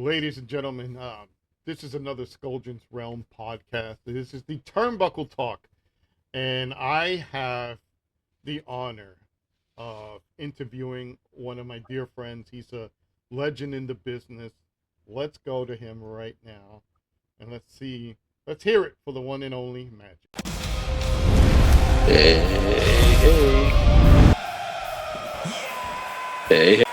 Ladies and gentlemen, this is another Skulldron's Realm podcast. This is the Turnbuckle Talk, and I have the honor of interviewing one of my dear friends. He's a legend in the business. Let's go to him right now, and let's hear it for the one and only Magic. Hey, hey, hey.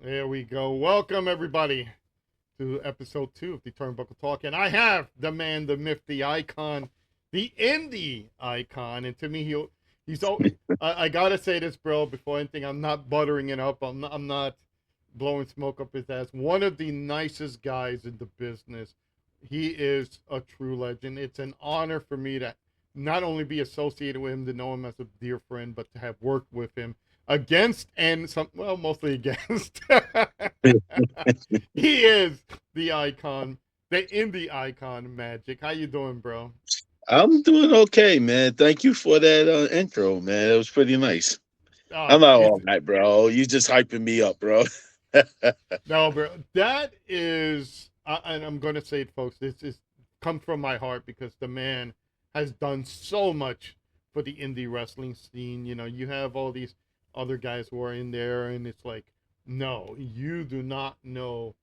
There we go. Welcome everybody to episode 2 of the Turnbuckle Talk, and I have the man, the myth, the icon, the Indy icon, and to me, he's all. I gotta say this, bro. Before anything, I'm not buttering it up. I'm not blowing smoke up his ass. One of the nicest guys in the business. He is a true legend. It's an honor for me to not only be associated with him, to know him as a dear friend, but to have worked with him against and mostly against. He is the icon, the indie icon, Magic. How you doing, bro? I'm doing okay, man. Thank you for that intro, man. It was pretty nice. Oh, I'm not it's all right, bro. You just hyping me up, bro. no, bro. That is, and I'm gonna say it, folks. This is comes from my heart because the man has done so much for the indie wrestling scene. You know, you have all these other guys who are in there, and it's like, no, you do not know.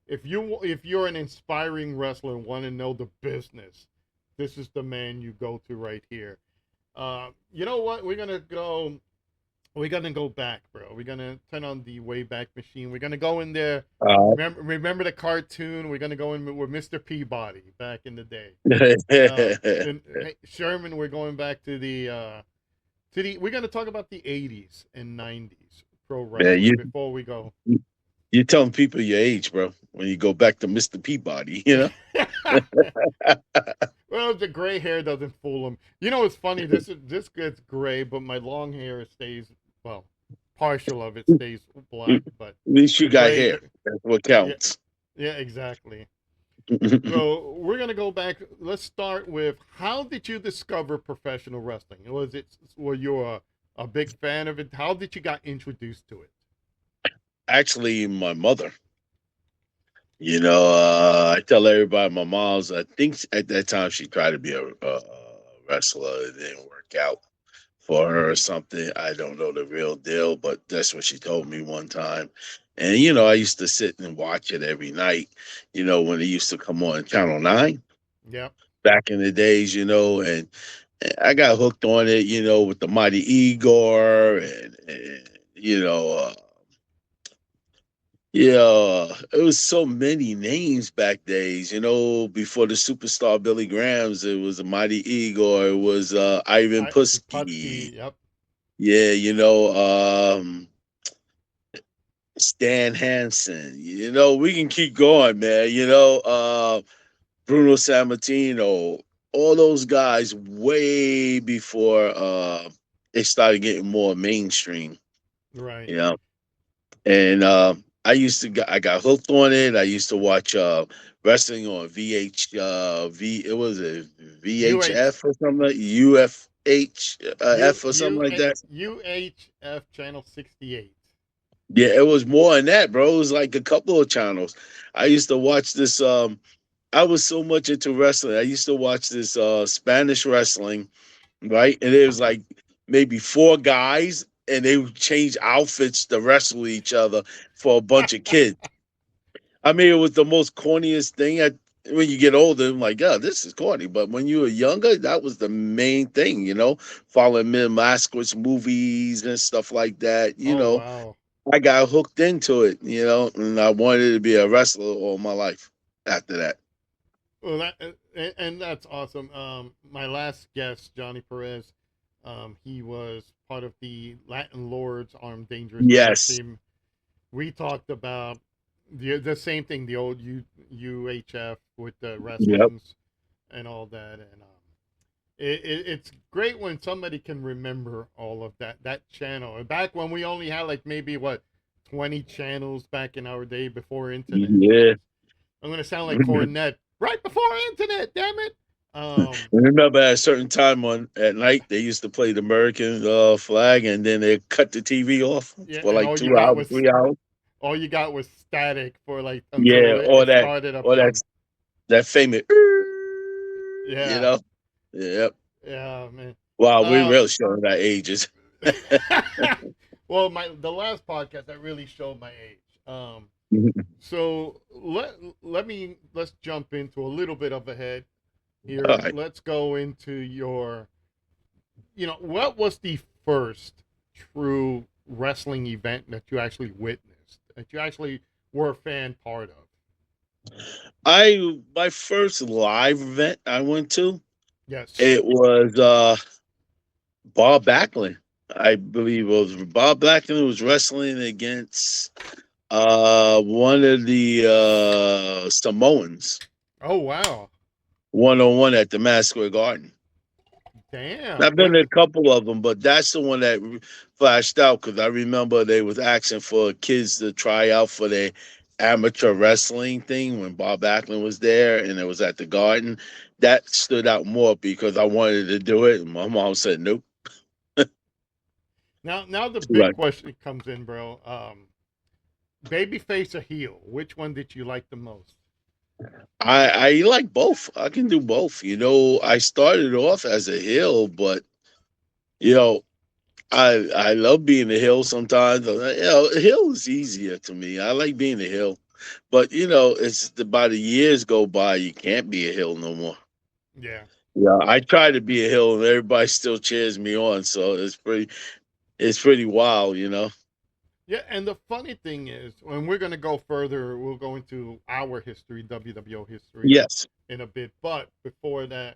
If you're an inspiring wrestler and want to know the business, this is the man you go to right here. You know what? We're gonna go back, bro. We're gonna turn on the Wayback Machine. We're gonna go in there. uh, Remember the cartoon? We're gonna go in with Mr. Peabody back in the day. And hey, Sherman, we're going back to the. We're gonna talk about the '80s and '90s pro man, wrestling before we go. you're telling people your age, bro. When you go back to Mr. Peabody, Well, the gray hair doesn't fool him. You know, it's funny. This gets gray, but my long hair stays, well, partial of it stays At black, but least you the got gray, hair. That's what yeah, counts. yeah, exactly. So we're gonna go back. Let's start with, how did you discover professional wrestling? Were you a big fan of it? How did you got introduced to it? Actually, my mother. I tell everybody my mom's. I think at that time she tried to be a wrestler. It didn't work out for her or something. I don't know the real deal, but that's what she told me one time. And I used to sit and watch it every night. When it used to come on Channel 9 Yep. back in the days. And I got hooked on it. With the Mighty Igor and you know. Yeah, it was so many names back days, before the superstar Billy Grahams, it was a Mighty Igor, it was Ivan I Putski. Putski. Yep. Yeah, Stan Hansen. We can keep going, man. Bruno Sammartino, all those guys way before they started getting more mainstream, Right. you know. And I got hooked on it. I used to watch wrestling on it was a UH VHF or something, like UFH U F or something U like that. UHF channel 68. Yeah, it was more than that, bro. It was like a couple of channels. I used to watch this. I was so much into wrestling. I used to watch this Spanish wrestling, right? And it was like maybe four guys, and they would change outfits to wrestle each other for a bunch of kids. I mean, it was the most corniest thing. When you get older, I'm like, yeah, this is corny. But when you were younger, that was the main thing, following Mid Masquerade movies and stuff like that. Oh wow. I got hooked into it, and I wanted to be a wrestler all my life after that. Well, and that's awesome. My last guest, Johnny Perez, he was part of the Latin Lords Armed Dangerous tag Yes. team. We talked about the same thing, the old UHF with the Yep. wrestlings and all that, and It's great when somebody can remember all of that channel. Back when we only had like maybe what 20 channels back in our day before internet. Yeah. I'm gonna sound like Cornette. Right before internet, damn it. I remember at a certain time on at night they used to play the American flag, and then they cut the TV off Yeah, for and like all you 2 hours, got was 3 hours. all you got was static for like Yeah, until it started up or that again. that famous, you Yeah, know. Yep. yeah, man. Wow, we Uh, really showing our ages. well, my the last podcast that really showed my age. So let's jump into a little bit of ahead All here. right. Let's go into your, what was the first true wrestling event that you actually witnessed, that you actually were a fan part of? I my first live event I went to, Yes. it was Bob Backlund. I believe it was Bob Backlund was wrestling against one of the Samoans, Oh wow. 1-on-one at the Madison Square Garden. Damn. I've been to a couple of them, but that's the one that flashed out because I remember they was asking for kids to try out for their amateur wrestling thing when Bob Backlund was there, and it was at the Garden. That stood out more because I wanted to do it, and my mom said nope. Now the big Right. question comes in, bro. Babyface or heel? Which one did you like the most? I like both. I can do both. I started off as a heel, but you know, I love being a hill sometimes. A hill is easier to me. I like being a hill, but it's by the years go by, you can't be a hill no more. Yeah. Yeah, I try to be a hill, and everybody still cheers me on. So it's pretty wild. Yeah, and the funny thing is, when we're gonna go further, we'll go into our history, WWO history, Yes. in a bit. But before that,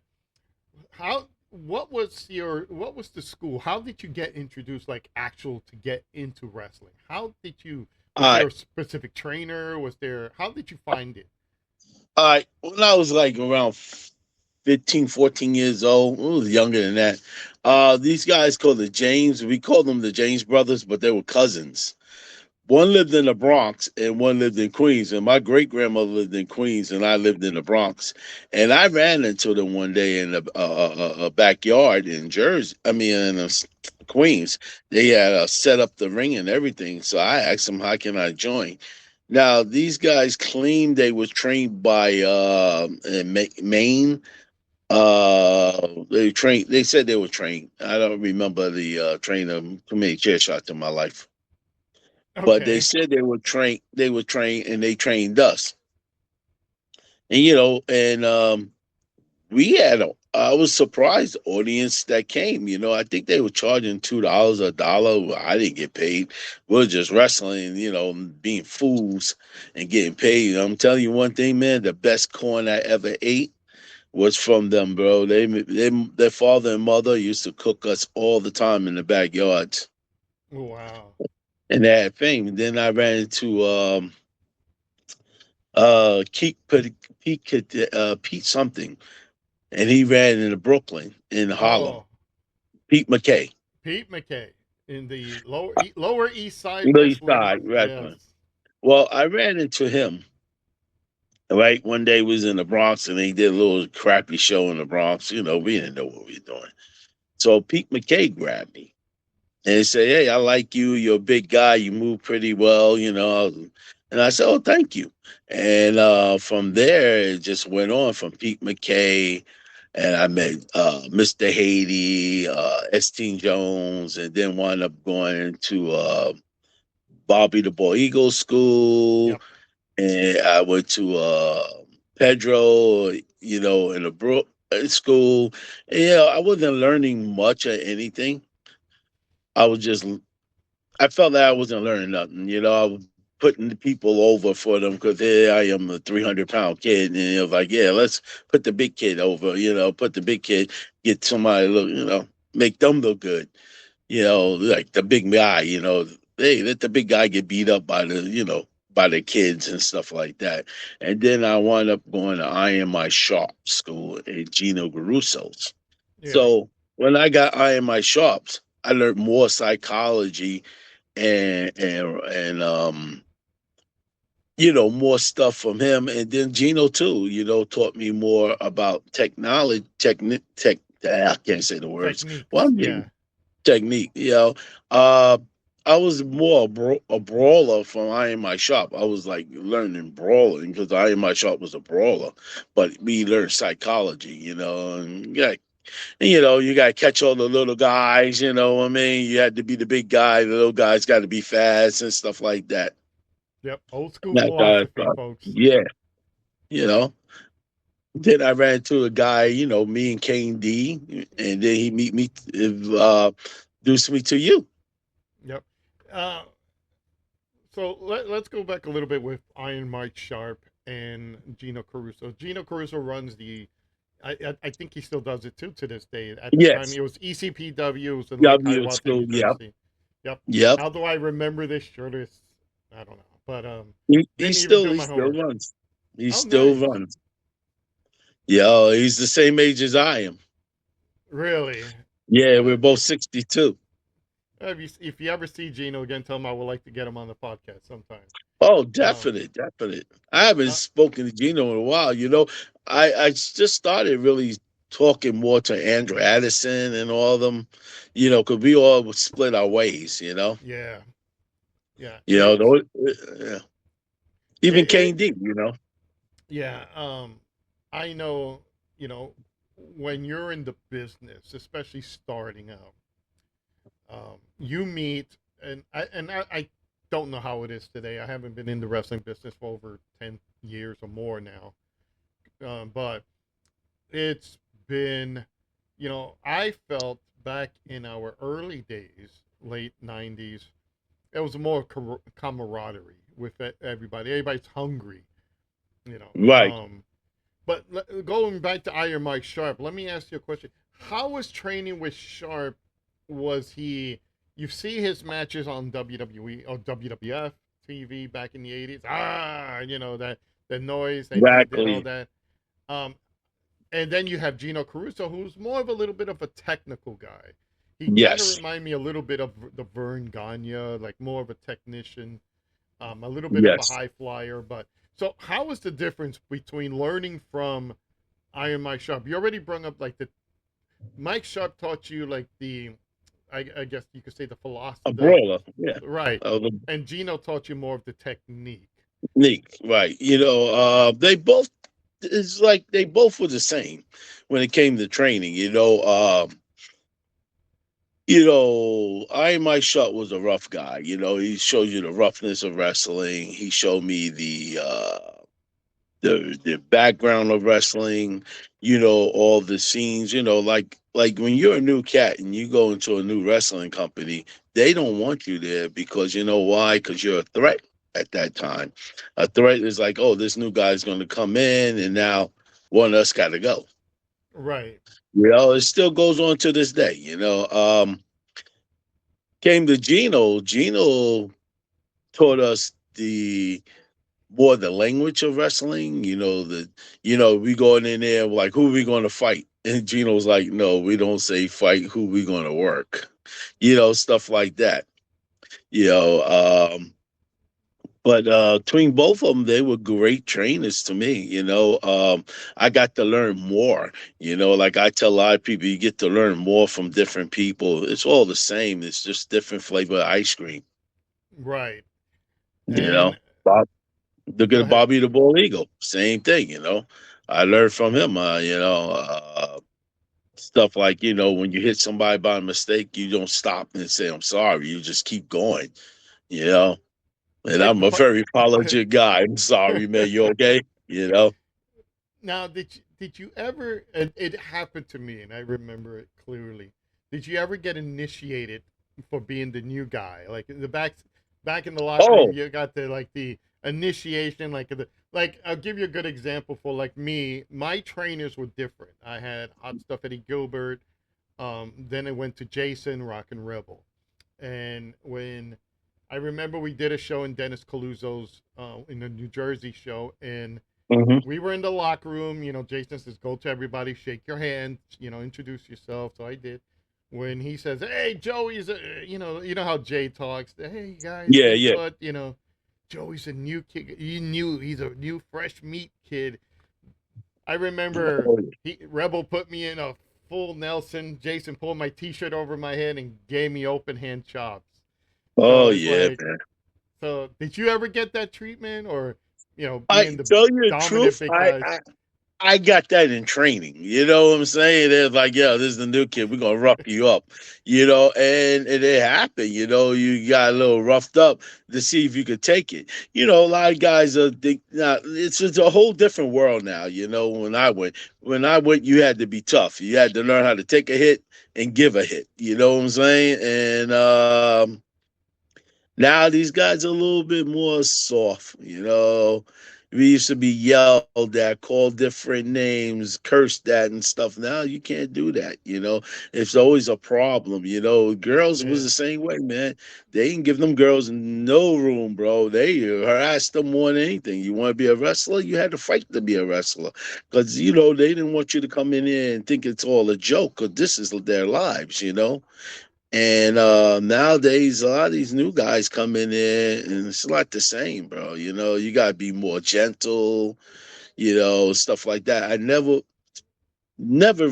what was the school? How did you get introduced, like actual to get into wrestling? Was All there right. a specific trainer? How did you find it? All right. When I was like around 15, 14 years old, I was younger than that. These guys called the James. We called them the James brothers, but they were cousins. One lived in the Bronx and one lived in Queens. And my great grandmother lived in Queens and I lived in the Bronx. And I ran into them one day in a backyard in Jersey. I mean, in Queens. They had set up the ring and everything. So I asked them, how can I join? Now, these guys claimed they were trained by in Maine. They trained. They said they were trained. I don't remember the trainer. Too many chair shots in my life, but they Okay. said they were trained. They were trained, and they trained us. And we had I was surprised the audience that came. I think they were charging $2 a dollar. Well, I didn't get paid. We are just wrestling. Being fools and getting paid. I'm telling you one thing, man. The best corn I ever ate was from them, bro. Their father and mother used to cook us all the time in the backyards, Wow. and they had fame. And then I ran into Pete, Pete something, and he ran into Brooklyn in Harlem. Oh, Pete McKay, Pete McKay in the Lower East Side East Wrestling. Side wrestling. Yes. Well, I ran into him. Right, one day we was in the Bronx, and he did a little crappy show in the Bronx. We didn't know what we were doing. So Pete McKay grabbed me and say, "Hey, I like you. You're a big guy. You move pretty well." And I said, "Oh, thank you." And from there, it just went on from Pete McKay, and I met Mr. Haiti, Estine Jones, and then wound up going to Bobby the Boy Eagle School, Yep. and I went to Pedro, in the Brook school. And, I wasn't learning much of anything. I was just I felt that I wasn't learning nothing. I was putting the people over for them because here I am, a 300-pound kid, and it was like, yeah, let's put the big kid over. Put the big kid, get somebody look, make them look good. Like the big guy. Hey, let the big guy get beat up by the kids and stuff like that. And then I wound up going to I Am My Sharp School at Gino Garusso's. Yeah. So when I got Iron My Sharps, I learned more psychology and more stuff from him, and then Gino too. Taught me more about technology, I can't say the words. Well, Techniques. I mean Yeah. technique. Uh, I was more a brawler from Iron My Shop. I was like learning brawling because Iron My Shop was a brawler, but we learned psychology. And you got to catch all the little guys. You know what I mean? You had to be the big guy. The little guys got to be fast and stuff like that. Yep. Old school That kind of philosophy, stuff. folks. Yeah, you know. Then I ran into a guy, me and Kane D, and then he meet me, introduced me to you. Yep. Uh, so let's go back a little bit with Iron Mike Sharp and Gino Caruso. Gino Caruso runs the. I think he still does it too to this day. At the time, Yes, it was ECPW. It was in Lake W Hiawatha, school. New Yep, Jersey. Yep. yep. How do I remember this shirt? Is I don't know, but He didn't even do he my still homework. runs. He Oh, still nice. runs. Yo, he's the same age as I am. Really? Yeah, we're Uh, both 62. if you ever see Gino again, tell him I would like to get him on the podcast sometime. Oh, Um, definite, definite. I haven't uh, spoken to Gino in a while. I just started really talking more to Andrew Addison and all of them, because we all split our ways, yeah, yeah. You know, yeah. Even Kane It D, yeah. I know. You know, when you're in the business, especially starting out, you meet, and I don't know how it is today. I haven't been in the wrestling business for over 10 years or more now, but it's been, I felt back in our early days, late '90s, it was more camaraderie with everybody. Everybody's hungry, you know. right? But going back to Iron Mike Sharp, let me ask you a question. How was training with Sharp? Was he? You see his matches on WWE or WWF TV back in the '80s. That the noise that he did, all Exactly. that. Um, and then you have Gino Caruso, who's more of a little bit of a technical guy. He kind of Yes. remind me a little bit of the Vern Gagne, like more of a technician, a little bit of a Yes. high flyer. But so, how is the difference between learning from Iron Mike Sharp? You already brought up like the Mike Sharp taught you like I guess you could say the A philosophy, brawler. Yeah. right, The and Gino taught you more of the technique. technique. Right. They both. It's like they both were the same when it came to training. I My Shot was a rough guy. He showed you the roughness of wrestling. He showed me the background of wrestling, all the scenes, like when you're a new cat and you go into a new wrestling company, they don't want you there because you know why? Because you're a threat at that time. A threat is like, oh, this new guy's going to come in, and now one of us got to go. Right, It still goes on to this day. Came to Gino. Gino taught us the language of wrestling. We going in there like, who are we going to fight? And Gino's like, no, we don't say fight. Who we going to work? Stuff like that. You know, um, but between both of them, they were great trainers to me. I got to learn more. Like I tell a lot of people, you get to learn more from different people. It's all the same. It's just different flavor of ice cream. right, You know, and Bob, look go at ahead. Bobby the Bull Eagle. Same thing. I learned from him. Stuff like when you hit somebody by mistake, you don't stop and say I'm sorry. You just keep going. You know, and Hey, I'm a very apologetic guy. I'm sorry, man. You okay? now, did you ever? And it happened to me, and I remember it clearly. Did you ever get initiated for being the new guy? Like in the back in the locker room, Oh, you got the initiation. Like I'll give you a good example for like me. My trainers were different. I had Hot Stuff Eddie Gilbert. Then I went to Jason Rock and Rebel, and when I remember we did a show in Dennis Caluso's in the New Jersey show, and Hmm. We were in the locker room. Jason says, "Go to everybody, shake your hand, introduce yourself." So I did. When he says, "Hey, Joey's," you know how Jay talks. Hey guys, Yeah, guess yeah. what? Joey's a new kid. He's a new fresh meat kid. I remember Oh, Rebel put me in a full Nelson. Jason pulled my T-shirt over my head and gave me open hand chops. So oh it's yeah, like, man. so did you ever get that treatment, or I being the tell you the dominant truth, big guys? I got that in training. You know what I'm saying? They're like, "Yo, this is the new kid. We're gonna rough you up," and it happened. You got a little roughed up to see if you could take it. A lot of guys are think now it's just a whole different world now. When I went, you had to be tough. You had to learn how to take a hit and give a hit. You know what I'm saying? And now these guys are a little bit more soft. We used to be yelled at, called different names, cursed at, and stuff. Now you can't do that. It's always a problem. Girls was Yeah, the same way, man. They didn't give them girls no room, bro. They harassed them more than anything. You want to be a wrestler, you had to fight to be a wrestler, because they didn't want you to come in here and think it's all a joke. Because this is their lives. And nowadays, a lot of these new guys come in there, and it's not the same, bro. You gotta be more gentle, stuff like that. I never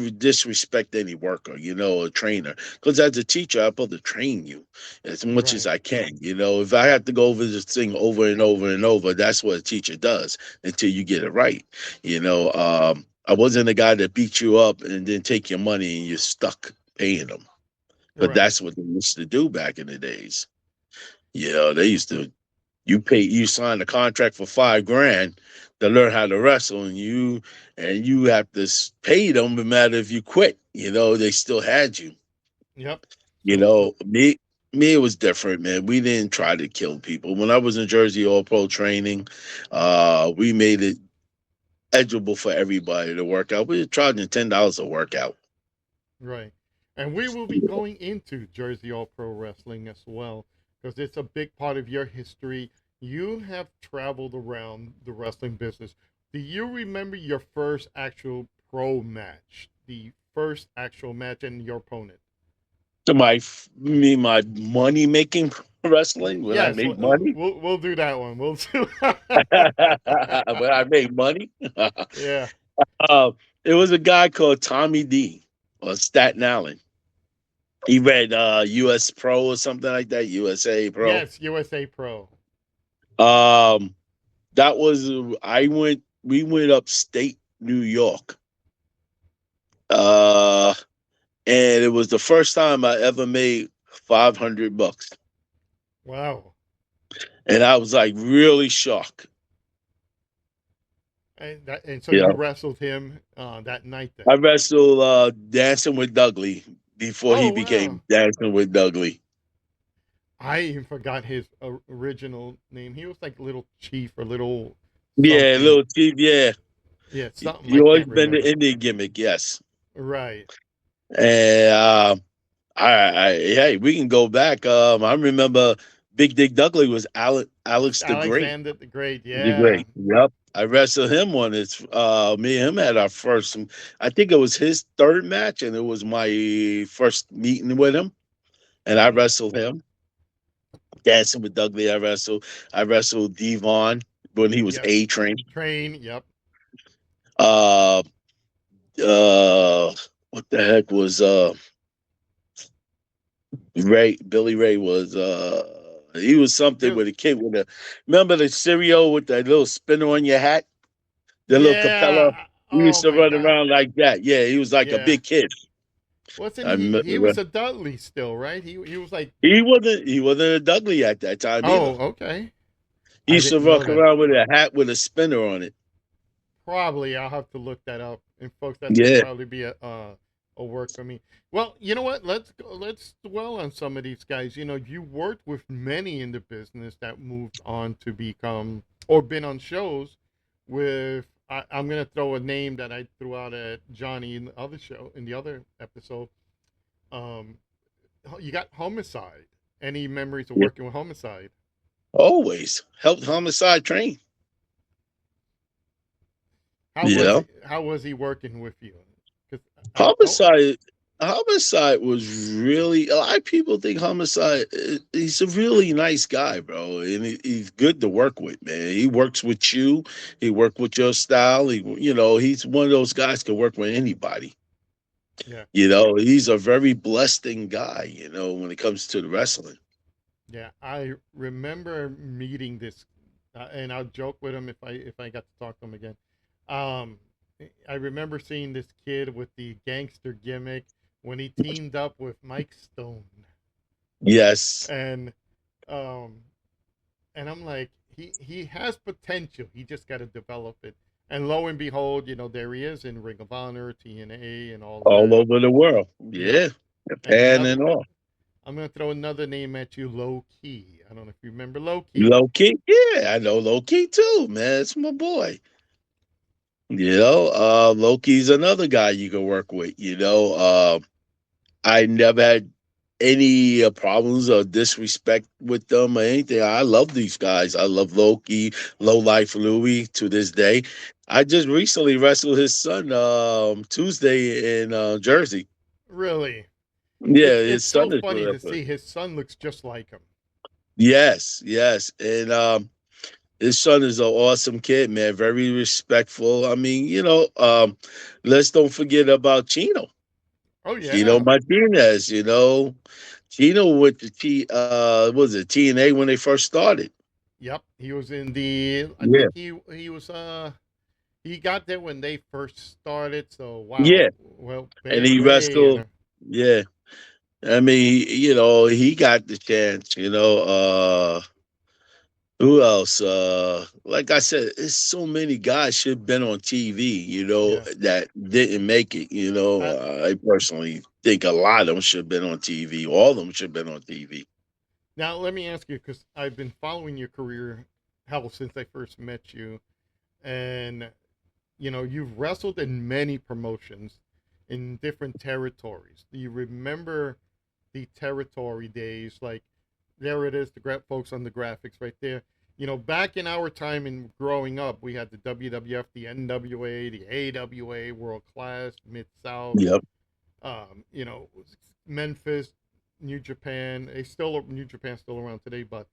disrespect any worker, a trainer, because as a teacher, I'm supposed to train you as much as right. I can. If I have to go over this thing over and over and over, that's what a teacher does until you get it right. I wasn't the guy that beat you up and then take your money and you're stuck paying them. But Right. that's what they used to do back in the days. They used to you sign a contract for 5 grand to learn how to wrestle, and you have to pay them no matter if you quit. They still had you. Yep. You So know, me me it was different, man. We didn't try to kill people. When I was in Jersey All Pro training, we made it edgeable for everybody to work out. We were charging $10 a workout. right. And we will be going into Jersey All Pro Wrestling as well, because it's a big part of your history. You have traveled around the wrestling business. Do you remember your first actual pro match? The first actual match and your opponent? To my money making wrestling when I Yes, made money. we'll do that one. We'll do. When I made money, Yeah. uh, it was a guy called Tommy D on Staten Island. He read US Pro or something like that, USA Pro. Yes, USA Pro. Um, that was I went. We went upstate New York, uh, and it was the first time I ever made $500, Wow. and I was like really shocked. And so You you know, wrestled him that night I then. wrestled Dancing with Dougley before he Oh wow. became Dancing with Dougley. I even forgot his original name. He was like Little Chief or Little Yeah, something. little Chief. Yeah, Yeah, something he I always can't been the remember. Indian gimmick. Yes, Right. and hey, we can go back. I remember Big Dick Dougley was It's Alex the Great. Alexander the Great. The Yeah. Great. Yep. I wrestled him on his. Me and him had our first. I think it was his third match, and it was my first meeting with him. And I Hmm. wrestled him. Dancing with Dougley, I wrestled. I wrestled Devon when he was Yes. A Train. Train. Yep. Uh, what the heck was Ray? Billy Ray was he was something Bill. with a kid with a. Remember the cereal with that little spinner on your hat, the little capella. Yeah. He Oh used to my run God. around like that. Yeah, he was like a Yeah. big kid. Wasn't I he? He remember. was a Dudley still, right? He was like. He wasn't a Dudley at that time either. Oh, okay. He I used to didn't know walk that. around with a hat with a spinner on it. Probably I'll have to look that up. And folks, that would Yeah. probably be a work for me. Well, you know what? Let's dwell on some of these guys. You worked with many in the business that moved on to become or been on shows with. I'm gonna throw a name that I threw out at Johnny in the other show in the other episode. Um, you got Homicide. Any memories of Yeah. working with Homicide? Always helped homicide train. Yeah. How was he working with you? Because I don't. Homicide. Homicide was really, a lot of people think Homicide, he's a really nice guy, bro, and he's good to work with, man. He works with you, he worked with your style. He's one of those guys can work with anybody. Yeah, He's a very blessing guy. When it comes to the wrestling. yeah. I remember meeting this, and I'll joke with him if I got to talk to him again. Um, I remember seeing this kid with the gangster gimmick when he teamed up with Mike Stone, Yes. and um, and I'm like, he has potential. He just got to develop it. And lo and behold, there he is in Ring of Honor, TNA, and all of All that. over the world. Yep. Yeah. And Japan another, and all. I'm gonna throw another name at you, Low Key. I don't know if you remember Low Key. Low key. Yeah, I know low key too, man. It's my boy. Loki's another guy you can work with. I never had any problems or disrespect with them or anything. I love these guys. I love Loki, Low Life Louie to this day. I just recently wrestled his son Tuesday in Jersey. Really, Yeah, it's his so son is funny the to wrestler. see his son looks just like him. Yes, yes. And his son is an awesome kid, man. Very respectful. I mean, let's don't forget about Chino. Oh Chino yeah, Martinez, Chino went to was it TNA when they first started? yep. He was in the. I Yeah. think he was he got there when they first started. So Yeah. wow, well, And he way in. wrestled. Yeah. I mean, he got the chance, who else? Like I said, it's so many guys should have been on TV, Yeah. that didn't make it. I, I personally think a lot of them should have been on TV. All of them should have been on TV. Now let me ask you, because I've been following your career, hell, since I first met you, and you've wrestled in many promotions in different territories. Do you remember the territory days? Like, there it is, the folks on the graphics right there. Back in our time in growing up, we had the WWF, the NWA, the AWA, World Class, Mid South, Yep. um, you know, Memphis, New Japan. New Japan's still around today, but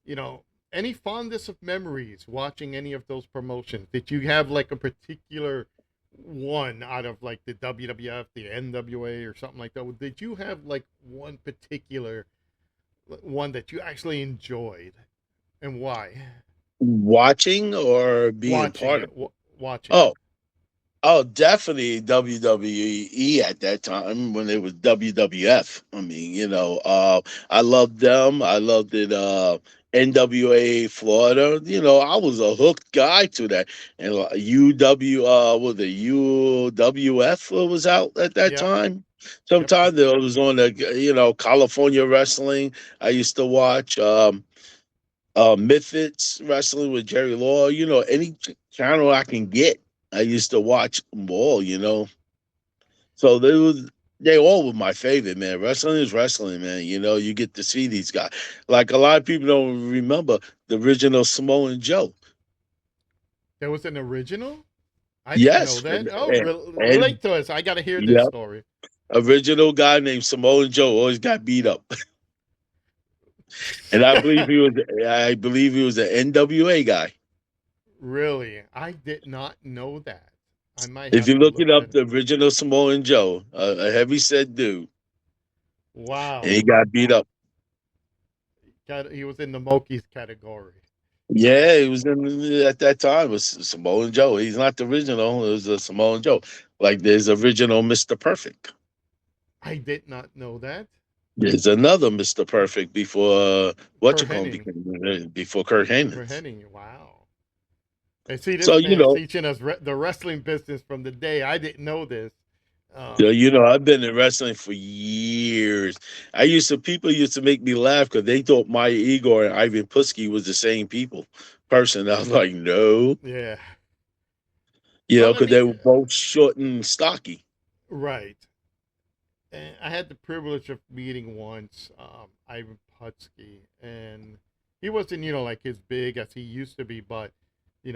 you know, any fondness of memories watching any of those promotions? Did you have like a particular one out of like the WWF, the NWA, or something like that? Did you have like one particular one that you actually enjoyed, and why? Watching or being Watching part of it, it? watching it. Oh, oh, definitely WWE at that time when it was WWF. I mean, I loved them. I loved it. NWA Florida. I was a hooked guy to that. And UW, was it UWF was out at that Yep, time. yep, yep. Sometimes it was on the California wrestling. I used to watch. Misfits wrestling with Jerry Law. Any channel I can get, I used to watch them all. So they all were my favorite, man. Wrestling is wrestling, man. You get to see these guys. Like a lot of people don't remember the original Samoan Joe. There was an original. I didn't know Yes, that. Oh, and relate to us. I got to hear this yeah, story. original guy named Samoan Joe always got beat up, and I believe he was an NWA guy. Really? I did not know that. I might If have you to look it look up, that. the original Samoan Joe, a heavy set dude, and he Wow. got beat up. He was in the Mokies category. Yeah, he was in at that time. It was Samoan Joe. He's not the original. It was a Samoan Joe. Like there's original Mr. Perfect. I did not know that. There's another Mr. Perfect before what you Kurt call him Hennig. became before Kurt Kurt Heyman. Hennig. Wow. And see, So this man's teaching us the wrestling business from the day. I didn't know this. Um, I've been in wrestling for years. People used to make me laugh because they thought Maya Igor and Ivan Putski was the same person. I was like, no, yeah. Well, let because they me. were both short and stocky. Right. And I had the privilege of meeting once Ivan Putski, and he wasn't, like as big as he used to be, but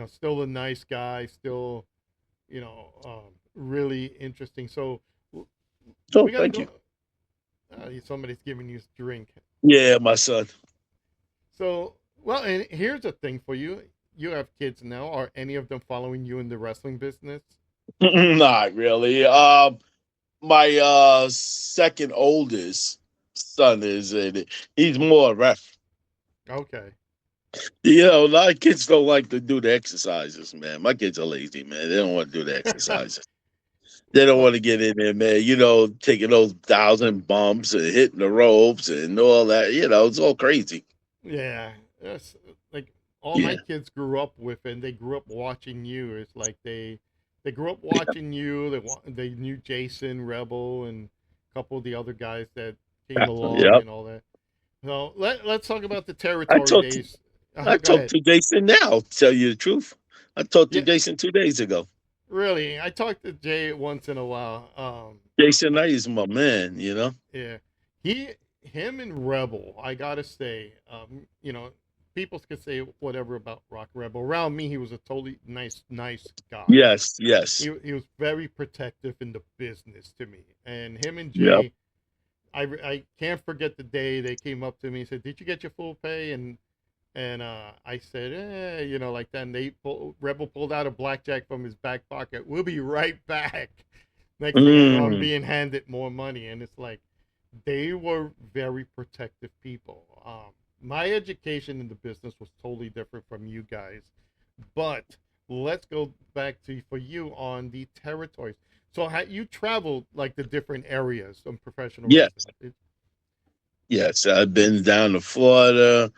still a nice guy, still really interesting. So So we got to thank you. go. Somebody's giving you a drink. Yeah, my son. So, well, and here's a thing for you. You have kids now. Are any of them following you in the wrestling business? Not really. My second oldest son is in it. He's more a ref. Okay. A lot of kids don't like to do the exercises, man. My kids are lazy, man. They don't want to do the exercises. They don't Well, want to get in there, man. Taking those 1,000 bumps and hitting the ropes and all that. It's all crazy. yeah. That's like all my Yeah. kids grew up with, and they grew up watching you. It's like they grew up watching you. They knew Jason Rebel and a couple of the other guys that came along Yeah. and all that. So let's talk about the I territory talked to days. I Go talked ahead. to Jason now, to tell you the truth. I talked to Yeah, Jason 2 days ago. really. I talk to Jay once in a while. Jason I, Knight is my man. yeah, he, him, and Rebel. I gotta say, people can say whatever about Rock Rebel. Around me, he was a totally nice guy. Yes, yes. He was very protective in the business to me. And him and Yep. Jay, I can't forget the day they came up to me and said, "Did you get your full pay?" And I said, like that. And Rebel pulled out a blackjack from his back pocket. We'll be right back. Next thing I know, I'm Mm. being handed more money, and it's like they were very protective people. My education in the business was totally different from you guys, but let's go back to for you on the territories. So, you traveled like the different areas of professional wrestling? Yes, yes. I've been down to Florida,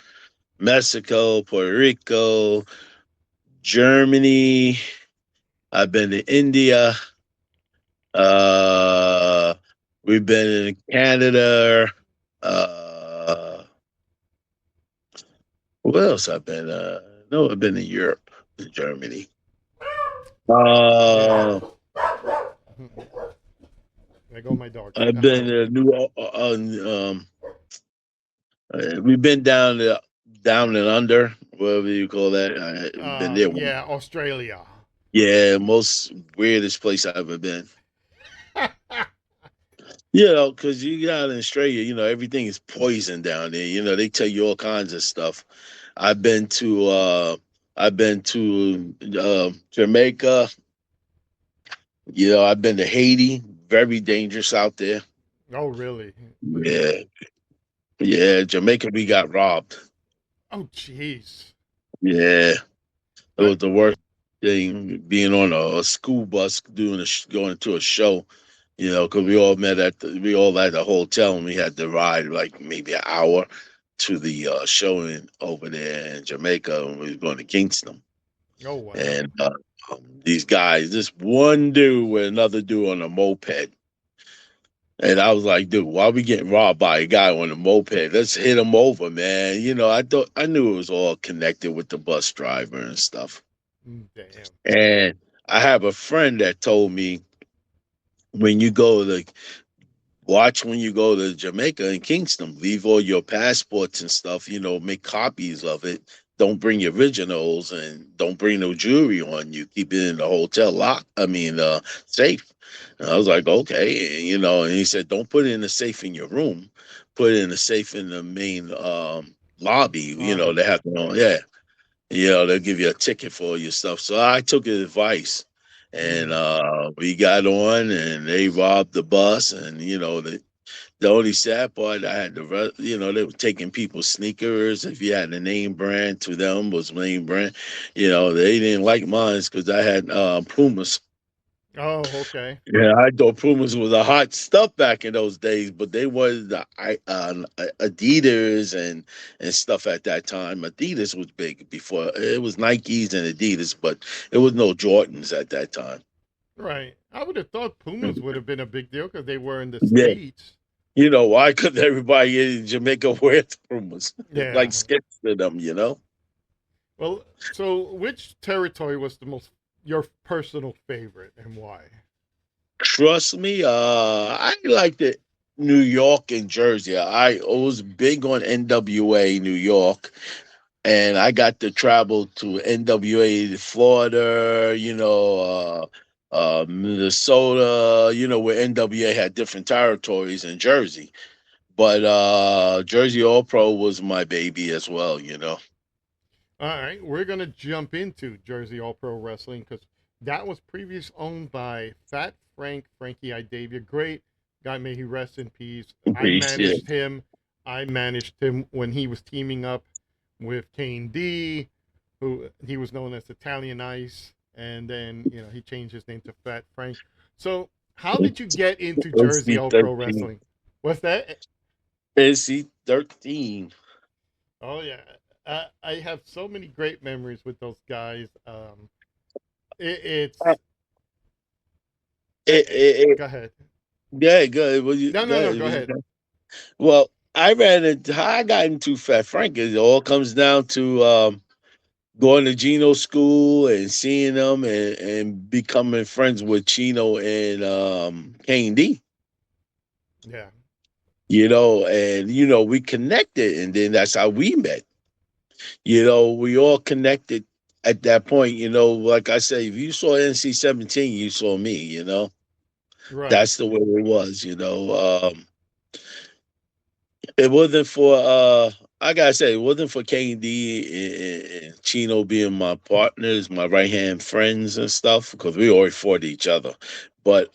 Mexico, Puerto Rico, Germany. I've been to India. Uh, we've been in Canada. Uh, where else I've been? No, I've been in Europe, in Germany. Yeah. Uh, There go my dogs. I've been to we've been down and under, whatever you call that. I've been there one. Yeah, Australia. Yeah, most weirdest place I've ever been. Because you got in Australia, everything is poison down there. They tell you all kinds of stuff. I've been to uh I've been to Jamaica. I've been to Haiti. Very dangerous out there. Oh, really? Yeah, yeah. Jamaica, we got robbed. Oh, jeez. Yeah, it That. was the worst thing being on a school bus going to a show. Because we all had a hotel and we had to ride like maybe an hour to the show over there in Jamaica, and we was going to Kingston. Oh, wow. And these guys, this one dude with another dude on a moped. And I was like, dude, why are we getting robbed by a guy on a moped? Let's hit him over, man. I knew it was all connected with the bus driver and stuff. Damn. And I have a friend that told me when you go to watch when you go to Jamaica and Kingston, leave all your passports and stuff, make copies of it. Don't bring your originals and don't bring no jewelry on you. Keep it in the hotel safe. And I was like, okay. And he said, don't put it in the safe in your room. Put it in the safe in the main lobby. Lobby. They have yeah. They'll give you a ticket for all your stuff. So I took his advice and Mm. we got on and they robbed the bus and the only sad part I had they were taking people's sneakers. If you had a name brand to them was name brand. They didn't like mine because I had Pumas. Oh, okay. Yeah, I thought Pumas was a hot stuff back in those days, but they was Adidas and stuff at that time. Adidas was big before it was Nikes and Adidas, but it was no Jordans at that time. Right. I would have thought Pumas would have been a big deal because they were in the Yeah, States. you know why? Because everybody in Jamaica wears Pumas, Yeah. like skits to them. Well, so which territory was the most your personal favorite and why? Trust me, I liked it. New York and Jersey. I was big on NWA New York, and I got to travel to NWA Florida. Minnesota, where NWA had different territories in Jersey. But Jersey All Pro was my baby as well. All right, we're gonna jump into Jersey All Pro Wrestling because that was previously owned by Fat Frankie Idavia. Great guy, may he rest in peace. I Peace, yeah. managed him. I managed him when he was teaming up with Kane D, who he was known as Italian Ice, and then he changed his name to Fat Frank. So, how did you get into Jersey NC All Pro 13. Wrestling? What's that? NC 13. Oh yeah, I have so many great memories with those guys. Uh, It's It, it, it, go ahead. yeah, good. Well, No, go no, no, ahead. go ahead. Well, how I got into Fat Frank. It all comes down to going to Gino school and seeing them and becoming friends with Chino and Kane D. Yeah, And we connected, and then that's how we met. We all connected at that point. Like I say, if you saw NC-17, you saw me. right. That's the way it was. It wasn't for I gotta say, it wasn't for KD and Chino being my partners, my right hand friends and stuff, because we always fought each other. But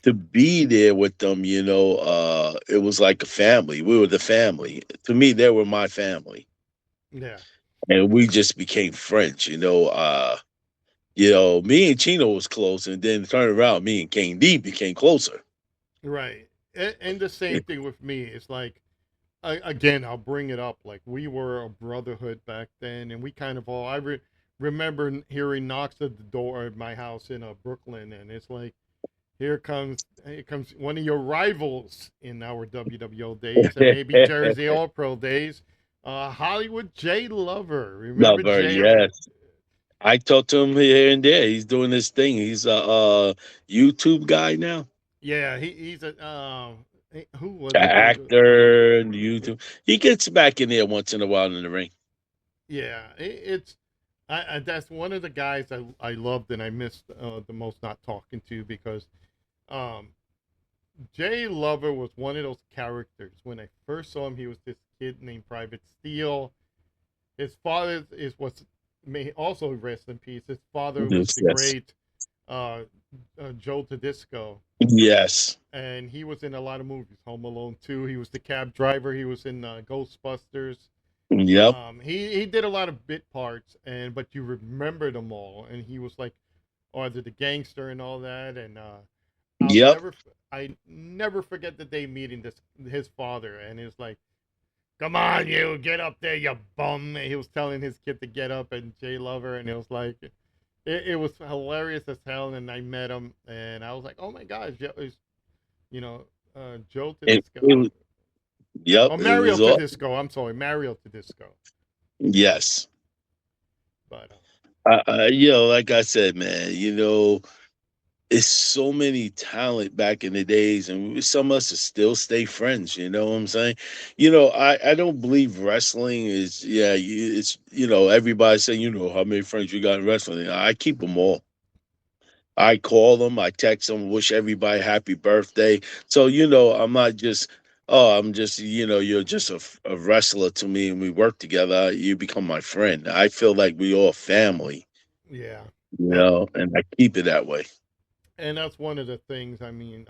to be there with them, it was like a family. We were the family. To me, they were my family. Yeah, And we just became friends. Me and Chino was close, and then turn around, me and King D became closer. right. And the same thing with me. It's like again, I'll bring it up. Like we were a brotherhood back then, and we kind of all. Remember hearing knocks at the door at my house in Brooklyn, and it's like here comes one of your rivals in our WWO days and maybe Jersey All Pro days. Hollywood J Lover. Remember Lover, J? yes. I talk to him here and there. He's doing his thing. He's a YouTube guy now, Yeah, he's a who was an it? actor, and YouTube. He gets back in there once in a while in the ring. Yeah, it's that's one of the guys I loved and I missed the most not talking to because um, Jay Lover was one of those characters. When I first saw him, he was this kid named Private Steel. His father was may also rest in peace. His father was Yes, the yes, great uh, Joe Tedisco, yes. and he was in a lot of movies. Home Alone 2. He was the cab driver. He was in Ghostbusters. Yep, He did a lot of bit parts, but you remember them all. And he was like, oh, the gangster and all that. And I'll yep, never, I never forget the day meeting his father, and he was like, "Come on, you get up there, you bum." And he was telling his kid to get up, and Jay Lover, and it was like, it was hilarious as hell. And I met him, and I was like, "Oh my gosh, it's, you know, Joe it, Tedisco, it, yep. oh It Mario was all Tedisco. I'm sorry, Mario Tedisco." yes. But Like I said, man. It's so many talent back in the days, and some of us still stay friends. You know what I'm saying? I don't believe wrestling is it's everybody saying how many friends you got in wrestling. I keep them all. I call them, I text them, wish everybody happy birthday. So I'm not just I'm just you're just a wrestler to me, and we work together. You become my friend. I feel like we all family. yeah, You and know, and I keep it that way. and that's one of the things. I mean,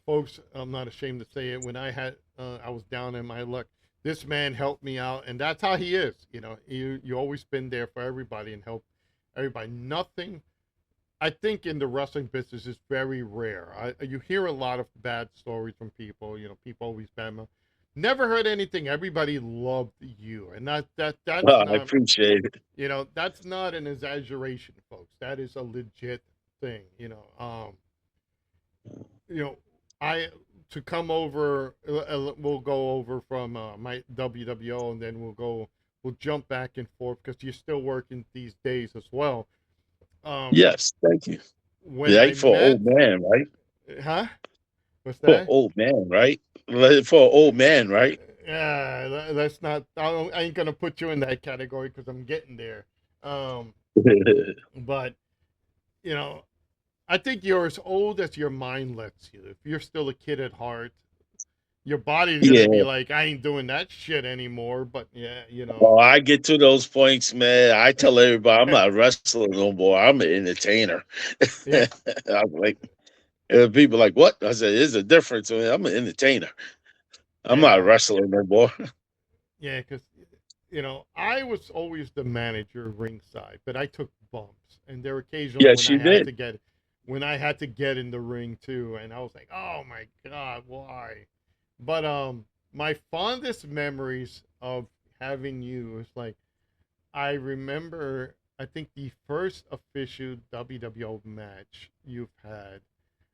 folks, I'm not ashamed to say it. When I was down in my luck, this man helped me out, and that's how he is. You always been there for everybody and help everybody. Nothing. I think in the wrestling business is very rare. You hear a lot of bad stories from people. People always bad mouth. Never heard anything. Everybody loved you, and that's I not. appreciate it. That's not an exaggeration, folks. That is a legit thing. You know, I to come over. We'll go over from my WWO, and then We'll jump back and forth because you're still working these days as well. Um, Yes, thank you. when I Right for an met, old man, right? huh? What's For an that? old man, right? For an old man, right? Yeah, that's not. I ain't gonna put you in that category because I'm getting there. Um, but you know, I think you're as old as your mind lets you. If you're still a kid at heart, your body's gonna be Yeah. like, I ain't doing that shit anymore. But yeah, Well, I get to those points, man. I tell everybody I'm not wrestling no more. I'm an entertainer. yeah, I'm like, people like, what? I said, there's a difference. I mean, I'm an entertainer. I'm not yeah, wrestling no more. yeah, because I was always the manager ringside, but I took bumps, and there were occasionally Yes, you did. when I had to get in the ring too, and I was like, oh my god, why? But my fondest memories of having you is like I remember. I think the first official WWO match you've had,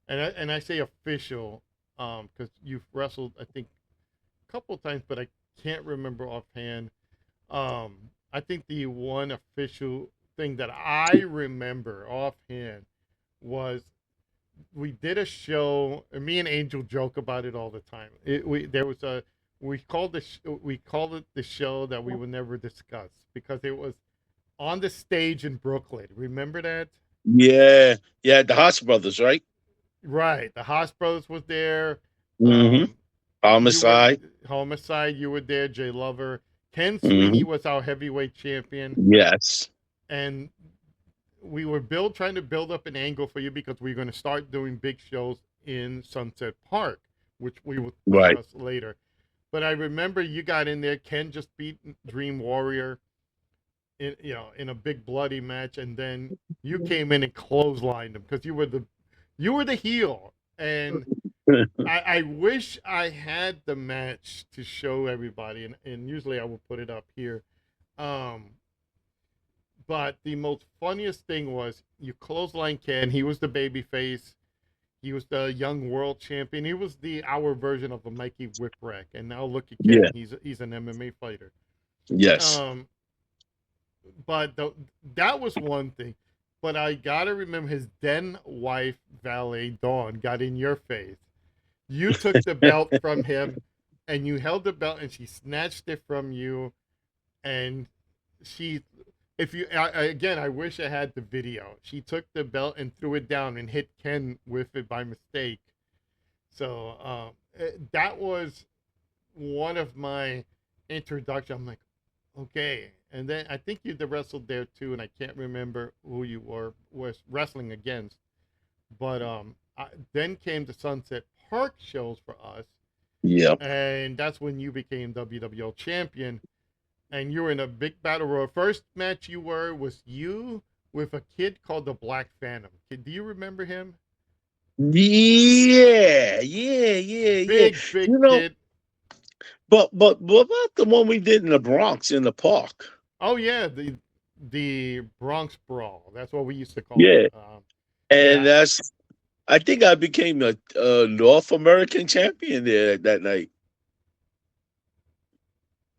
and I say official, because you've wrestled I think a couple of times, but I can't remember offhand. I think the one official thing that I remember offhand was we did a show. And me and Angel joke about it all the time. There was a we called it the show that we would never discuss because it was on the stage in Brooklyn. Remember that? Yeah, yeah. The Haas brothers, right? Right. The Haas Brothers was there. Mm-hmm. Um, you were Homicide. Homicide. You were there. Jay Lover. Ken Sweeney Mm-hmm. was our heavyweight champion, Yes. and we were trying to build up an angle for you because we are going to start doing big shows in Sunset Park, which we will Right. discuss later. But I remember you got in there. Ken just beat Dream Warrior in a big bloody match, and then you came in and clotheslined him because you were the heel, and I wish I had the match to show everybody, and usually I will put it up here. Um, but the most funniest thing was you clothesline Ken. He was the baby face. He was the young world champion. He was our version of a Mikey Whipwreck. And now look at Yeah. Ken. He's an MMA fighter. Yes. Um, but that was one thing. But I gotta remember his then wife, valet Dawn, got in your face. You took the belt from him, and you held the belt, and she snatched it from you, and she if you again, I wish I had the video. She took the belt and threw it down and hit Ken with it by mistake. So that was one of my introduction. I'm like, okay, and then I think you wrestled there too, and I can't remember who you was wrestling against. But then came the Sunset Park shows for us, Yeah. and that's when you became WWO champion, and you were in a big battle royal. First match you was you with a kid called the Black Phantom. Do you remember him? Yeah. Yeah. Yeah. Yeah. Big You know, kid. but what about the one we did in the Bronx in the park? Oh yeah, the Bronx Brawl. That's what we used to call it. Yeah. And Yeah, I think I became a North American champion there that night.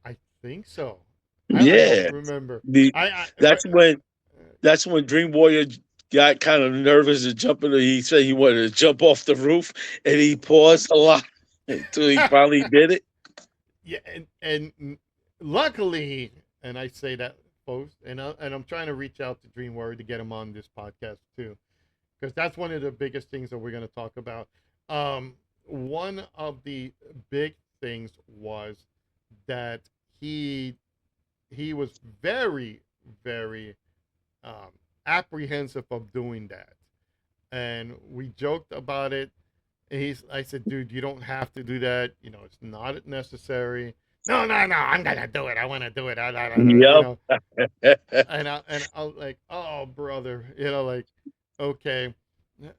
I think so. I don't Yeah. remember. The But that's when that's when Dream Warrior got kind of nervous and jumping. He said he wanted to jump off the roof, and he paused a lot until he finally did it. yeah, and luckily, and I say that folks, and I'm trying to reach out to Dream Warrior to get him on this podcast too, because that's one of the biggest things that we're going to talk about. One of the big things was that he he was very um, apprehensive of doing that, and we joked about it. And I said, dude, you don't have to do that. It's not necessary. No, no, no, I'm gonna do it. I want to do it. Yep. And I was like, oh, brother, like, okay,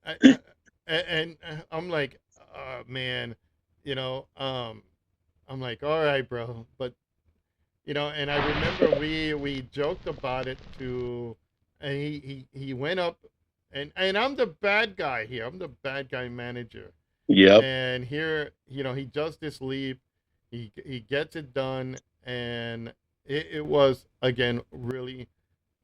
I, and I'm like, man, you know, um, I'm like, all right, bro, but and I remember we joked about it too, and he went up, and I'm the bad guy here. I'm the bad guy manager, Yep. and here he does this leap, he gets it done, and it was again really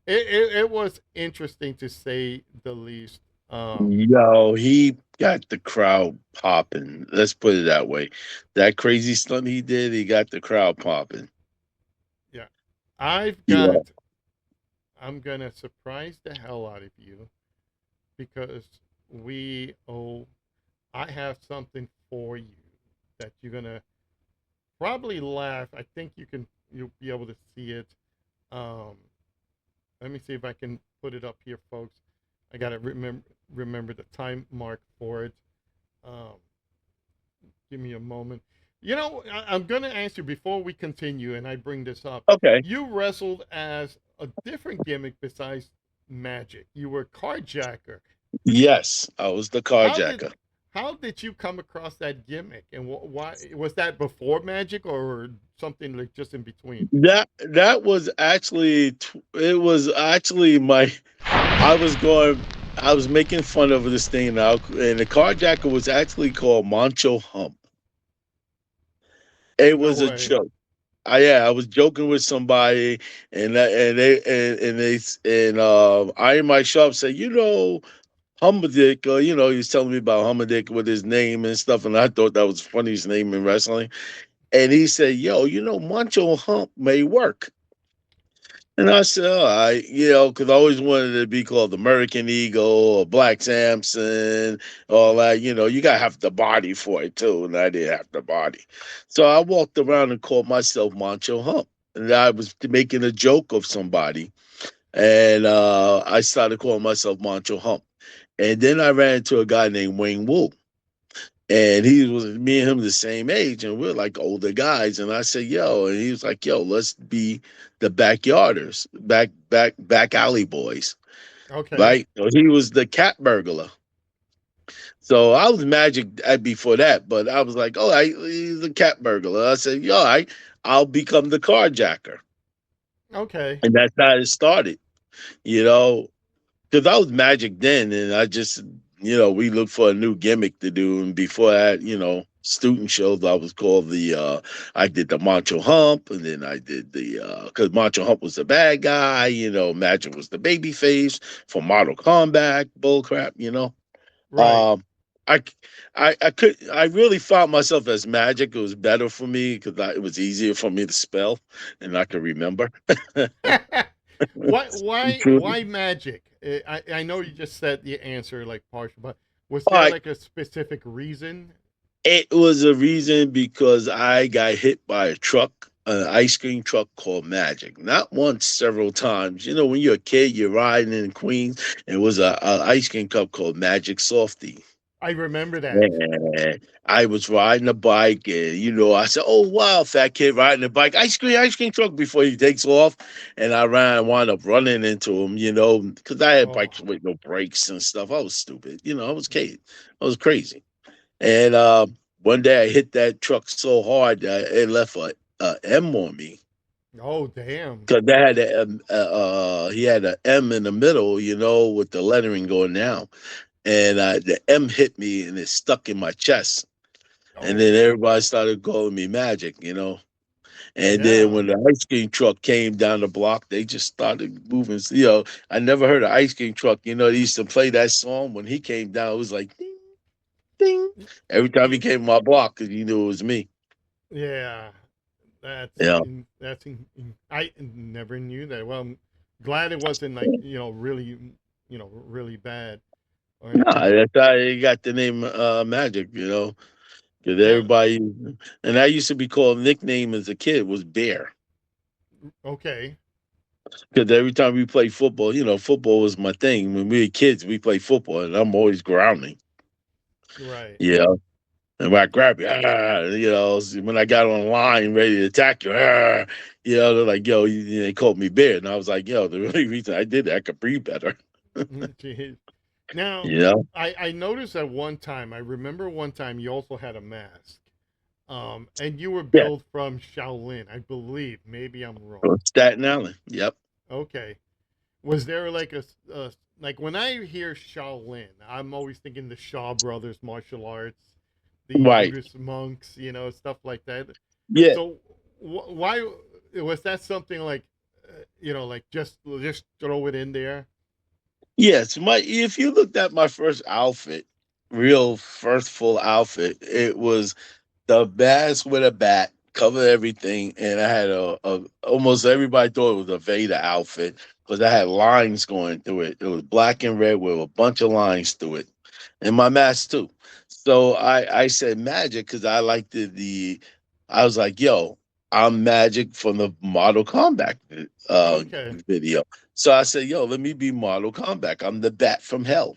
it was interesting to say the least. Yo, he got the crowd popping. Let's put it that way. That crazy stunt he did, he got the crowd popping. Yeah, I've Yeah. got. I'm gonna surprise the hell out of you. because we owe. I have something for you that you're gonna probably laugh. I think you'll be able to see it. Um, Let me see if I can put it up here, folks. I gotta remember the time mark for it. Um, Give me a moment. I'm gonna ask you before we continue, and I bring this up. Okay. You wrestled as a different gimmick besides magic. You were carjacker. Yes, I was the How did carjacker. how did you come across that gimmick, and why was that before magic or something like just in between? That was actually it was actually my I was going I was making fun of this thing now, and the carjacker was actually called Mancho Hump. It No was a way. joke. I was joking with somebody, and I in my shop said, Humdick, he was telling me about Humdick with his name and stuff, and I thought that was the funniest name in wrestling. And he said, "Yo, Mancho Hump may work." And I said, "All right, because I always wanted to be called American Eagle or Black Samson, all that. You got to have the body for it, too. And I didn't have the body. So I walked around and called myself Mancho Hump. And I was making a joke of somebody. And I started calling myself Mancho Hump. And then I ran into a guy named Wayne Wu. And he was me and him the same age, and we're like older guys. And I said, "Yo," and he was like, "Yo, let's be the backyarders, back alley boys." Okay. Right? So he was the cat burglar. So I was magic before that, but I was like, "All right, he's a cat burglar." I said, "Yo, all right, I'll become the carjacker," Okay. and that's how it started. You know, because I was magic then, and I just, we looked for a new gimmick to do. And before that, student shows, I was called I did the Macho Hump, and then I did because Macho Hump was the bad guy, Magic was the baby face for Mortal Kombat, bullcrap. Right. Um, I, I really found myself as Magic. It was better for me because it was easier for me to spell and I could remember. why why True. why magic? I know you just said the answer like partial, but was All there right. like a specific reason? It was a reason because I got hit by a truck, an ice cream truck called Magic. Not once, several times. When you're a kid, you're riding in Queens, and it was a ice cream cup called Magic Softy. I remember that. And I was riding a bike, and I said, "Oh wow, fat kid riding a bike, ice cream truck!" Before he takes off, and wound up running into him, because I had Oh, bikes with no brakes and stuff. I was stupid, I was kid, I was crazy. And one day I hit that truck so hard that it left a M on me oh, damn. because that had he had a M in the middle, with the lettering going down, and the M hit me and it stuck in my chest, and then Oh, everybody started calling me Magic. And then yeah. when the ice cream truck came down the block, they just started moving. I never heard an ice cream truck. They used to play that song when he came down. It was like ding, ding. Every time he You, came my block, because you knew it was me. yeah. Yeah. I never knew that. Well, I'm glad it wasn't like really really bad or Nah, anything. that's how he got the name Magic, because Now, everybody, and I used to be called nickname as a kid was Bear, okay, because every time we play football, football was my thing. When we were kids, we play football, and I'm always grounding, right. you know. And when I grab you, when I got on the line ready to attack you, they're like, "Yo," they called me Bear, and I was like, "Yo, the really reason I did that, I could breathe better." Jeez. Now, You know, I noticed at one time. I remember one time you also had a mask. And you were yeah, billed from Shaolin, I believe. Maybe I'm wrong. from Staten Island. Yep, Okay. Was there like like when I hear Shaolin, I'm always thinking the Shaw Brothers martial arts, the right. Buddhist monks, stuff like that. Yeah, So why was that something like, like just throw it in there? yes, if you looked at my first outfit, real first full outfit, it was the bass with a bat, covered everything, and I had a almost everybody thought it was a Vader outfit because I had lines going through it. It was black and red with a bunch of lines through it, and my mask too. So I said Magic because I liked the I was like, yo, I'm Magic from the Mortal Kombat Okay, video. So I said, yo, let me be Mortal Kombat. I'm the Bat from Hell.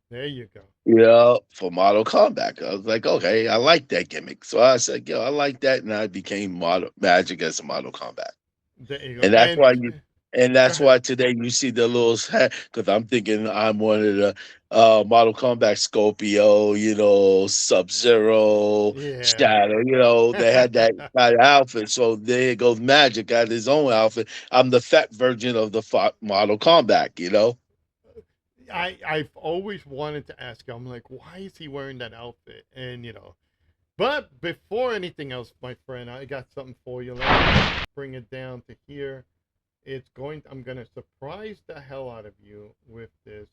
there you go. Yeah, for Mortal Kombat. I was like, okay, I like that gimmick. So I said, yo, I like that, and I became Model Magic as a Mortal Kombat. There you go. And that's why Go ahead. today you see the little because I'm thinking I'm one of the Mortal Kombat Scorpio, Sub Zero, Yeah. Shadow, they had that kind of outfit. So there goes Magic got his own outfit. I'm the fat version of the Mortal Kombat. I've always wanted to ask you. I'm like, why is he wearing that outfit? And but before anything else, my friend, I got something for you. Let me bring it down to here. I'm gonna surprise the hell out of you with this,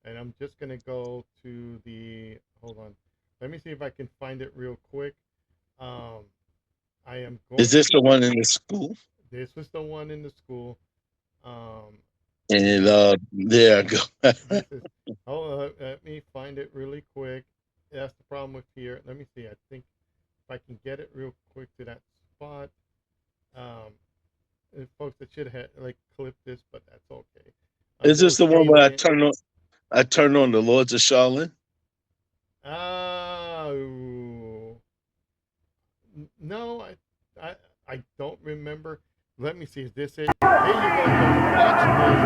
and I'm just gonna go to the. Hold on. Let me see if I can find it real quick. Um, I am Is going this the to. one in the school? This was the one in the school. Um, And and there I go. this is. Hold on, let me find it really quick. That's the problem with here. Let me see. I think if I can get it real quick to that spot. Um, folks, I should have like clipped this, but that's okay. Is There this was the one where alien. I turn on the Lords of Charlene? Oh no, I I don't remember. Let me see. Is this it? Here you go. Folks. Watch this.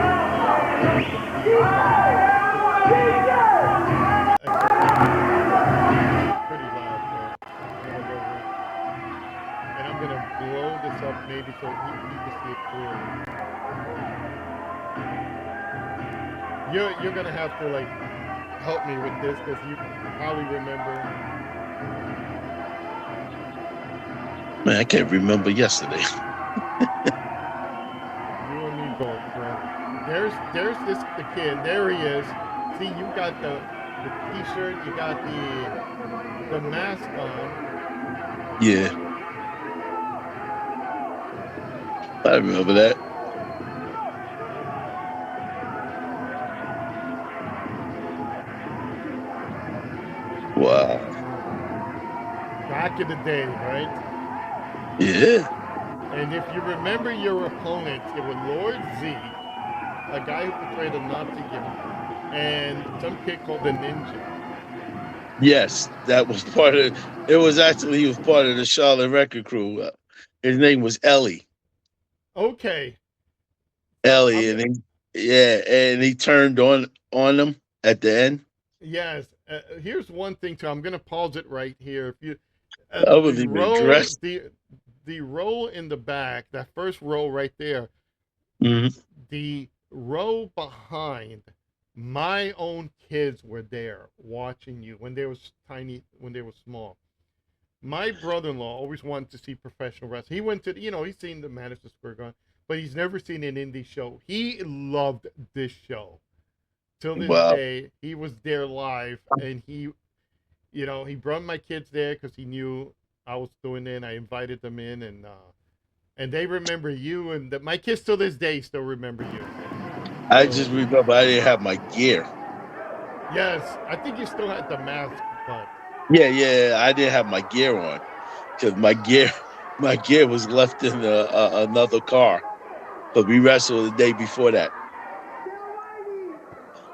Pretty loud, so and I'm gonna blow this up maybe so you can see it clearly. You're gonna have to like help me with this because you probably remember. Man, I can't remember yesterday. You and me both, friend. There's this the kid. There he is. See, you got the t-shirt. You got the mask on. Yeah, I remember that. Wow. Back in the day, right? Yeah. And if you remember your opponents, it was Lord Z, a guy who portrayed a Nazi gimmick, and some kid called the Ninja. Yes, that was part of it. Was actually he was part of the Charlotte Record crew. His name was Ellie. Okay, so Ellie, and he turned on them at the end. yes. Here's one thing too. I'm gonna pause it right here. If you I was the even row dressed. the row in the back, that first row right there, Hmm. the row behind, my own kids were there watching you when they was tiny, when they were small. My brother-in-law always wanted to see professional wrestling. He went to, he's seen the Madison Square Garden, but he's never seen an indie show. He loved this show. Till this Wow. day, he was there live, and he brought my kids there because he knew I was doing it. And I invited them in, and they remember you, and my kids till this day still remember you. I So just remember I didn't have my gear. yes, I think you still had the mask, but Yeah, yeah, I didn't have my gear on because my gear was left in another car. But we wrestled the day before that.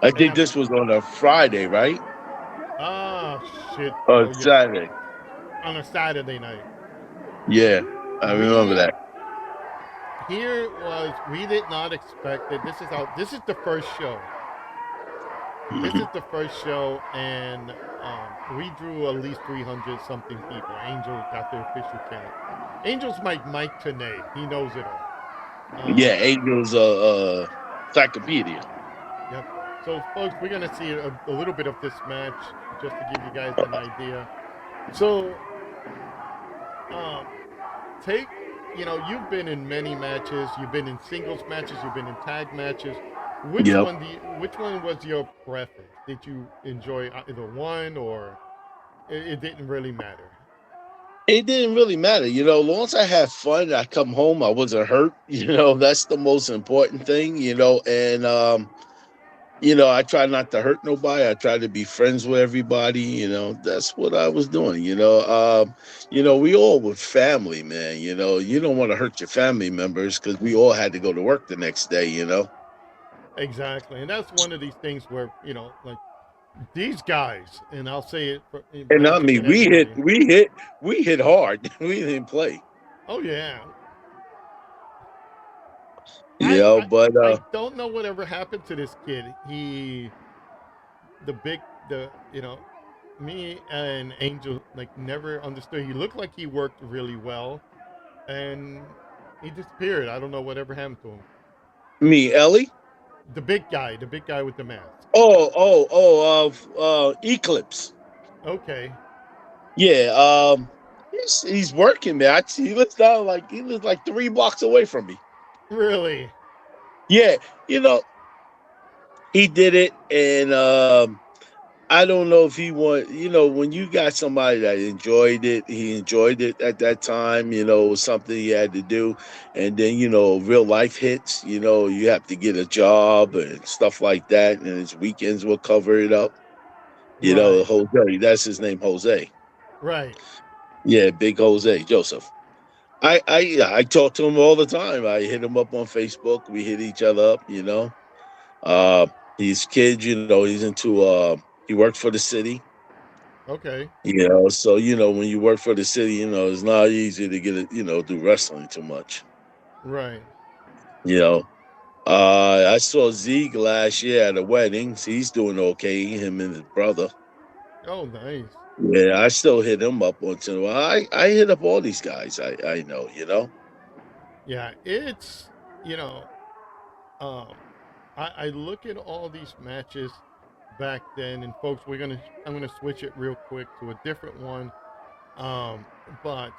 I and think this was on a Friday, right? ah shit. Or Oh yeah, Saturday. on a Saturday night. Yeah, I remember We that. here was we did not expect it. This is the first show. This Mhm. is the first show, and we drew at least 300 something people. Angel got the official count. Angel's my Mike Tenay. He knows it all. Yeah, Um, Angel's encyclopedia. yep. So, folks, we're gonna see a little bit of this match just to give you guys an idea. So, um, take you've been in many matches. You've been in singles matches. You've been in tag matches. Yep. Which one was your preference? Did you enjoy either one, or it didn't really matter? It didn't really matter, as long as I had fun, I come home, I wasn't hurt. That's the most important thing. I try not to hurt nobody. I try to be friends with everybody. That's what I was doing. We all were family, man. You don't want to hurt your family members because we all had to go to work the next day. Exactly, and that's one of these things where like these guys, and I'll say it for And I benefit mean, to everybody. we hit hard. We didn't play. Oh yeah, You know, but I don't know whatever happened to this kid. The big the me and Angel like never understood. He looked like he worked really well, and he disappeared. I don't know whatever happened to him. me, Ellie. The big guy with the mask. Eclipse. Okay, Yeah, he's working, man. He lives like 3 blocks away from me. really? Yeah, you know, he did it, and I don't know if he want. When you got somebody that enjoyed it, he enjoyed it at that time. It was something he had to do, and then real life hits. You have to get a job and stuff like that, and his weekends will cover it up. Right, Jose, that's his name, Jose. right. Yeah, big Jose Joseph. I talk to him all the time. I hit him up on Facebook. We hit each other up. Uh, he's kids. He's into. He works for the city. Okay, So when you work for the city, it's not easy to get it. Do wrestling too much. right. You know. I saw Zeke last year at a wedding. He's doing okay. Him and his brother. Oh, nice. Yeah, I still hit him up once in a while. I hit up all these guys. I know. Yeah, it's you know, um, I look at all these matches back then, and folks, I'm gonna switch it real quick to a different one. But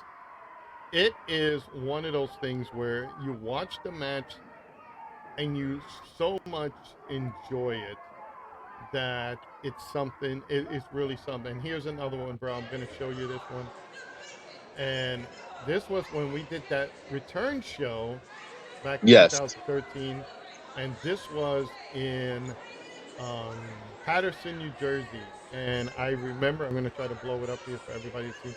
it is one of those things where you watch the match and you so much enjoy it that it's really something. And here's another one, bro. I'm gonna show you this one. And this was when we did that return show back in Yes. 2013, and this was in um, Patterson, New Jersey. And I remember, I'm going to try to blow it up here for everybody to see.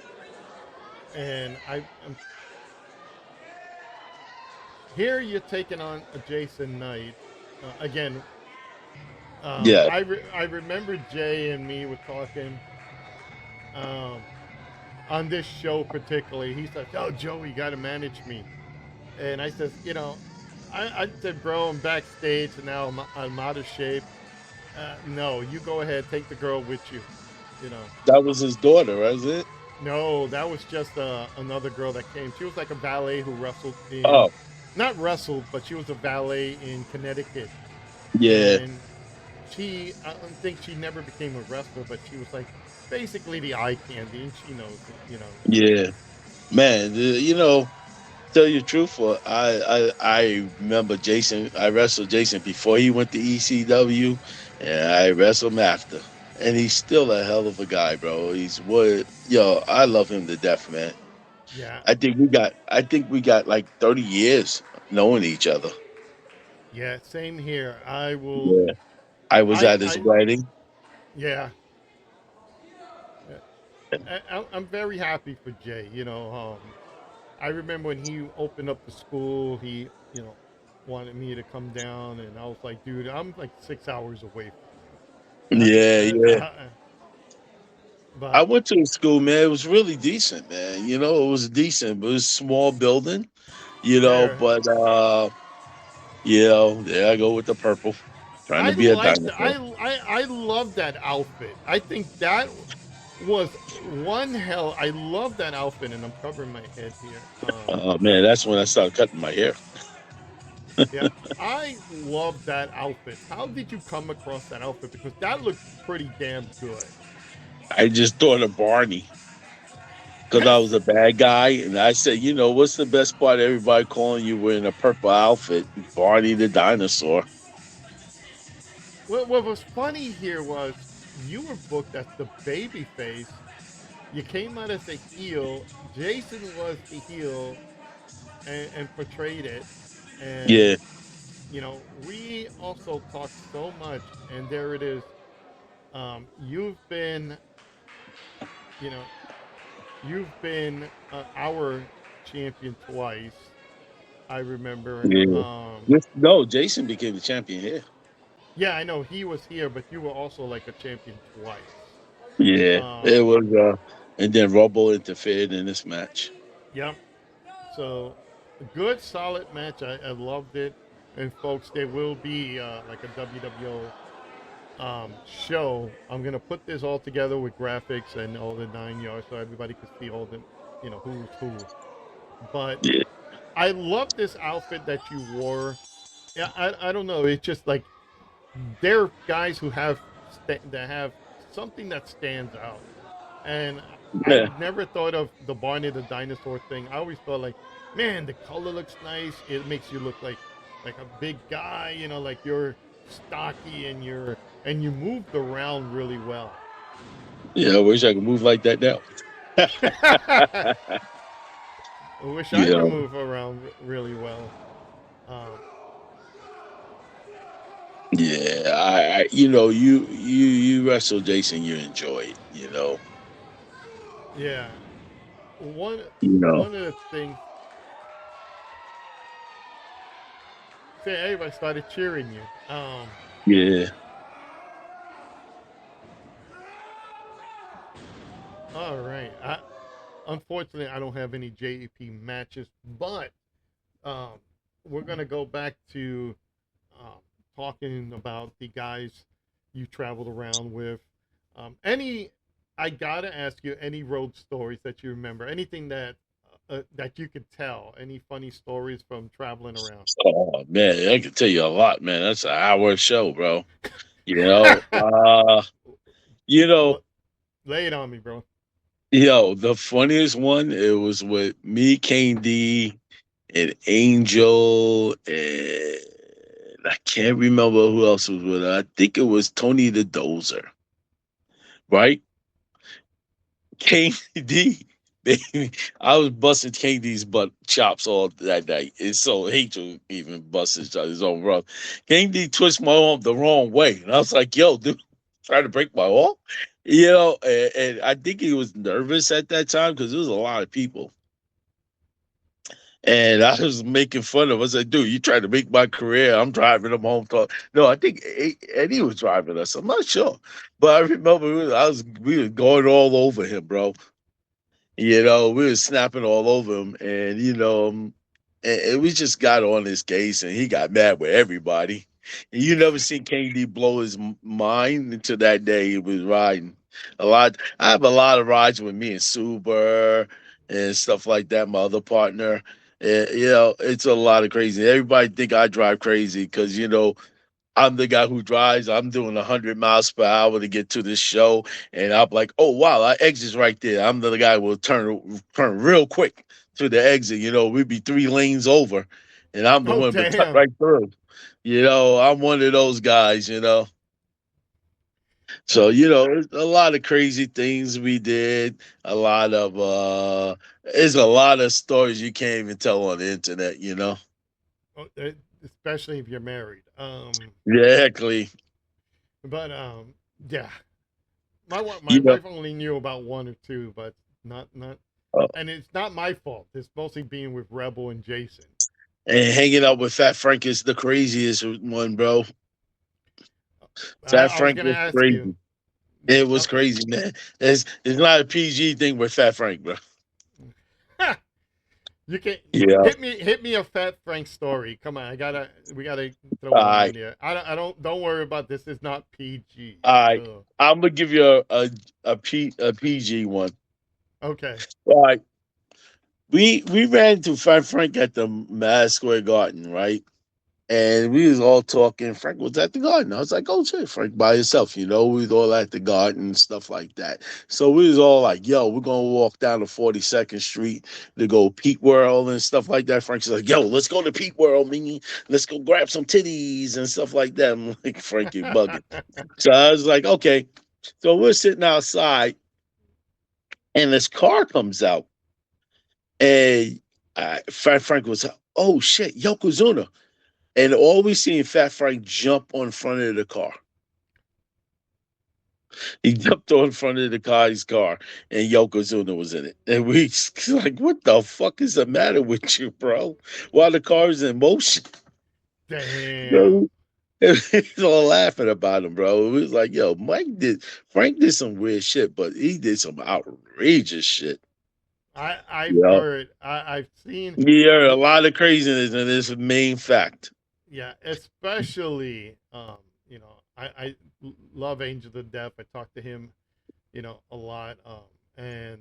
And I'm here. You're taking on a Jason Knight again. Yeah. I remember Jay and me were talking um, on this show particularly. He said, "Oh, Joe, you got to manage me." And I says, I said, bro, I'm backstage and now I'm out of shape. No, you go ahead, take the girl with you. You know, That was his daughter, was it? no, that was just another girl that came. She was like a valet who wrestled in, Oh, not wrestled, but she was a valet in Connecticut. yeah, And I don't think she never became a wrestler, but she was like basically the eye candy, and she knows it. yeah. Man, tell you the truth, I remember Jason. I wrestled Jason before he went to ECW, and I wrestled him after. And he's still a hell of a guy, bro. I love him to death, man. Yeah, I think we got like 30 years knowing each other. yeah, same here. I will. Yeah. I was at his I wedding. yeah. I'm very happy for Jay. I remember when he opened up the school, he, wanted me to come down, and I was like, dude, I'm like 6 hours away from you. Yeah, yeah. I But went to a school, man. It was really decent, man. It was decent, but it was a small building, there, but there I go with the purple. Trying I to be a liked, dinosaur. I love that outfit. I think that was one hell. I love that outfit, and I'm covering my head here. Oh man, that's when I started cutting my hair. Yeah, I love that outfit. How did you come across that outfit? Because that looked pretty damn good. I just thought of Barney because I was Yes. a bad guy, and I said, what's the best part? Everybody calling you wearing a purple outfit, Barney the dinosaur. What was funny here was you were booked as the baby face, You came out as a heel. Jason was the heel and portrayed it. And Yeah, we also talked so much, and there it is. You've been, you know, you've been our champion twice. I remember. yeah. No, Jason became the champion here. Yeah, I know he was here, but you were also like a champion twice. Yeah, it Um, was. And then Rumble interfered in this match. yep. So, good, solid match. I loved it. And folks, there will be like a WWO show. I'm gonna put this all together with graphics and all the 9 yards, so everybody can see all the, who's who. But Yeah, I love this outfit that you wore. Yeah, I don't know. It's just like they're guys who that have something that stands out. And I yeah, never thought of the Barney the dinosaur thing. I always thought like, man, the color looks nice. It makes you look like a big guy. Like you're stocky and you moved around really well. yeah. I wish I could move like that now. I wish I could Yeah, move around really well. Um, yeah. You wrestle Jason, you enjoy it. yeah, one You know. one of the things. Say everybody started cheering you. Yeah, All right. Unfortunately, I don't have any JEP matches, but um, we're gonna go back to um, talking about the guys you traveled around with. Any, I gotta ask you, any road stories that you remember? Anything that you could tell? Any funny stories from traveling around? oh man, I can tell you a lot, man. That's an hour show, bro. You know, uh, you know, Lay it on me, bro. the funniest one, it was with me, Kane D, and Angel, and I can't remember who else was with her. I think it was Tony the Dozer, right? Kane D, baby. I was busting Kane D's butt chops all that night. And so Angel even busted his own rough. Kane D twisted my arm the wrong way. And I was like, yo, dude, trying to break my arm? And I think he was nervous at that time because there was a lot of people. And I was making fun of him. I said, dude, you trying to make my career. I'm driving him home. No, I think Eddie was driving us. I'm not sure. But I remember we were going all over him, bro. We were snapping all over him. And we just got on his case and he got mad with everybody. And you never seen KD blow his mind until that day he was riding. I have a lot of rides with me and Suber and stuff like that, my other partner. It's a lot of crazy. Everybody think I drive crazy because I'm the guy who drives. I'm doing 100 miles per hour to get to this show, and I'm like, "Oh wow, our exit's right there." I'm the guy who will turn real quick to the exit. We'd be 3 lanes over, and I'm the Oh one, but cut damn. right through. I'm one of those guys. So That's there's a lot of crazy things we did. A lot of there's a lot of stories you can't even tell on the internet. oh, especially if you're married. Exactly. But yeah, my You know. wife only knew about one or two, but not, uh, and it's not my fault. It's mostly being with Rebel and Jason. And hanging out with Fat Frank is the craziest one, bro. Fat I was Frank gonna was ask you. crazy. It Uh, was crazy, man. It's not a PG thing with Fat Frank, bro. you can Yeah. hit me a Fat Frank story. Come on, we gotta throw All one in right. there. Don't worry about this. It's not PG. All right. So I'm gonna give you a PG one. okay. All right. We ran into Fat Frank at the Madison Square Garden, right? And we was all talking. Frank was at the garden. I was like, "Oh shit, Frank by himself." We was all at the garden and stuff like that. So we was all like, "Yo, we're gonna walk down to 42nd Street to go Pete World and stuff like that." Frank's like, "Yo, let's go to Pete World, Mini. Let's go grab some titties and stuff like that." I'm like, "Frank, you bugging." So I was like, "Okay." So we're sitting outside, and this car comes out, and Fat Frank was, oh shit, Yokozuna, and all we seen Fat Frank jump on front of the car. He jumped on front of the guy's car, and Yokozuna was in it. And we like, what the fuck is the matter with you, bro? While the car is in motion, Damn. bro. He's all laughing about him, bro. It was like, yo, Frank did some weird shit, but he did some outrageous shit. I've You know, heard, I've seen, yeah, a y- lot of craziness in this main fact. yeah, especially, I love Angel to death. I talk to him, a lot, and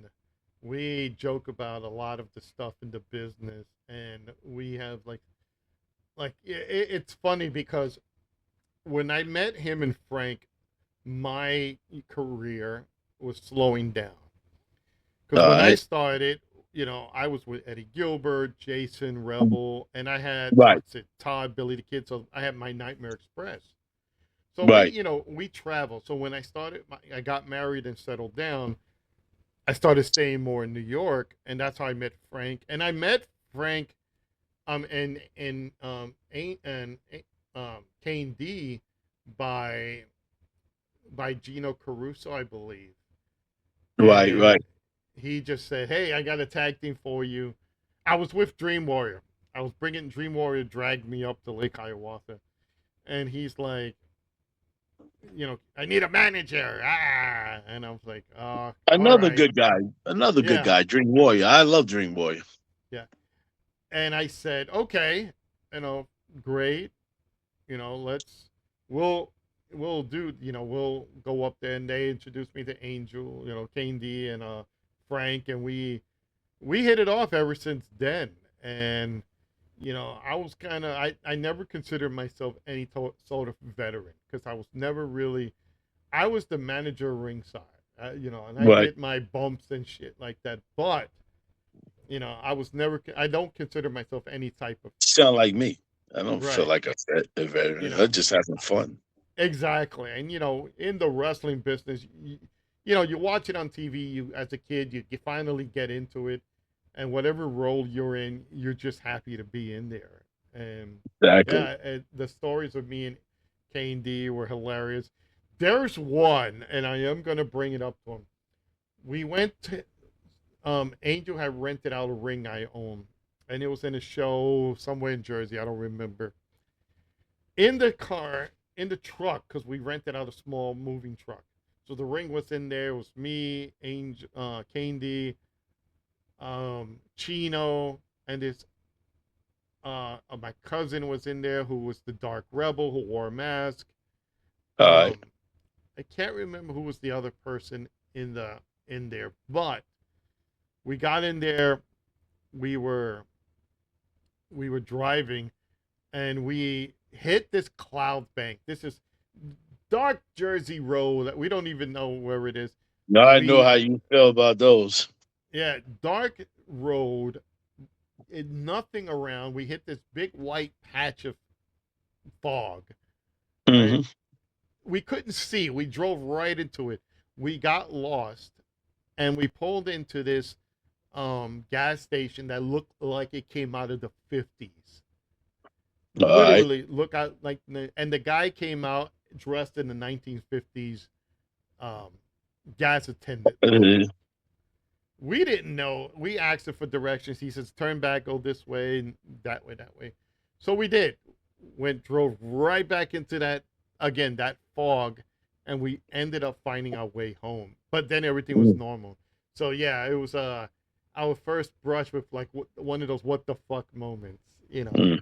we joke about a lot of the stuff in the business, and we have it's funny because when I met him and Frank, my career was slowing down. Because All when I right, started, I was with Eddie Gilbert, Jason Rebel, and I had right, what's it, Todd, Billy the Kid. So I had my Nightmare Express. So we, right. we travel. So when I started, I got married and settled down. I started staying more in New York, and that's how I met Frank. And I met Frank, and Kane D by Gino Caruso, I believe. Right, And right. he just said, "Hey, I got a tag team for you." I was with Dream Warrior. I was bringing Dream Warrior, dragged me up to Lake Hiawatha, and he's like, "I need a manager." And I was like, all Another right, good guy. Another good yeah, guy. Dream Warrior. I love Dream Warrior. yeah." And I said, "Okay, great. Let's we'll do. We'll go up there." And they introduced me to Angel, Kane D, and Frank, and we hit it off ever since then. And I was kind of I never considered myself any sort of veteran because I was never really. I was the manager ringside, and I Right. get my bumps and shit like that. But I was never. I don't consider myself any type of Sound like me. I don't feel right. like a You veteran. I'm know just having fun. exactly, and in the wrestling business, you watch it on TV. You as a kid, you finally get into it, and whatever role you're in, you're just happy to be in there. And Exactly. yeah, the stories of me and Kane D were hilarious. There's one, and I am gonna bring it up to him. We went to Angel had rented out a ring I own, and it was in a show somewhere in Jersey. I don't remember. In the car, in the truck, because we rented out a small moving truck. So the ring was in there. It was me, Angel, Candy, Chino, and this my cousin was in there who was the Dark Rebel who wore a mask. All right. Um, I can't remember who was the other person in there, but we got in there. We were we were driving, and we hit this cloud bank. This is dark Jersey road that we don't even know where it is. Now I know We how you feel about those. Yeah, dark road, nothing around. We hit this big white patch of fog, right? Hmm. We couldn't see. We drove right into it. We got lost, and we pulled into this gas station that looked like it came out of the 50s. All right. Literally look out like, and the guy came out dressed in the 1950s um gas attendant look. Uh, We didn't know. We asked him for directions. He says, "Turn back, go this way, and that way, that way." So we did. Drove right back into that fog, and we ended up finding our way home. But then everything was normal. So yeah, it was our first brush with like one of those what the fuck moments. mm.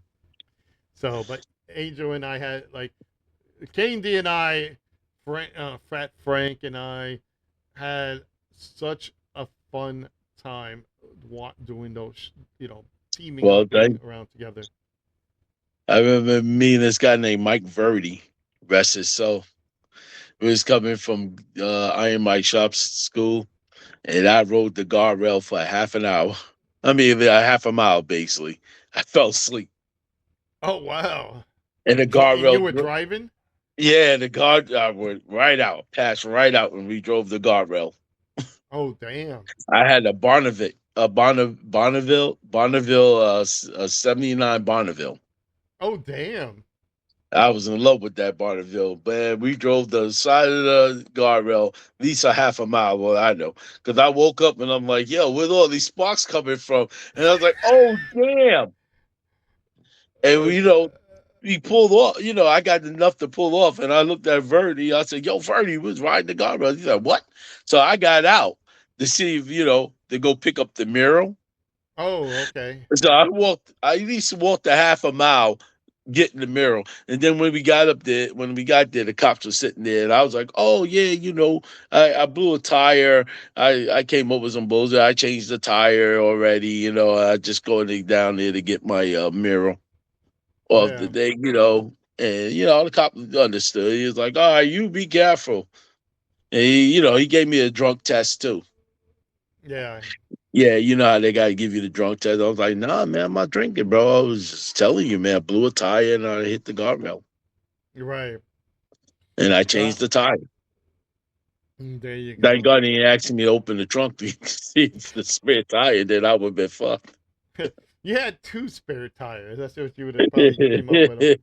But Angel and I had like Kane D and I, Fat Frank and I had such a fun time doing those, teaming Well, up, being around together. I remember meeting this guy named Mike Verdi, rest his soul. He was coming from Iron Mike Shop's school, and I rode the guardrail for a half an hour. I mean, a half a mile, basically. I fell asleep. Oh wow! And the And you guardrail, were driving? yeah, the guard went right out, passed right out, and we drove the guardrail. Oh, damn. I had a Bonneville, Bonneville, 79 Bonneville. Oh, damn. I was in love with that Bonneville. Man, we drove the side of the guardrail at least a half a mile. Well, I know. Because I woke up and I'm like, yo, where's all these sparks coming from? And I was like, oh, damn. And, Uh, we pulled off. I got enough to pull off. And I looked at Verdi. I said, yo, Verdi was riding the guardrail. He's like, what? So I got out to see if, to go pick up the mural. oh, okay. So I at least walked a half a mile getting the mural. And then when we got there, the cops were sitting there and I was like, oh yeah, I blew a tire. I came up with some bullshit. I changed the tire already, I just going down there to get my mural of the Yeah. day, And the cop understood. He was like, all right, you be careful. And he gave me a drunk test too. Yeah. Yeah, you know how they gotta give you the drunk test. I was like, nah, man, I'm not drinking, bro. I was just telling you, man. I blew a tire and I hit the guardrail. You're right. And I Well, changed the tire. there you Thank go. God he asked me to open the trunk to see if the spare tire, then I would have been fucked. You had two spare tires. That's what you would have probably came up with them.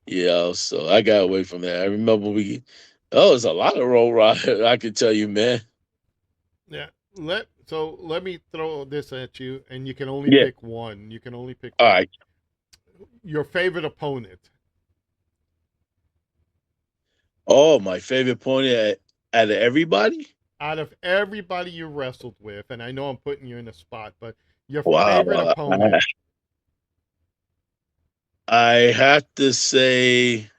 Yeah, so I got away from that. I remember there's a lot of road ride I can tell you, man. Yeah. Let me throw this at you, and you can only Yeah. pick one. You can only pick All one. right. Your favorite opponent Oh, my favorite point out of everybody? out of everybody you wrestled with, and I know I'm putting you in a spot, but your Wow. favorite opponent. I have to say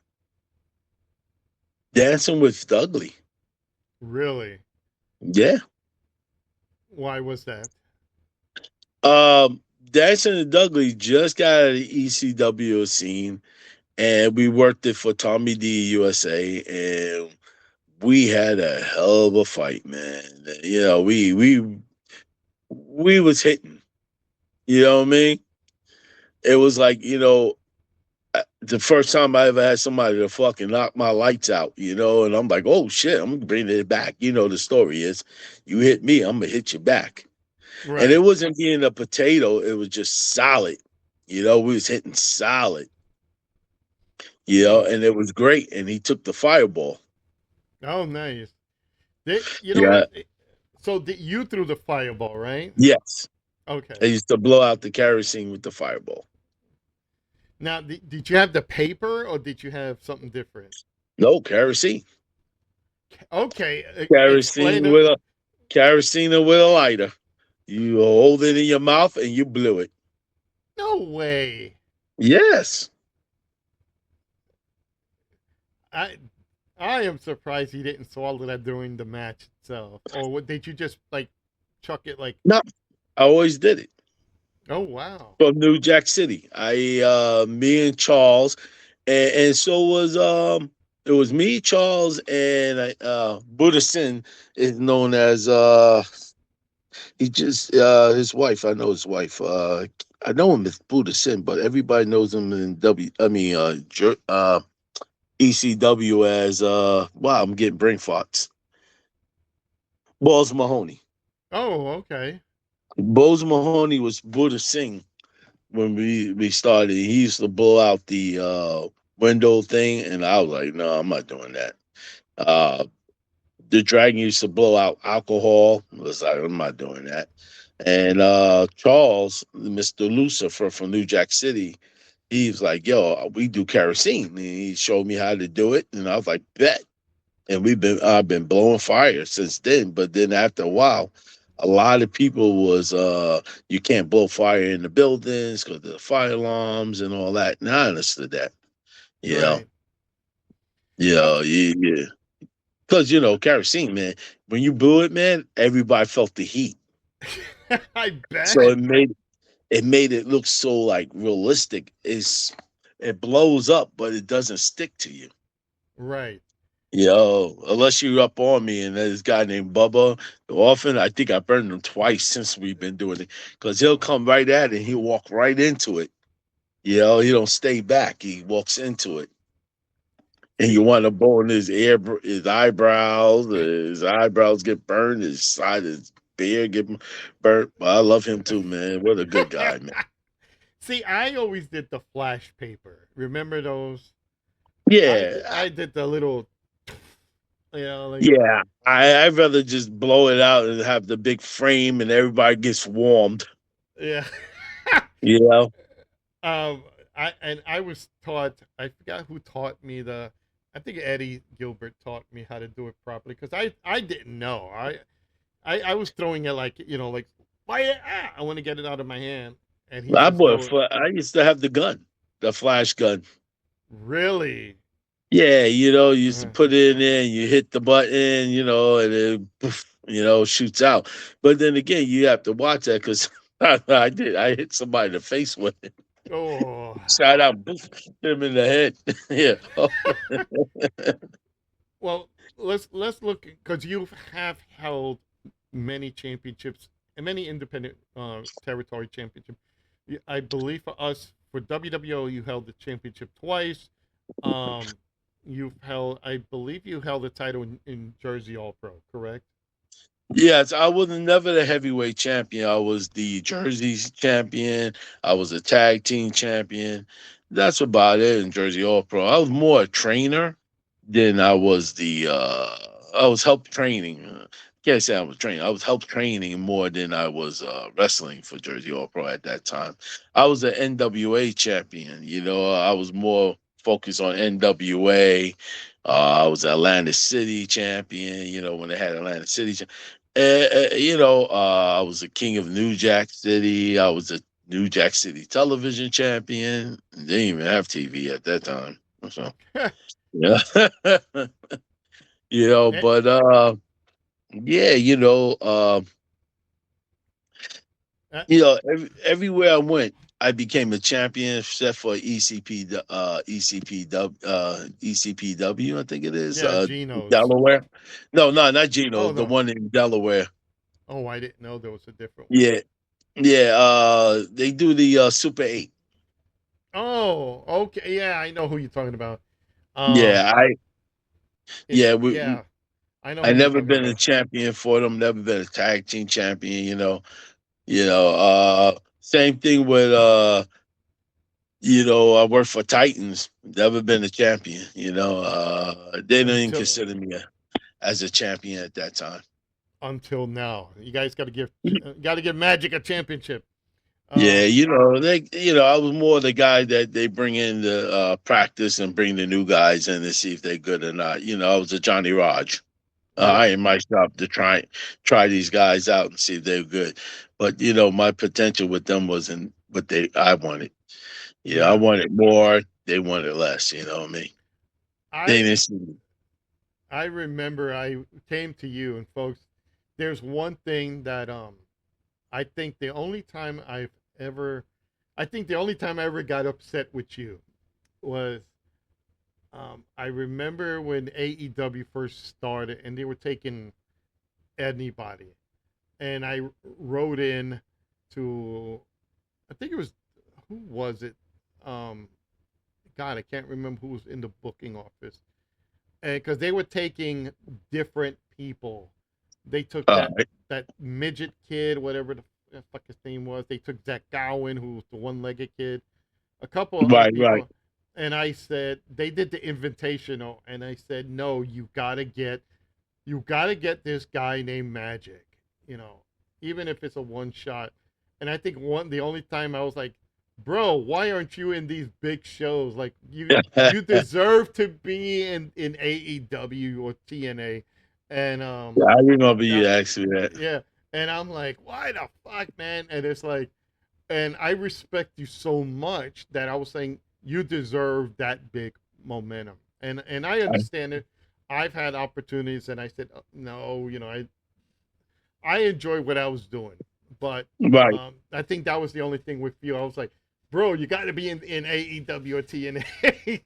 Dancing with Douglas. Really? Yeah. Why was that? Um, Dancing with Douglas just got out of the ECW scene, and we worked it for Tommy D USA, and we had a hell of a fight, man. We was hitting. You know what I mean? It was like the first time I ever had somebody to fucking knock my lights out, and I'm like, oh shit, I'm gonna bring it back. The story is, you hit me, I'm gonna hit you back. And it Right. wasn't being a potato, it was just solid. We was hitting solid, Hmm. and it was great. And he took the fireball. Oh, nice. You know Yeah. what? You threw the fireball, right? Yes. I Okay. used to blow out the kerosene with the fireball. Now, did you have the paper or did you have something different? No, kerosene. Okay. Explain Kerosene it. with a kerosene with a lighter. You hold it in your mouth and you blew it. No way. Yes. I I am surprised he didn't swallow that during the match itself. Or did you just like chuck it like? No, I always did it. Oh wow. From New Jack City. Me and Charles, and so was it was me, Charles, and Buddha Sin is known as he just his wife. I know his wife. I know him as Buddha Sin, but everybody knows him in ECW as wow, I'm getting brain farts. Balls Mahoney. Oh okay. Balls Mahoney was Buddha Singh when we started. He used to blow out the window thing, and I was like, no, I'm not doing that. Uh, the dragon used to blow out alcohol. I was like, I'm not doing that. And Charles, Mr. Lucifer from New Jack City, he was like, yo, we do kerosene. And he showed me how to do it, and I was like, bet. And I've been blowing fire since then. But then after a while, a lot of people was you can't blow fire in the buildings because of the fire alarms and all that. And I understood that. You know, Right. Uh, yeah. Because kerosene, man, when you blew it, man, everybody felt the heat. I So bet. it made it look so like realistic. It blows up, but it doesn't stick to you. Right. Unless you're up on me, and there's this guy named Bubba. Often, I think I burned him twice since we've been doing it, because he'll come right at it and he'll walk right into it. He don't stay back. He walks into it, and you See, want to bone his eyebrows. His eyebrows get burned. His beard get burnt. I love him too, man. What a good guy, man. see, I always did the flash paper. Remember those? Yeah, I did the little, like yeah. I'd rather just blow it out and have the big frame, and everybody gets warmed. yeah. You know. um, I was taught. I forgot who taught me the. I think Eddie Gilbert taught me how to do it properly because I didn't know. I was throwing it like like why I want to get it out of my hand, and he says throw it. I used to have the gun, the flash gun. Really? Yeah, you used to Uh, put it in there and you hit the button, and it, poof, shoots out. But then again, you have to watch that because I did. I hit somebody in the face with it. oh. Shot out, poof, hit him in the head. Yeah. Well, let's look because you have held many championships and many independent territory championships. I believe for us for WWO you held the championship twice. Um, you've held, I believe you held the title in Jersey All Pro, correct? Yes, I was never the heavyweight champion. I was the Jersey champion. I was a tag team champion. That's about it in Jersey All Pro. I was more a trainer than I was I was help training. Can't say I was training. I was help training more than I was wrestling for Jersey All Pro at that time. I was an NWA champion. I was more focused on NWA. I was Atlantic City champion. When they had Atlantic City. I was a king of New Jack City. I was a New Jack City television champion. They didn't even have TV at that time. So yeah. Eh, But yeah, eh, everywhere I went, I became a champion except for ECPW, I think it is, yeah, Geno's. Delaware. No, Yeah. not Gino, Oh the no. one in Delaware. Oh, I didn't know there was a different one. Yeah, yeah. They do the Super 8. Oh, okay. Yeah, I know who you're talking about. Um, Yeah, yeah, yeah, I know I who you're never talking been a about. champion for them. Never been a tag team champion. Same thing with I work for Titans. Never been a champion. They didn't even Until consider me as a champion at that time. now, you guys got to give Magic a championship. Yeah, Um, I was more the guy that they bring in the practice and bring the new guys in to see if they're good or not. I was a Johnny Raj. I yeah, in my shop to try these guys out and see if they're good. But my potential with them wasn't what they I wanted. I yeah. wanted more. They wanted less. You know what I mean? They I didn't see me. I remember I came to you and folks. There's one thing that I think the only time ever, I think the only time I ever got upset with you was I remember when AEW first started and they were taking anybody, and I wrote in to, I think it was, who was it? Um, God, I can't remember who was in the booking office, and because they were taking different people, they took Uh, that midget kid, whatever the fuck his name was. They took Zach Gowen, who was the one-legged kid, a couple of other right, right. people, and I said they did the invitational, and I said no, you gotta get this guy named Magic, you know, even if it's a one shot. And I think the only time I was like, bro, why aren't you in these big shows? Like you deserve to be in AEW or TNA. And I remember you that asked me that. yeah. And I'm like, why the fuck, man? And it's like, and I respect you so much that I was saying you deserve that big momentum. And I I- understand it. I've had opportunities, and I said no. I enjoy what I was doing, but Right. I think that was the only thing with you. I was like, bro, you got to be in AEW or TNA.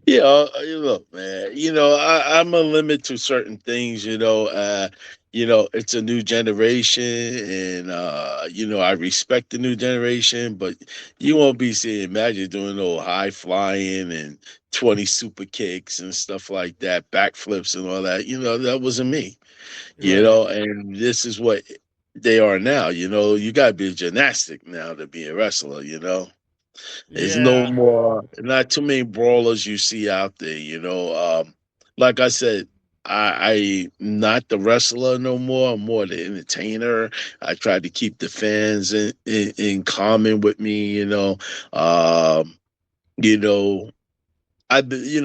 Look, man. I'm a limit to certain things. it's a new generation, and I respect the new generation, but you won't be seeing Magic doing no high flying and 20 super kicks and stuff like that, backflips and all that. That wasn't me. Right. And this is what they are now. You got to be a gymnastic now to be a wrestler. There's no Yeah. more, not too many brawlers you see out there. Like I said, I not the wrestler no more. I'm more the entertainer. I try to keep the fans in common with me. Um, you know,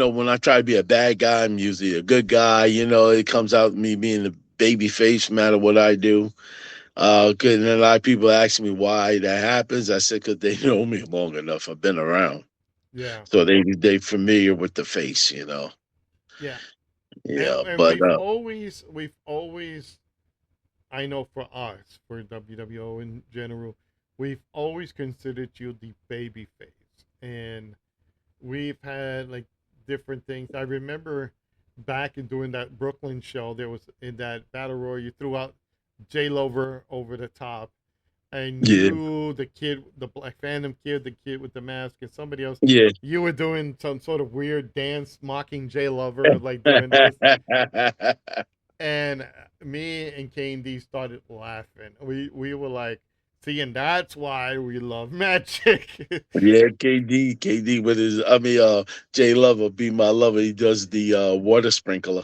when I try to be a bad guy, I'm usually a good guy. It comes out me being the baby face, no matter what I do. Good. And a lot of people ask me why that happens. I said, because they know me long enough. I've been around. Yeah. So they familiar with the face. Yeah. Yeah. And But we've always I know for us, for WWO in general, we've always considered you the baby face. And we've had like different things. I remember back in doing that Brooklyn show, there was in that battle royal you threw out J Lover over the top, and yeah, you, the kid, the Black Phantom kid, the kid with the mask, and somebody else, yeah. you were doing some sort of weird dance mocking J Lover, like doing this, and me and KD started laughing. We were like, see, and that's why we love magic. Yeah, KD with Jay Lover, Be My Lover. He does the water sprinkler.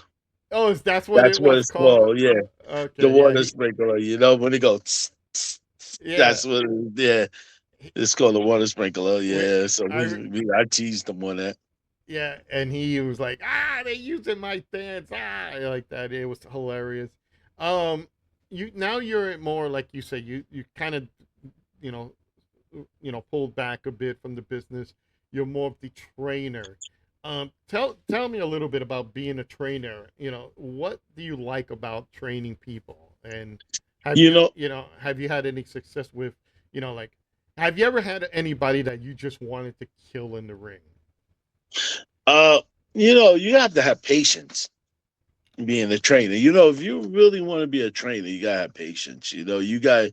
Oh, that's what That's it what was it's called. called. Yeah, the Okay, yeah, water sprinkler. When it goes, yeah. that's what. Yeah, it's called the water sprinkler. We, Yeah, so I, I teased him on that. yeah, and he was like, they using my dance, like that. It was hilarious. Um, you're more like you say, you kind of, you know, pulled back a bit from the business. You're more of the trainer. Tell me a little bit about being a trainer. What do you like about training people? And You know, have you had any success with, like, have you ever had anybody that you just wanted to kill in the ring? uh, you have to have patience being a trainer. If you really want to be a trainer, you gotta have patience. You got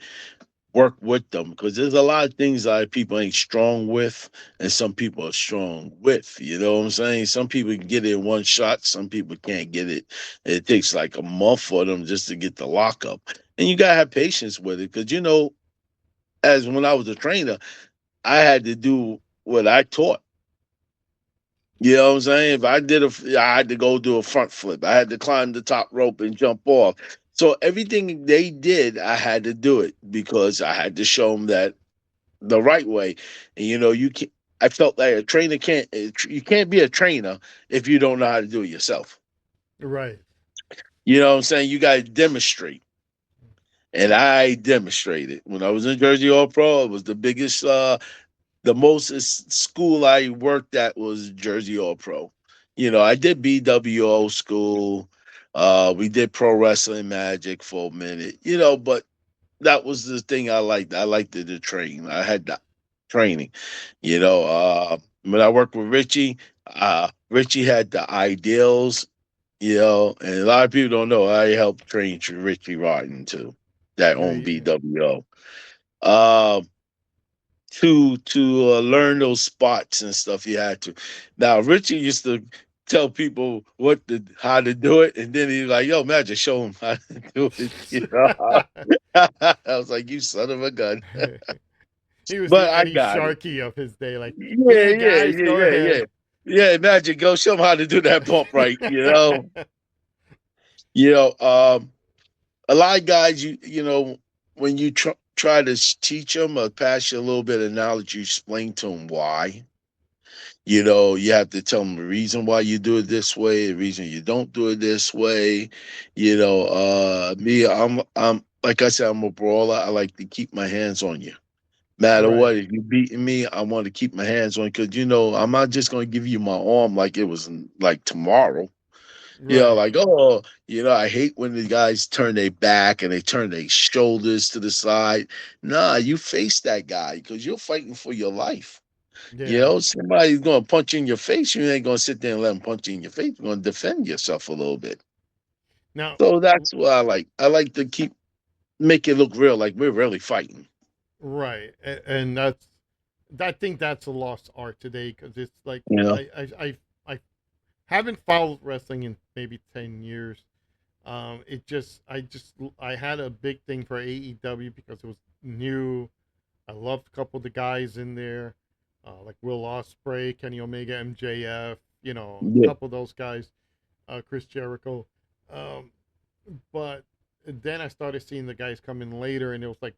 work with them because there's a lot of things that people ain't strong with, and some people are strong with. You know what I'm saying? Some people can get it in one shot, some people can't get it. It takes like a month for them just to get the lockup, and you gotta have patience with it because as when I was a trainer, I had to do what I taught. You know what I'm saying? If I had to go do a front flip. I had to climb the top rope and jump off. So everything they did, I had to do it because I had to show them that the right way. And you can I felt like a trainer can't you can't be a trainer if you don't know how to do it yourself. Right. You know what I'm saying? You got to demonstrate. And I demonstrated. When I was in Jersey All Pro, it was the most school I worked at was Jersey All Pro. I did BWO school. We did pro wrestling magic for a minute, but that was the thing I liked. I liked the train. I had the training. When I worked with Richie had the ideals, and a lot of people don't know I helped train Richie Rotten too, that Yeah. owned BWO. Um, to learn those spots and stuff, you had to. Now Richie used to tell people how to do it, and then he's like, "Yo, man, just show him how to do it." I was like, "You son of a gun!" He was But the I Eddie got it. Sharkey of his day. Like, Yeah, yeah, yeah, guys, yeah, go yeah, yeah. ahead. Yeah, Magic, go show him how to do that bump right. A lot of guys, when you try to teach them or pass you a little bit of knowledge, you explain to them why. You have to tell them the reason why you do it this way, the reason you don't do it this way. Me, I'm like I said, I'm a brawler. I like to keep my hands on you. Matter Right. what, if you beating me, I want to keep my hands on because I'm not just gonna give you my arm like it was like tomorrow. Right. Like, oh, I hate when the guys turn their back and they turn their shoulders to the side. Nah, you face that guy because you're fighting for your life. Yeah. Somebody's gonna punch you in your face. You ain't gonna sit there and let them punch you in your face. You're gonna defend yourself a little bit. Now, So that's what I like. I like to keep make it look real, like we're really fighting. right, and I think that's a lost art today because it's like You know? I haven't followed wrestling in maybe 10 years. I had a big thing for AEW because it was new. I loved a couple of the guys in there, like Will Ospreay, Kenny Omega, MJF. You know, a Yeah. couple of those guys, Chris Jericho. Um, but then I started seeing the guys come in later, and it was like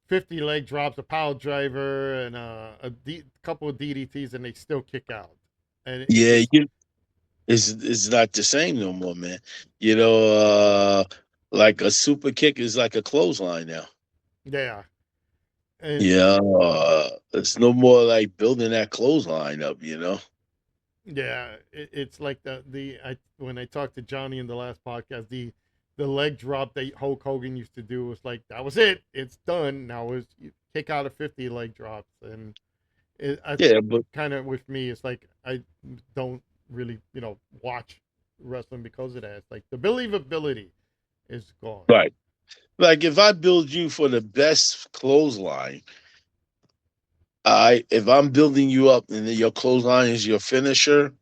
50 leg drops, a power driver, and couple of DDTs, and they still kick out. And it Yeah, just, it's not the same no more, man. You know, like a super kick is like a clothesline now. yeah. And Yeah, it's no more like building that clothesline up, you know? yeah, it's like when I talked to Johnny in the last podcast, the leg drop that Hulk Hogan used to do was like that was it, it's done. Now is you kick out of 50 leg drops, and I Yeah, but kind of with me, it's like I don't really watch wrestling because of that. It's like the believability is gone. right. Like if I build you for the best clothesline, I if I'm building you up and then your clothesline is your finisher,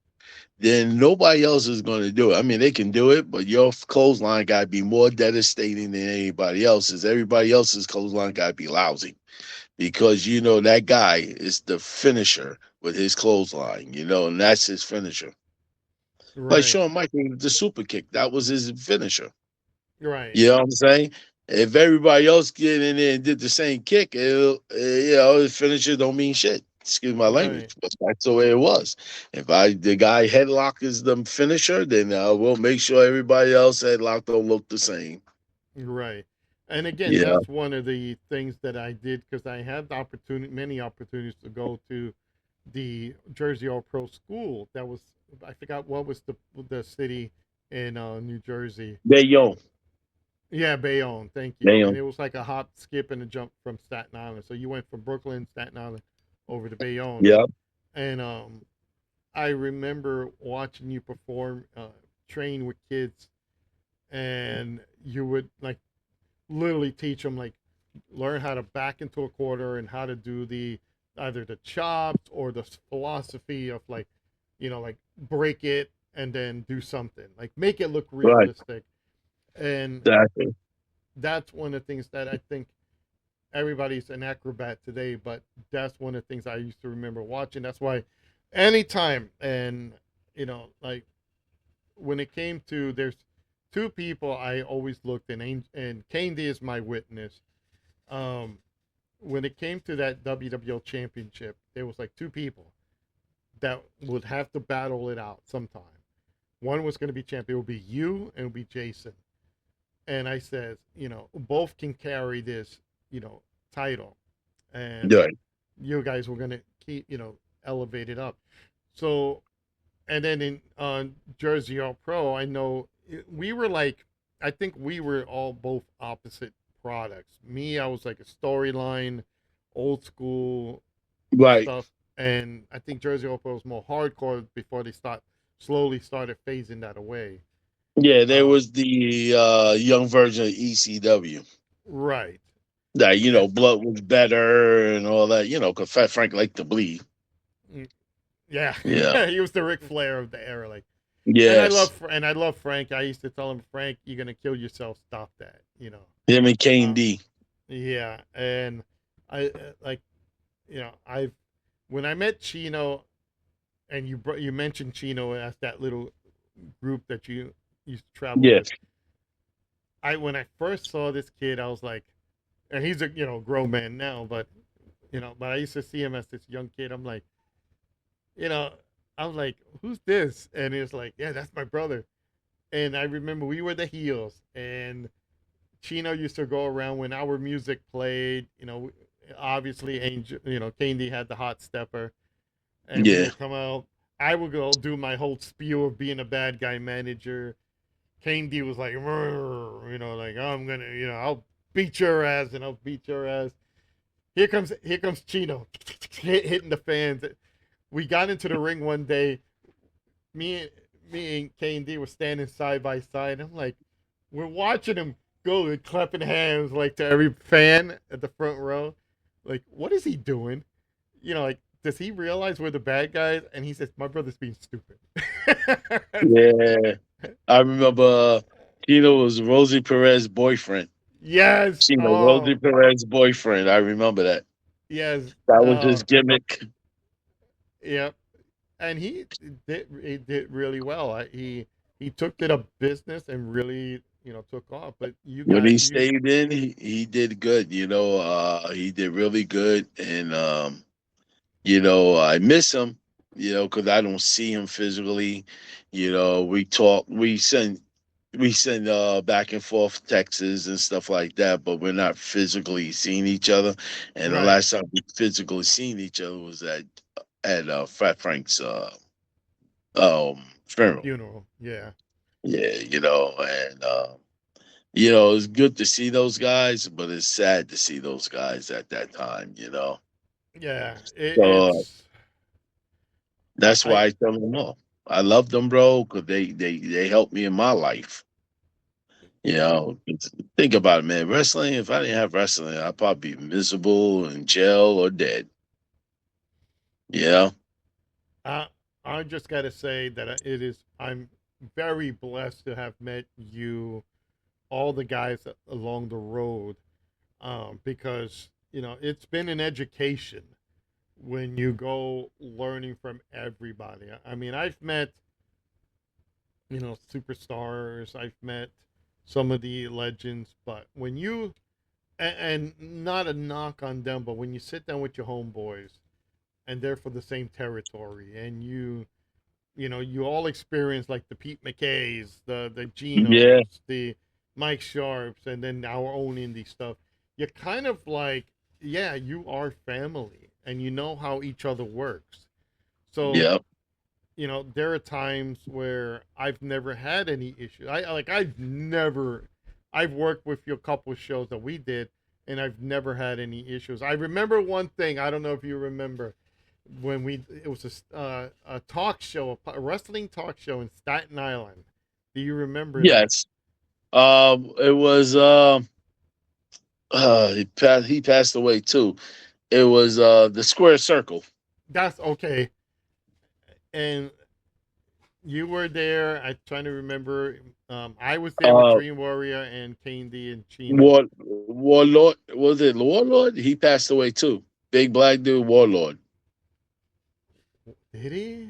then nobody else is going to do it. I mean, they can do it, but your clothesline got to be more devastating than anybody else's. Everybody else's clothesline got to be lousy because you know that guy is the finisher with his clothesline, you know, and that's his finisher. Like Right, Shawn Michaels, the super kick, that was his finisher. right, You know what I'm saying? If everybody else get in there and did the same kick, you know, his finisher don't mean shit. Excuse my language, right, but that's the way it was. If the guy headlock is the finisher, then we'll make sure everybody else headlock don't look the same. right. And again, Yeah, that's one of the things that I did because I had the opportunity, many opportunities to go to the Jersey All Pro School. That was, I forgot what was the city in New Jersey. Bayonne, Yeah, Bayonne. Thank you. And Bayonne. it was like a hop, skip, and a jump from Staten Island. So you went from Brooklyn, Staten Island, over to Bayonne. Yeah, And I remember watching you perform, train with kids, and you would like literally teach them like learn how to back into a quarter and how to do the either the chops or the philosophy of like like break it and then do something like make it look right. realistic. And Exactly. that's one of the things that I think everybody's an acrobat today, but that's one of the things I used to remember watching. That's why anytime, and like when it came to there's two people I always looked and Candy is my witness. Um, when it came to that WWL championship, there was like two people that would have to battle it out sometime. One was going to be champion. It would be you and it would be Jason. And I said, both can carry this, title, and Right. you guys were going to keep, elevate it up. So, and then in Jersey All Pro, I know we were like, I think we were all both opposite products. Me, I was like a storyline, old school Right. stuff, and I think Jersey All Pro was more hardcore before they slowly started phasing that away. Yeah, there Um, was the young version of ECW. right. That you And know, blood was better and all that. You know, because Fat Frank liked to bleed. mm, yeah, Yeah. he was the Ric Flair of the era, like. Yes. And I love Frank. I used to tell him, Frank, you're gonna kill yourself. Stop that. Him and Kane Uh, D. yeah, and I like I've when I met Chino, and you mentioned Chino as that little group that you used to travel with. Yes. When I first saw this kid, I was like, and he's a grown man now, but but I used to see him as this young kid. I'm like, you know, I was like, who's this? And it's like, yeah, that's my brother. And I remember we were the heels, and Chino used to go around when our music played. Obviously, Angel, Candy had the hot stepper, and we Yeah. would come out. I would go do my whole spiel of being a bad guy manager. Candy was like, like I'm gonna, I'll beat your ass, and I'll beat your ass. Here comes Chino, hitting the fans. We got into the ring one day. Me, me and Candy were standing side by side. I'm like, we're watching him go and clapping hands like to every fan at the front row. Like, what is he doing? Like, does he realize we're the bad guys? And he says, "My brother's being stupid." Yeah, I remember Chino was Rosie Perez's boyfriend. Yes. Chino, Rosie Oh, Perez's boyfriend. I remember that. yes. That was his Oh, gimmick. yeah. And he did really well. He took it a business and really took off. But When he stayed in, he did good. He did really good, and I miss him. Because I don't see him physically. We talk, we send back and forth texts and stuff like that, but we're not physically seeing each other. And the right last time we physically seen each other was at Fat Frank's funeral. funeral. Yeah, Yeah, and it's good to see those guys, but it's sad to see those guys at that time. yeah. So It's that's I why I tell them all. I love them, bro, because they helped me in my life. Think about it, man. Wrestling, if I didn't have wrestling, I'd probably be miserable in jail or dead. Yeah. I I just got to say that it is. I'm very blessed to have met you, all the guys along the road, because it's been an education when you go learning from everybody. I mean, I've met superstars. I've met some of the legends, but when you and not a knock on them, but when you sit down with your homeboys and they're for the same territory, and you all experience like the Pete McKays, the Yeah. Genos, the Mike Sharps, and then our own indie stuff. You're kind of like, yeah, you are family, and you know how each other works. So Yeah. there are times where I've never had any issues. I've worked with you a couple of shows that we did, and I've never had any issues. I remember one thing. I don't know if you remember when it was a talk show, a wrestling talk show in Staten Island. Do you remember that? Yes. It was he passed away too. It was the square circle. That's okay. And you were there. I'm trying to remember. I was there with Uh Dream Warrior and Candy and Chino. Warlord, was it Warlord? He passed away too. Big black dude, Warlord. Did he?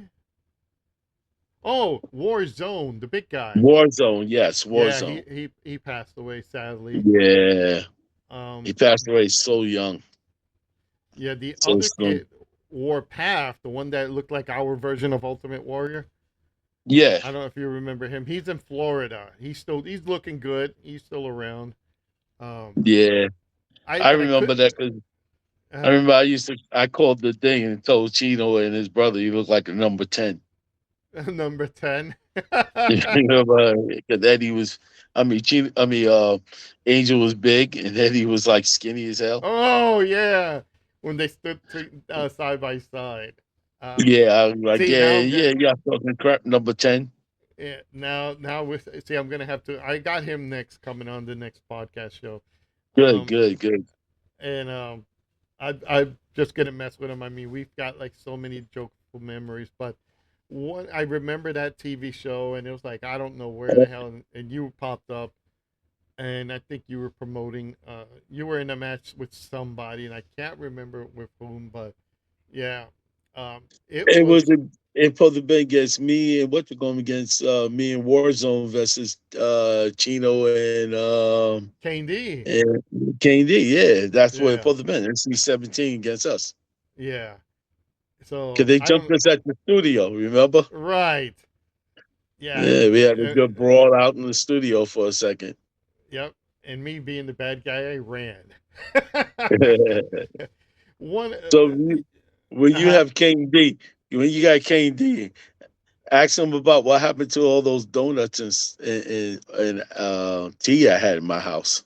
Oh, Warzone, the big guy. Warzone, yes, Yeah, he Warzone. he he passed away sadly. Yeah. He Um, passed away so young. yeah, the So other soon. kid, Warpath, the one that looked like our version of Ultimate Warrior. Yeah. I don't know if you remember him. He's in Florida. He's looking good. He's still around. Um, Yeah. I but I remember could that because I uh, remember I called the thing and told Chino and his brother he looked like a number 10. number 10. You know, because Eddie was, Angel was big and Eddie was like skinny as hell. Oh yeah, when they stood side by side. Um, Yeah, I was like, see yeah, now I'm yeah, gonna you got fucking crap, number 10. yeah, now with see I'm gonna have to. I got him next coming on the next podcast show. Good, Um, good, good. and I'm just gonna mess with him. I mean, we've got like so many jokeful memories, but one I remember that TV show, and it was like I don't know where the hell, and you popped up, and I think you were promoting. You were in a match with somebody, and I can't remember with whom, but yeah, it It was was supposed to be against me and what you going against me and Warzone versus Chino Candy. and KD. Yeah, that's what it's Yeah, supposed to be. NC-17 against us. yeah. Because So they I jumped don't. us at the studio, remember? Right. Yeah, Yeah, we had a good brawl out in the studio for a second. yep. And me being the bad guy, I ran. One. So when you Uh, have KD, when you got KD, ask him about what happened to all those donuts and tea I had in my house.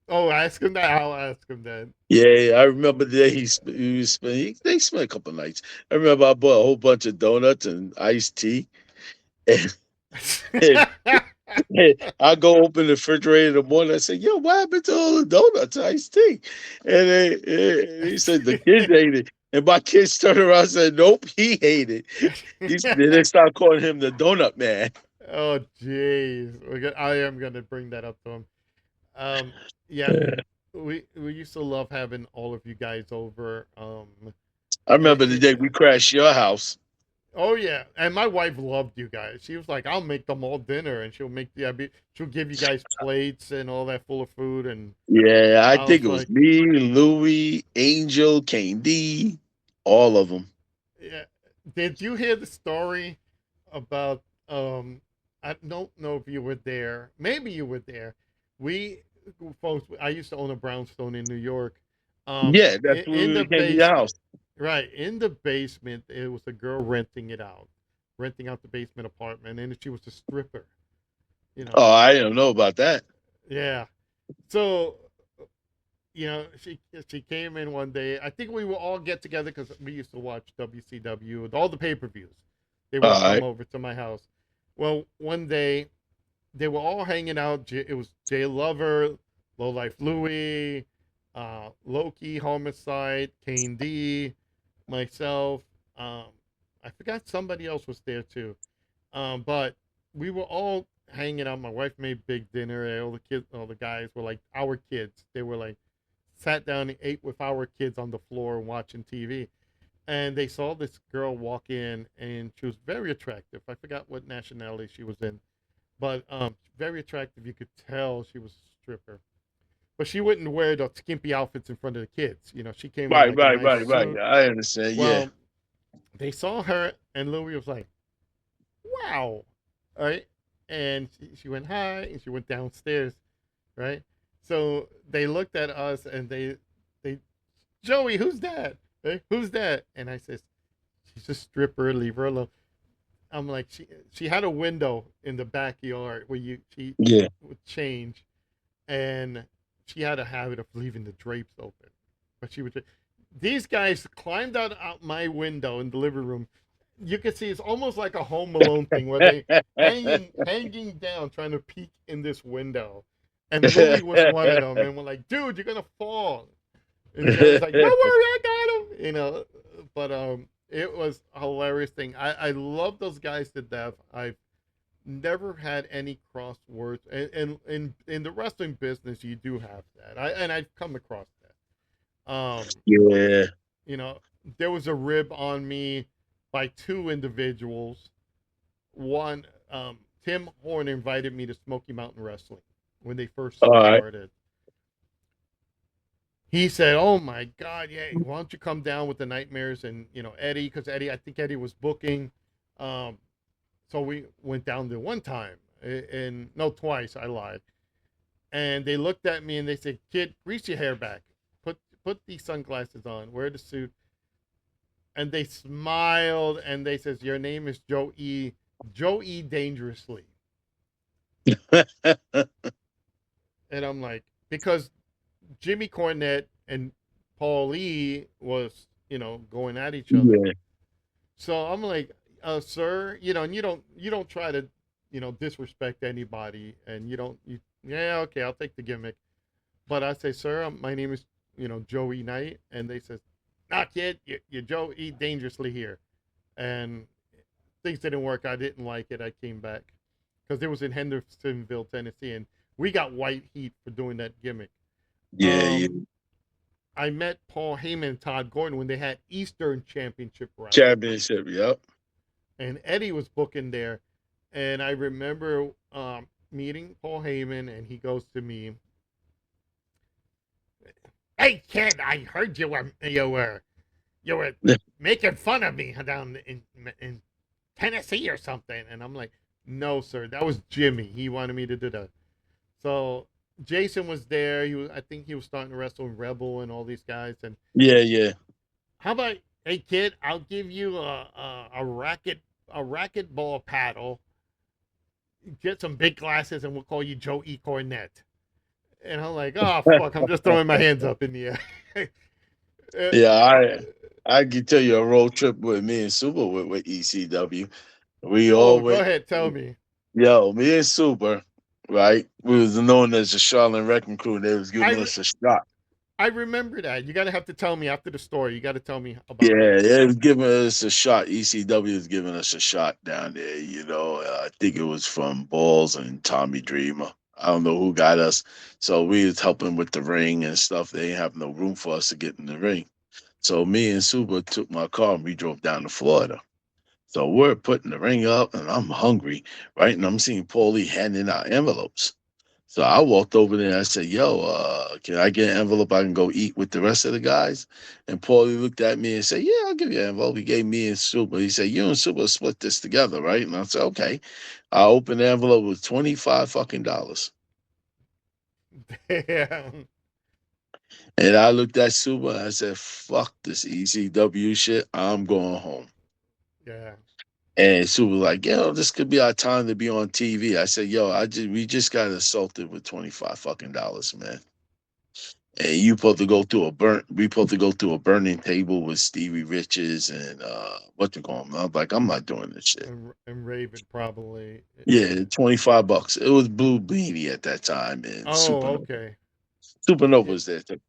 oh, ask him that. I'll ask him then. Yeah, I remember the day they spent a couple of nights. I remember I bought a whole bunch of donuts and iced tea, and I go open the refrigerator in the morning. I say, "Yo, what happened to all the donuts, iced tea?" And he said the kids ate it. And my kids turned around and said, "Nope, he ate it." They start calling him the donut man. Oh, jeez. I am gonna bring that up to him. Um, yeah, we used to love having all of you guys over. I remember the It, day we crashed your house. oh yeah, and my wife loved you guys. She was like, "I'll make them all dinner," and she'll give you guys plates and all that full of food. And Yeah, I I think was it was like, me, Louie, Angel, Kane D, all of them. "Yeah." Did you hear the story about? I don't know if you were there. Maybe you were there. We folks. I used to own a brownstone in New York. Yeah, that's In when the we came to your basement, house. right in the basement, it was a girl renting it out, renting out the basement apartment, and she was a stripper. You know, Oh, I don't know about that. yeah. So she came in one day. I think we would all get together because we used to watch WCW, all the pay per views. They All would come right. over to my house. Well, one day they were all hanging out. It was Jay Lover, Low Life Louie, Loki, Homicide, Kane D, myself. Um, I forgot somebody else was there too. But we were all hanging out. My wife made big dinner. And all the kids, all the guys were like our kids. They were like sat down and ate with our kids on the floor watching TV. And they saw this girl walk in, and she was very attractive. I forgot what nationality she was in, but very attractive. You could tell she was a stripper. But she wouldn't wear the skimpy outfits in front of the kids. She came in Right, like a right, nice right, right. suit. I understand. Yeah. Well, they saw her, and Louis was like, "Wow!" All right, and she went hi, and she went downstairs. Right, so they looked at us, and they Joey, who's that? Hey, who's that? And I says, she's a stripper. Leave her alone. I'm like, she had a window in the backyard where she Yeah. would change, and she had a habit of leaving the drapes open. But she would. These guys climbed out my window in the living room. You can see it's almost like a Home Alone thing where they hanging down trying to peek in this window. And Louis was one of them, and we're like, "Dude, you're gonna fall." And Joey's like, "Don't worry, I got him." But it was a hilarious thing. I love those guys to death. I've never had any cross words, and in the wrestling business, you do have that. I've come across that. Yeah. You know, there was a rib on me by two individuals. One, Tim Horn invited me to Smoky Mountain Wrestling when they first All right. started. He said, "Oh my God, yeah, why don't you come down with the Nightmares and Eddie, because I think Eddie was booking." Um, so we went down there one time, and no, twice. I lied. And they looked at me and they said, "Kid, grease your hair back, put these sunglasses on, wear the suit." And they smiled and they says, "Your name is Joe E. Dangerously." And I'm like, because Jimmy Cornette and Paul Lee was, going at each other. Yeah. So I'm like, "Sir, and you don't try to, disrespect anybody, and yeah, okay, I'll take the gimmick." But I say, "Sir, my name is, Joey Knight," and they says, "Nah, kid, you're Joe E. Dangerously here." And things didn't work. I didn't like it. I came back because it was in Hendersonville, Tennessee, and we got white heat for doing that gimmick. Yeah. Yeah. Um, I met Paul Heyman and Todd Gordon when they had Eastern Championship Wrestling, Championship. Yep. and Eddie was booking there. And I remember meeting Paul Heyman, and he goes to me, "Hey kid, I heard you were making fun of me down in Tennessee or something." And I'm like, "No, sir, that was Jimmy. He wanted me to do that." So Jason was there. I think he was starting to wrestle in Rebel and all these guys. And Yeah. Yeah. how about, "Hey kid, I'll give you a racket ball paddle. Get some big glasses, and we'll call you Joe E. Cornette." And I'm like, "Oh fuck, I'm just throwing my hands up in the air." Uh, Yeah. I can tell you a road trip with me and Super with ECW. We all oh, go went. ahead, tell me. Yo, me and Super, right? We was known as the Charlotte Wrecking Crew. They was I giving us a shot. I remember that. You got to have to tell me after the story. You got to tell me about that. Yeah, they was giving us a shot. ECW was giving us a shot down there. I think it was from Balls and Tommy Dreamer. I don't know who got us. So we was helping with the ring and stuff. They didn't have no room for us to get in the ring. So me and Super took my car and we drove down to Florida. So we're putting the ring up and I'm hungry, right? And I'm seeing Paulie handing out envelopes. So I walked over there and I said, "Yo, can I get an envelope? I can go eat with the rest of the guys." And Paulie looked at me and said, "Yeah, I'll give you an envelope." He gave me and Super. He said, "You and Super split this together, right?" And I said, "Okay." I opened the envelope with $25 fucking. Damn. And I looked at Super and I said, "Fuck this ECW shit. I'm going home." Yeah. And Sue was like, this could be our time to be on TV. I said, yo, we just got assaulted with $25 fucking, man. And you supposed to go through we supposed to go through a burning table with Stevie Riches and what you call him. I was like, I'm not doing this shit. And Raven probably. Yeah. Yeah, $25. It was Blue Beanie at that time and Oh, Supernova. okay. Supernova Yeah. was there too.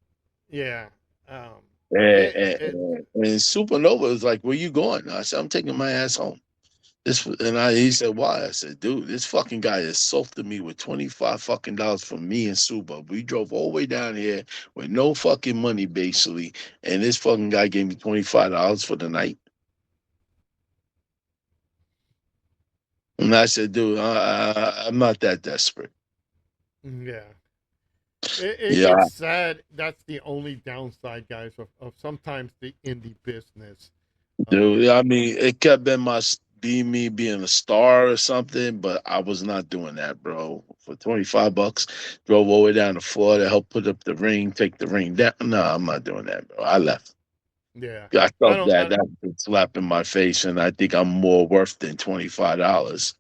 Yeah. Um. And, It. and, It. and Supernova was like, where you going? I said, I'm taking my ass home. He said, why? I said, dude, this fucking guy assaulted me with $25 fucking from me and Suba. We drove all the way down here with no fucking money, basically. And this fucking guy gave me $25 for the night. And I said, dude, I'm not that desperate. Yeah. It Yeah, gets sad. That's the only downside, guys, of sometimes the indie business. dude. Um. I mean, it kept been be me being a star or something, but I was not doing that, bro. For $25, drove all the way down to Florida, helped put up the ring, take the ring down. No, I'm not doing that, bro. I left. Yeah. I I felt don't. that was a slap in my face, and I think I'm more worth than $25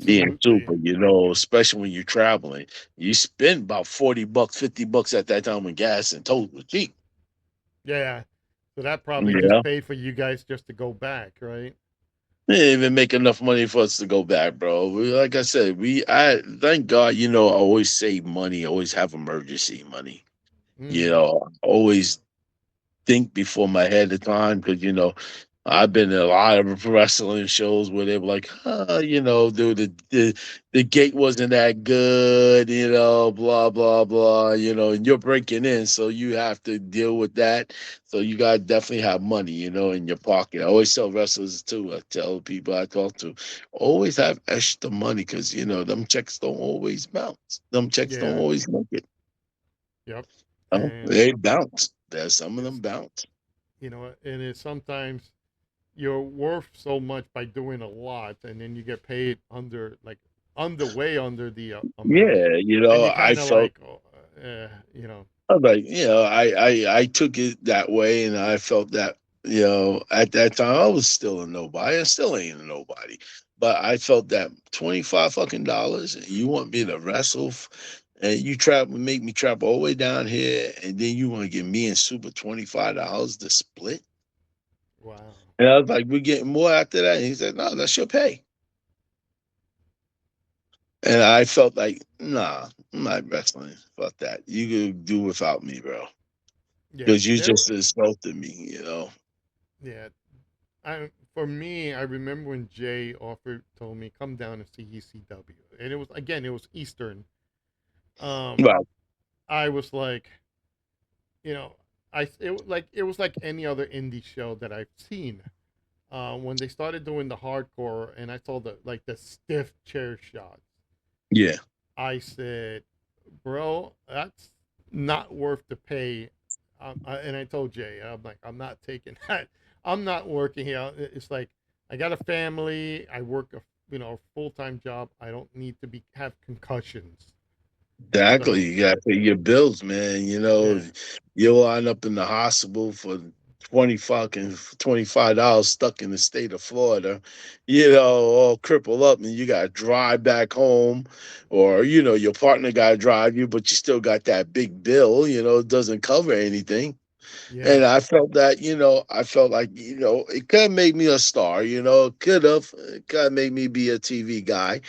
being Absolutely. super. Especially when you're traveling, you spend about $40, $50 at that time when gas and tolls were cheap. Yeah. So that probably just Yeah, paid for you guys just to go back, right? they didn't even make enough money for us to go back, bro. Like I said, I thank God. I always save money, always have emergency money. Mm. Always think before my head of time because I've been in a lot of wrestling shows where they were like, dude, the gate wasn't that good, blah blah blah, and you're breaking in, so you have to deal with that. So you gotta definitely have money, in your pocket. I always tell wrestlers too. I tell people I talk to, always have extra money because them checks don't always bounce. Them checks don't Yeah. always make it. Yep. They And bounce. There's some of them it's bounce. and it's sometimes you're worth so much by doing a lot, and then you get paid way under the amount, Yeah, and you I kind of felt like, oh, you know, I was like, I took it that way, and I felt that, at that time I was still a nobody. I still ain't a nobody, but I felt that $25 fucking, and you want me to wrestle, and you make me travel all the way down here, and then you want to give me and Super $25 to split. wow, And I was like, we're getting more after that. And he said, no, that's your pay. And I felt like, nah, I'm not wrestling. Fuck that. You can do without me, bro. yeah, Because you just insulted me. yeah. For me, I remember when Jay told me come down and see ECW, and it was Eastern. Um, Right. I was like, you know, it was like any other indie show that I've seen. When they started doing the hardcore, and I saw the stiff chair shots, Yeah. I said, "Bro, that's not worth the pay." And I told Jay, I'm like, "I'm not taking that. I'm not working here. It's like I got a family. I work a full time job. I don't need to be have concussions." Exactly. So You gotta pay your bills, man. yeah, You'll end up in the hospital for 25 stuck in the state of Florida, all crippled up, and you gotta drive back home, or your partner gotta drive you, but you still got that big bill, it doesn't cover anything. And Yeah. I felt that, I felt like, it could have made me a star, it could have made me be a TV guy,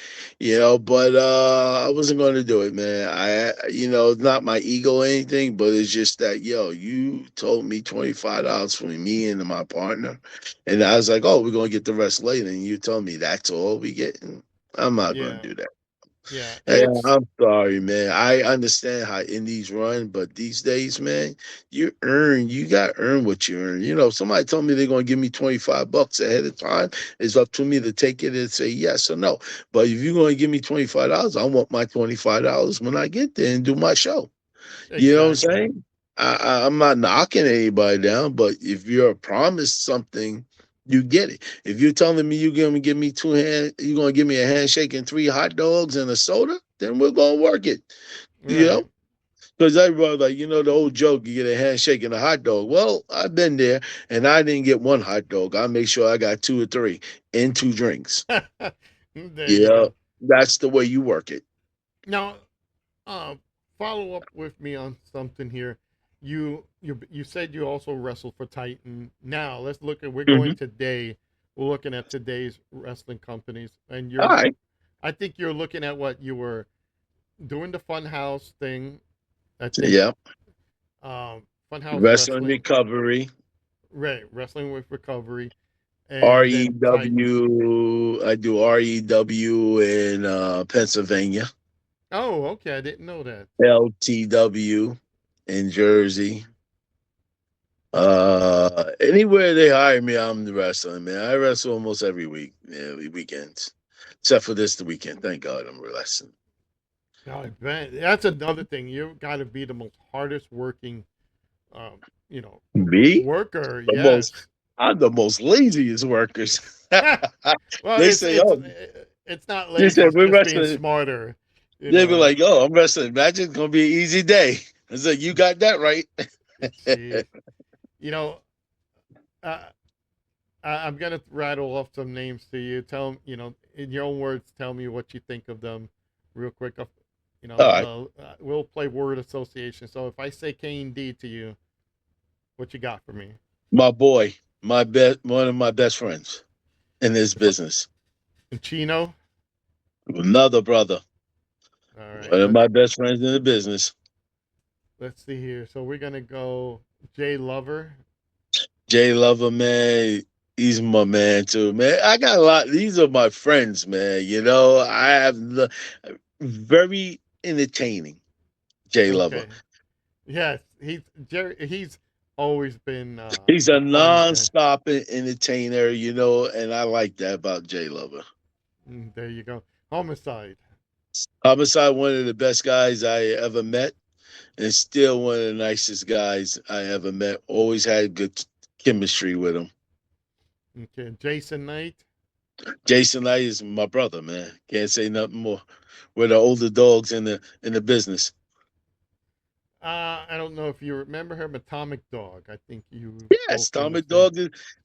but I wasn't going to do it, man. It's not my ego or anything, but it's just that, you told me $25 for me and my partner. And I was like, oh, we're going to get the rest later. And you told me that's all we getting. I'm not going Yeah. to do that. Yeah. Yeah, It's I'm sorry, man. I understand how indies run, but these days, man, you got to earn what you earn. Somebody told me they're going to give me $25 ahead of time. It's up to me to take it and say yes or no. But if you're going to give me $25, I want my $25 when I get there and do my show. You know what I'm exactly. saying? I'm not knocking anybody down, but if you're promised something, you get it. If you're telling me you're gonna give me a handshake and three hot dogs and a soda, then we're gonna work it. You know, Right. because everybody like the old joke, you get a handshake and a hot dog. Well, I've been there, and I didn't get one hot dog. I make sure I got two or three and two drinks. There you Yeah, go. that's the way you work it. Now, uh, follow up with me on something here. You said you also wrestled for Titan. Now let's look at. We're going Mhm. today. We're looking at today's wrestling companies, and All you're. right. I think you're looking at what you were doing the Funhouse thing. I think Yeah. Funhouse Wrestling Wrestling, recovery. right? Wrestling with Recovery, and then Titan. REW. I do REW in Pennsylvania. Oh, okay. I didn't know that. LTW in Jersey. Anywhere they hire me, I'm the wrestling man. I wrestle almost every week, weekends, except for the weekend. Thank God I'm wrestling. Now, that's another thing. You've got to be the most hardest working, um, you know, Me, worker. the most. Yes. I'm the most laziest workers. Well, They say, "Oh, it's not they lazy. said It's we're just being wrestling." smarter. You They be know. like, "Oh, I'm wrestling. Imagine it's gonna be an easy day." I said, "You got that right." Jeez. You know, uh, I'm gonna rattle off some names to you. In your own words, tell me what you think of them, real quick. All right, We'll play word association. So if I say K and D to you, what you got for me? my boy, one of my best friends in this If I, business, Chino. another brother, All right. one of my best friends in the business. Let's see here. So we're gonna go Jay Lover. Jay Lover, man, he's my man too, man. I got a lot. These are my friends, man. I have very entertaining. Jay Lover. Okay. Yes, He's always been He's a a fun guy. non-stop entertainer, and I like that about Jay Lover. There you go. Homicide. Homicide, one of the best guys I ever met, and still one of the nicest guys I ever met. Always had good chemistry with him. Okay. Jason Knight. Jason Knight is my brother, man. Can't say nothing more. We're the older dogs in the business. I don't know if you remember him, Atomic Dog. I think you both Yes, from the same.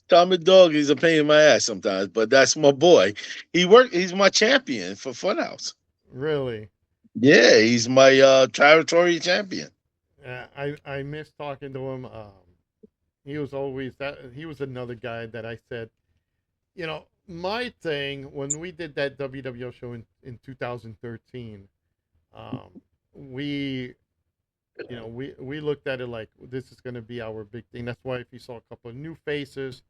Tommy Dog is a pain in my ass sometimes, but that's my boy. He's my champion for Funhouse. Really. Yeah, he's my territory champion. I miss talking to him. He was always that. He was another guy that I said, my thing when we did that WWO show in 2013, um, we we looked at it like this is going to be our big thing. That's why if you saw a couple of new faces,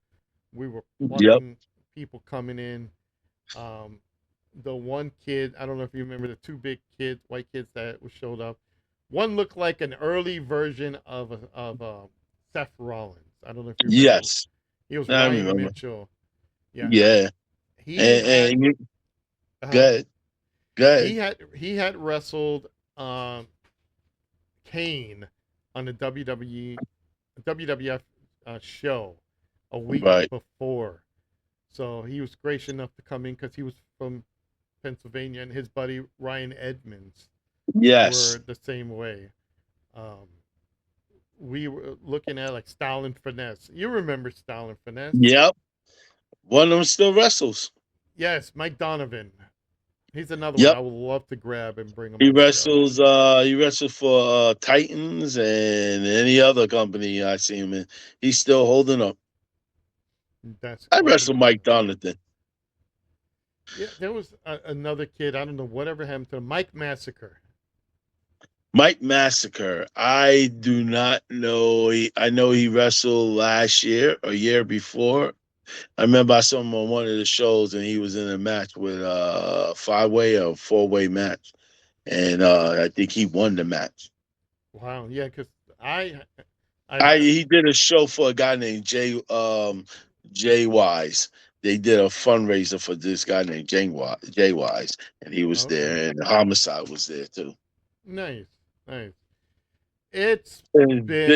we were Yep. plucking people coming in. Um, the one kid, I don't know if you remember the two big kids, white kids that showed up. One looked like an early version of Seth Rollins. I don't know if you remember. Yes, He was I Ryan remember. Mitchell. Yeah, Yeah, he and, had and you, uh, good, good, he had wrestled um, Kane on the WWF show a week right. before. So he was gracious enough to come in because he was from Pennsylvania, and his buddy Ryan Edmonds Yes, were the same way. Um, we were looking at like Style and Finesse. You remember Style and Finesse? yep. One of them still wrestles. Yes, Mike Donovan. He's another one I Yep. would love to grab and bring him He on the show. wrestles. He wrestled for Titans and any other company I see him in. He's still holding up. That's I quite wrestled Mike amazing. Donaldson. Yeah, there was another kid. I don't know whatever happened to him. Mike Massacre. Mike Massacre. I do not know. I know he wrestled last year or year before. I remember I saw him on one of the shows, and he was in a match with a 5-way or 4-way match, and I think he won the match. Wow. Yeah, because I I've I He did a show for a guy named Jay Wise. They did a fundraiser for this guy named Jay Wise, and he was okay. there, and Homicide was there too. Nice, nice. It's And been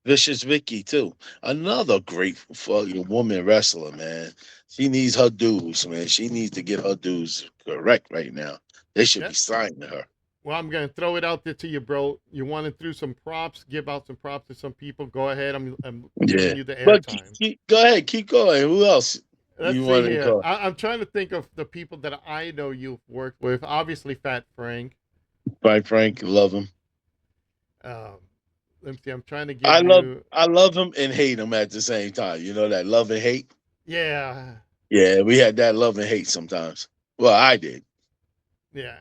Vicious Vicky too. Another great fucking woman wrestler, man. She needs her dues, man. She needs to get her dues correct right now. They should yeah. be signing her. Well, I'm gonna throw it out there to you, bro. You want to throw some props? Give out some props to some people. Go ahead. I'm giving Yeah. you the But airtime. go ahead, keep going. Who else Let's you see want to here. call? I'm trying to think of the people that I know you've worked with. Obviously, Fat Frank. Frank, love him. Um, let me see. I'm trying to give you. I love him and hate him at the same time. You know that love and hate? Yeah, Yeah, we had that love and hate sometimes. Well, I did. yeah.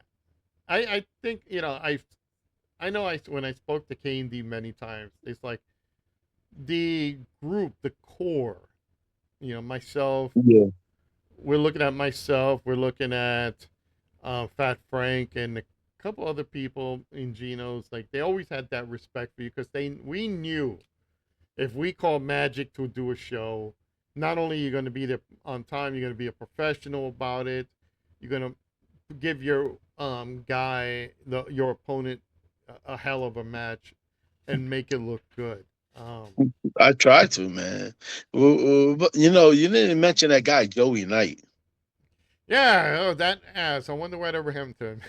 I think I know I when I spoke to K&D many times. It's like the group, the core. Myself. Yeah. We're looking at myself. We're looking at Fat Frank and a couple other people in Geno's. Like they always had that respect for you because we knew if we call Magic to do a show, not only are you going to be there on time, you're going to be a professional about it. You're going to give your guy, your opponent, a hell of a match, and make it look good. Um, I tried to, man. But you didn't mention that guy Joey Knight. yeah, oh, that ass. I wonder what ever happened to him.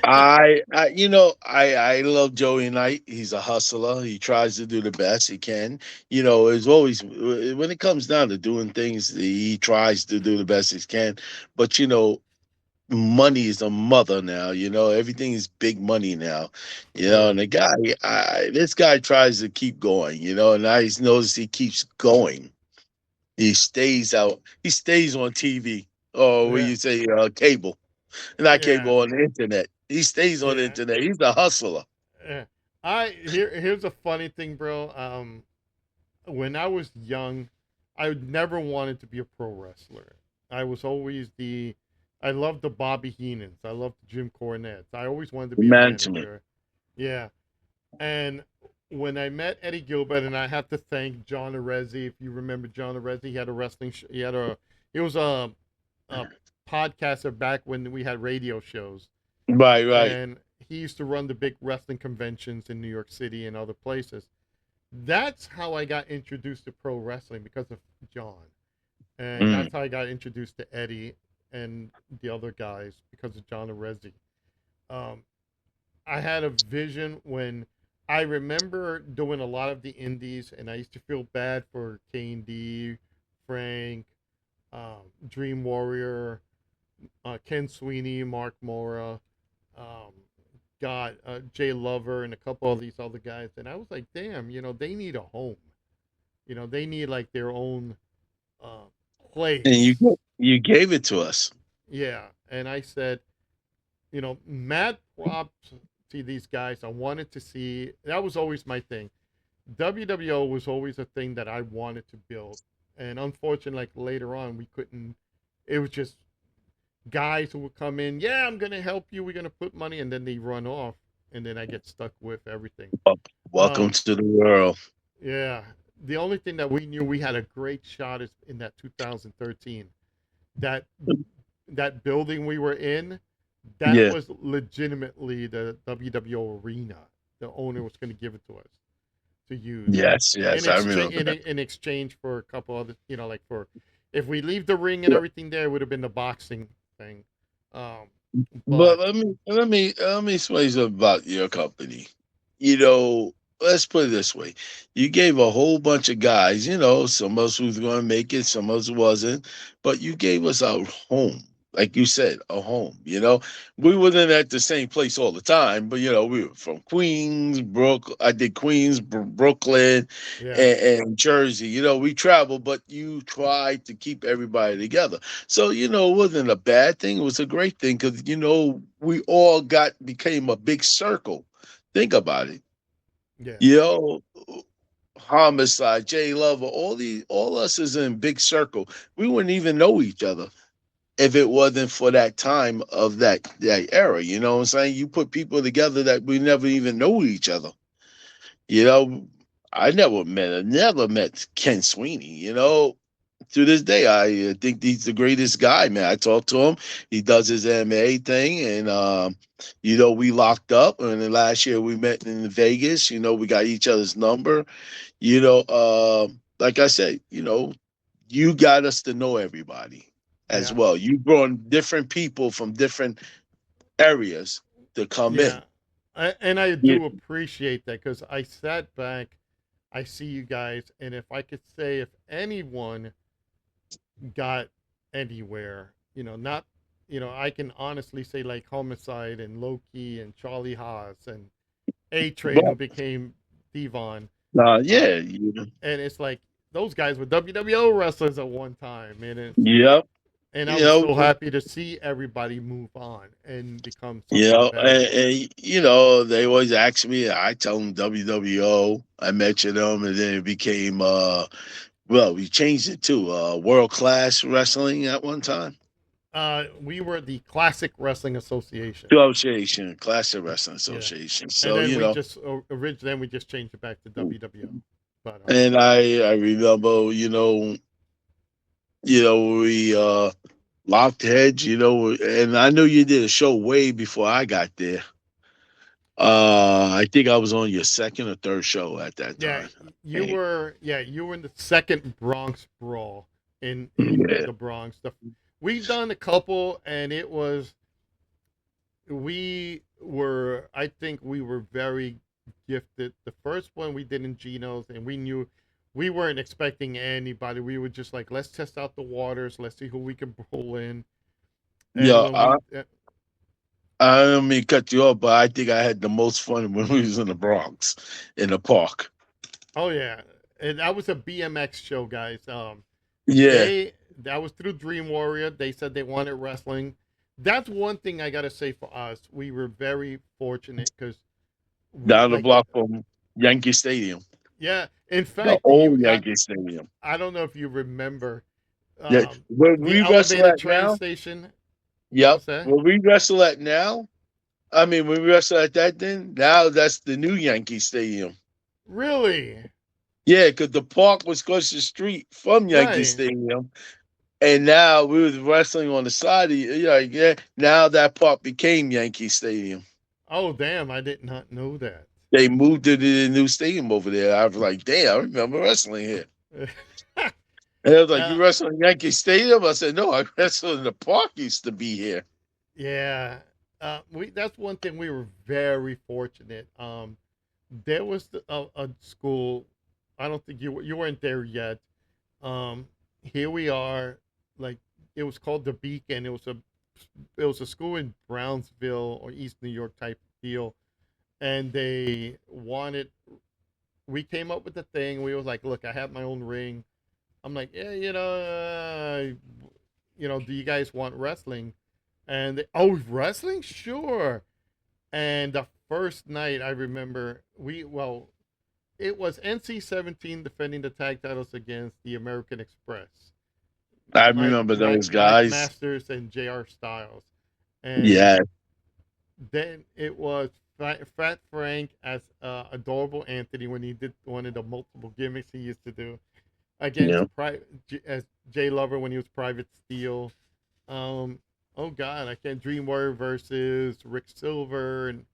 I love Joey Knight. He's a hustler. He tries to do the best he can. It's always when it comes down to doing things, he tries to do the best he can. But money is a mother now. Everything is big money now. Yeah, And this guy tries to keep going. And I notice he keeps going. He stays out. He stays on TV. Or when yeah, you say cable, not yeah, cable on the internet. He stays on the yeah. internet. He's a hustler. Yeah. Here's a funny thing, bro. When I was young, I never wanted to be a pro wrestler. I was always I loved the Bobby Heenans. I loved the Jim Cornettes. I always wanted to be a Management. manager. Yeah. And when I met Eddie Gilbert, and I have to thank John Arezzi, if you remember John Arezzi, he had a wrestling. He was a podcaster back when we had radio shows, Right, right. and he used to run the big wrestling conventions in New York City and other places. That's how I got introduced to pro wrestling because of John, and Mm. that's how I got introduced to Eddie and the other guys because of John Arezzi. Um, I had a vision when I remember doing a lot of the indies, and I used to feel bad for K&D, Frank, Dream Warrior, Ken Sweeney, Mark Mora, um, Jay Lover, and a couple of these other guys. And I was like, damn, they need a home. They need like their own uh, And place. you gave it to us. Yeah. And I said, mad props to these guys. I wanted to see, that was always my thing. WWO was always a thing that I wanted to build. And unfortunately, like later on, we couldn't, it was just guys who would come in, yeah, I'm gonna help you, we're gonna put money, and then they run off, and then I get stuck with everything. Welcome Um, to the world. yeah. The only thing that we knew we had a great shot is in that 2013. That that building we were in, that Yeah. was legitimately the WWO arena. The owner was going to give it to us to use Yes, yes, I remember that. in exchange for a couple other, like for if we leave the ring and everything there, it would have been the boxing thing. Um, But but let me explain something about your company. You know, let's put it this way: you gave a whole bunch of guys. Some of us was going to make it, some of us wasn't, but you gave us our home. like you said, a home. We wasn't at the same place all the time, but we were from Queens, I did Queens, Brooklyn, Yeah, and Jersey. We traveled, but you tried to keep everybody together. So it wasn't a bad thing. It was a great thing because we all became a big circle. Think about it. yeah, You know, Homicide, Jay Lover, all us is in big circle. We wouldn't even know each other if it wasn't for that time of that era. You know what I'm saying? You put people together that we never even know each other. You know, I never met Ken Sweeney. To this day, I think he's the greatest guy, man. I talked to him. He does his MMA thing, and we locked up. And then last year we met in Vegas. We got each other's number. Like I said, you got us to know everybody as yeah, well. You brought different people from different areas to come yeah. in. And I Yeah. do appreciate that because I sat back, I see you guys, and if I could say if anyone got anywhere, not, I can honestly say like Homicide and Loki and Charlie Haas and A Train who But, became Devon. yeah. Um, and it's like those guys were WWO wrestlers at one time, Yep. and I You was know, so happy to see everybody move on and become you something know, better. they always ask me. I tell them WWO. I mention them, and then it became well, we changed it to world class wrestling at one time. We were the Classic Wrestling Association. Association, Classic Wrestling Yeah, Association. and So then we just originally then we just changed it back to WWO. But and I remember, we locked heads, and I know you did a show way before I got there. I think I was on your second or third show at that yeah, time. And, you were in the second Bronx Brawl in yeah. the Bronx. We've done a couple, and I think we were very gifted. The first one we did in Geno's, and we knew we weren't expecting anybody. We were just like, let's test out the waters, let's see who we can pull in. And Yeah, when I, we I don't mean to cut you off, but I think I had the most fun when we was in the Bronx, in the park. Oh yeah, and that was a BMX show, guys. Yeah. That was through Dream Warrior. They said they wanted wrestling. That's one thing I gotta say for us. We were very fortunate because we Down the like block from Yankee Stadium, yeah. In the fact, old Yankee Stadium. I don't know if you remember Yeah, where the we wrestle elevated at train now. station. Yep, What's that? where we wrestle at now. I mean, when we wrestle at that, then now that's the new Yankee Stadium. Really? Yeah, because the park was across the street from Yankee Right. Stadium, and now we was wrestling on the side of yeah. Now that park became Yankee Stadium. Oh damn! I did not know that. They moved to the new stadium over there. I was like, damn, I remember wrestling here. And I was like, you uh, wrestle in Yankee Stadium? I said, no, I wrestled in the park. Used to be here. yeah. We That's one thing we were very fortunate. There was a school. I don't think you weren't there yet. Here we are. Like it was called the Beacon. It was a school in Brownsville or East New York type deal, and they wanted. We came up with the thing. We was like, look, I have my own ring. I'm like, yeah, do you guys want wrestling? And oh, wrestling, sure. And the first night, I remember it was NC-17 defending the tag titles against the American Express, I Mike remember Mike those Mike guys. Masters and J.R. Styles, and Yeah, then it was Fat Frank as adorable Anthony when he did one of the multiple gimmicks he used to do against yeah. as Jay Lover when he was Private Steel. Um, oh God, I can't. Dream Warrior versus Rick Silver and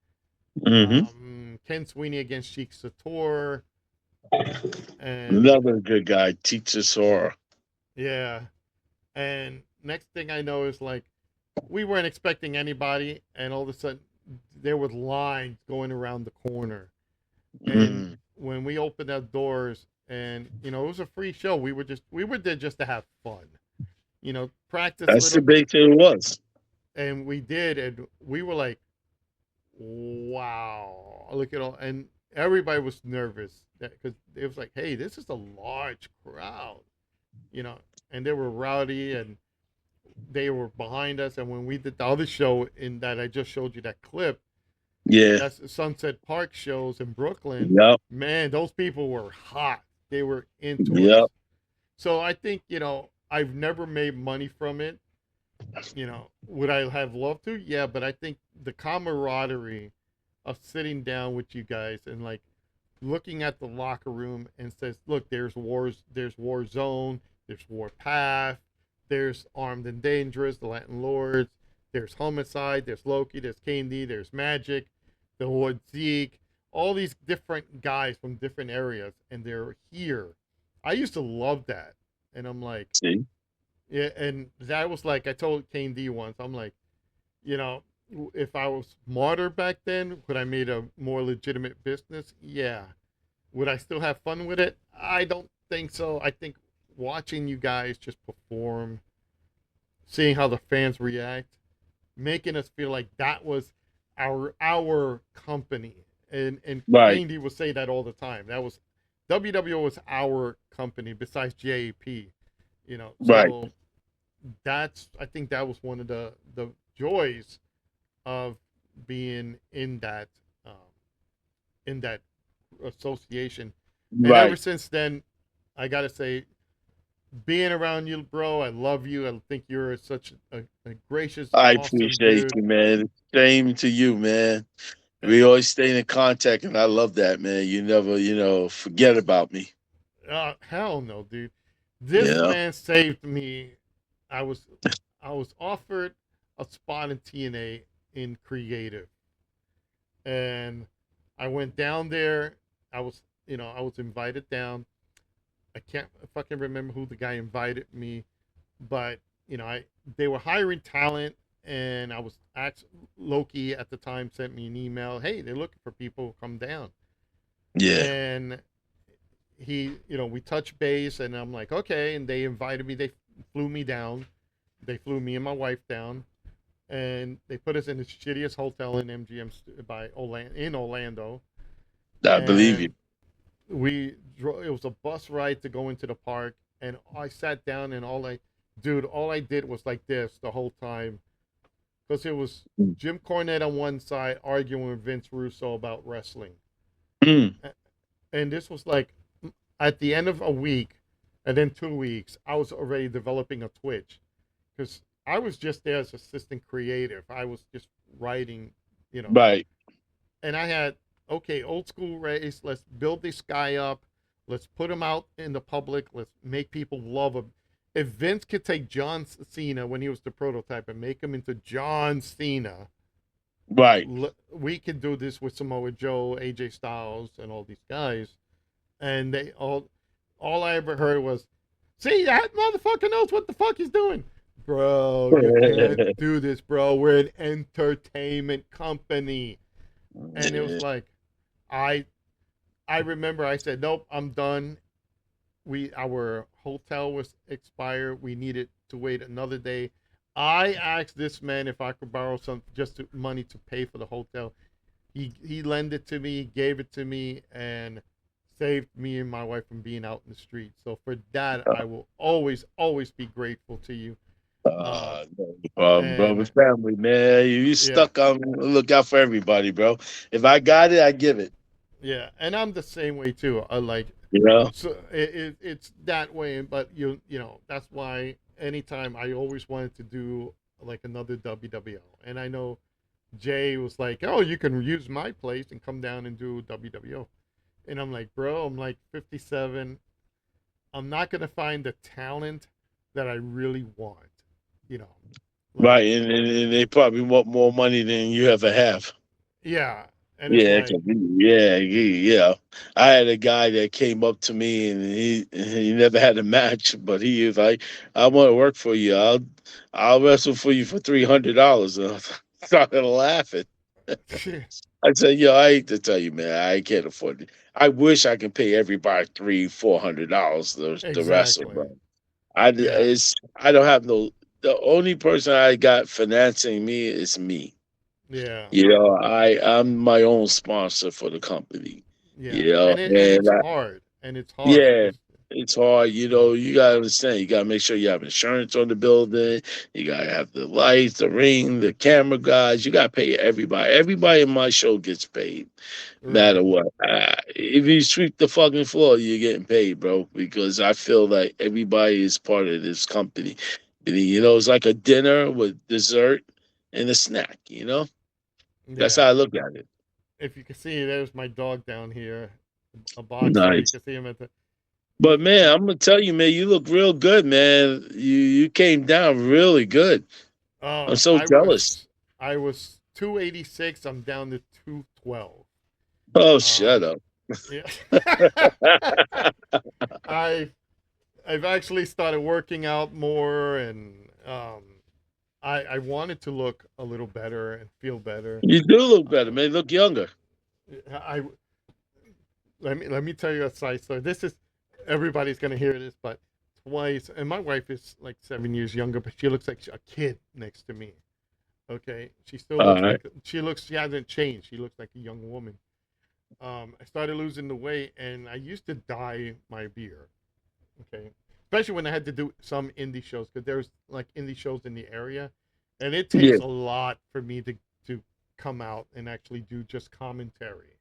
Hmm. Ken Sweeney against Sheik Sator, and Another good guy, teaches horror. yeah, and next thing I know is like we weren't expecting anybody, and all of a sudden there was lines going around the corner, and Mm. when we opened our doors, and it was a free show, we were there just to have fun. practice That's the little bit. big thing it was. And we did, and we were like, wow, look at all. And everybody was nervous because it was like, hey, this is a large crowd, you know, and they were rowdy and they were behind us. And when we did the other show in that I just showed you that clip, Yeah. that's the Sunset Park shows in Brooklyn, Yep. man, those people were hot. They were into Yep. us. So I think, I've never made money from it. Would I have loved to? Yeah, but I think the camaraderie of sitting down with you guys and like looking at the locker room and says, look, there's War Zone, there's War Path, there's Armed and Dangerous, the Latin Lords, there's Homicide, there's Loki, there's Candy, there's Magic, the Lord Zeke, all these different guys from different areas, and they're here. I used to love that. And I'm like, See. yeah, and that was like I told Kane D once. I'm like, you know, if I was smarter back then, would I made a more legitimate business? Yeah. Would I still have fun with it? I don't think so. I think watching you guys just perform, seeing how the fans react, making us feel like that was our company. And Right. Kane D would say that all the time. That was WWO was our company besides JAP. Right. So that's I think that was one of the joys of being um, in that association. And ever Right. since then, I gotta say, being around you, bro, I love you. I think you're such a gracious, I awesome appreciate dude. you, man. Same to you, man. We And always stay in contact, and I love that, man. You never, forget about me. hell no, dude. You This know. man saved me. I was I was offered a spot in TNA in creative, and I went down there. I was invited down. I can't fucking remember who the guy invited me, but I they were hiring talent, and I was asked. Loki at the time sent me an email. Hey, they're looking for people. Come down. Yeah. And we touched base, and I'm like, okay. And they invited me. They flew me down. They flew me and my wife down, and they put us in the shittiest hotel in MGM by Orlando. I believe you. And it was a bus ride to go into the park, and I sat down, and all I did was like this the whole time, because it was Jim Cornette on one side arguing with Vince Russo about wrestling. Mm. And this was like at the end of a week, and then 2 weeks I was already developing a Twitch, because I was just there as assistant creative. I was just writing, you know Right. and I had, okay, old school race. Let's build this guy up. Let's put him out in the public. Let's make people love him. If Vince could take John Cena when he was the prototype and make him into John Cena, Right. we could do this with Samoa Joe, AJ Styles, and all these guys. And all I ever heard was, "See, that motherfucker knows what the fuck he's doing." Bro, you can't do this, bro. We're an entertainment company. And it was like, I I remember I said, nope, I'm done. Our hotel was expired. We needed to wait another day. I asked this man if I could borrow some money to pay for the hotel. He lent it to me, gave it to me, and saved me and my wife from being out in the street. So for that, I will always be grateful to you. Uh, No problem, bro. and With family, man. You yeah, stuck on look out for everybody, bro. If I got it, I give it. yeah, and I'm the same way too. I like You know? so it's that way, but that's why anytime I always wanted to do like another WWO, and I know Jay was like, oh, you can use my place and come down and do WWO, and I'm like, bro, I'm like 57. I'm not gonna find the talent that I really want, you know like, Right. And they probably want more money than you ever have. yeah. And it's Yeah, like, yeah, yeah. I had a guy that came up to me and he never had a match, but he was like, "I want to work for you. I'll wrestle for you for $300." I started laughing. I said, "Yo, I hate to tell you, man, I can't afford it. I wish I could pay everybody $300-400 to wrestle, exactly. bro. Yeah, I don't have no. The only person I got financing me is me. yeah, You know, I'm my own sponsor for the company. yeah. You know, And and it's hard, and it's hard yeah, because it's hard. You yeah, know, you gotta understand. You gotta make sure you have insurance on the building. You gotta have the lights, the ring, the camera guys. You gotta pay everybody. Everybody in my show gets paid, matter right, what. If you sweep the fucking floor, you're getting paid, bro. Because I feel like everybody is part of this company. You know, it's like a dinner with dessert and a snack. You know, that's how yeah. I look at it. If you can see, there's my dog down here, a boxer. You Nice. can see him at the. But He, man, I'm gonna tell you, man, you look real good, man. You came down really good. I'm oh, so jealous. I was 286. I'm down to 212. Oh, shut Um, up. yeah. I I've actually started working out more, and I wanted to look a little better and feel better. You do look better, Um, man. You look younger. I let me tell you a side story. This is everybody's gonna hear this, but twice, and my wife is like 7 years younger, but she looks like a kid next to me. Okay, she still All looks right. like she hasn't changed. She looks like a young woman. I started losing the weight, and I used to dye my beard. Okay, especially when I had to do some indie shows because there's like indie shows in the area, and it Yeah. takes a lot for me to come out and actually do just commentary.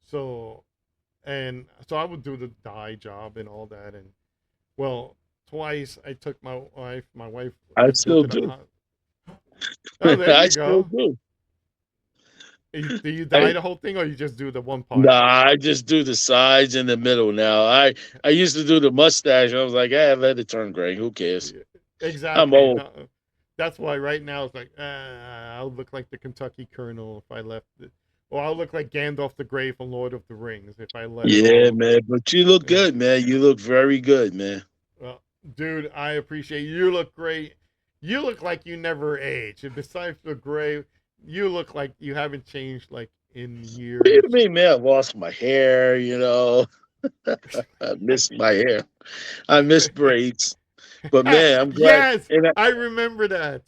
So so I would do the dye job and all that, and well, twice I took my wife I had been still to the do. oh, there I you still go. do. Do you dye I, the whole thing or you just do the one part? nah, I just do the sides and the middle now. I used to do the mustache. I was like, let it turn gray. Who cares? Yeah, I'm exactly. old. No, that's why right now it's like I'll look like the Kentucky Colonel if I left it, or I'll look like Gandalf the Grey from Lord of the Rings if I let it Yeah, all. man. But you look Yeah. good, man. You look very good, man. Well, dude, I appreciate you. You look great. You look like you never age. And besides the gray, you look like you haven't changed like in What do you years. mean, man? I lost my hair, you know. I miss my hair. I miss braids. But man, I'm glad. Yes, And I remember that.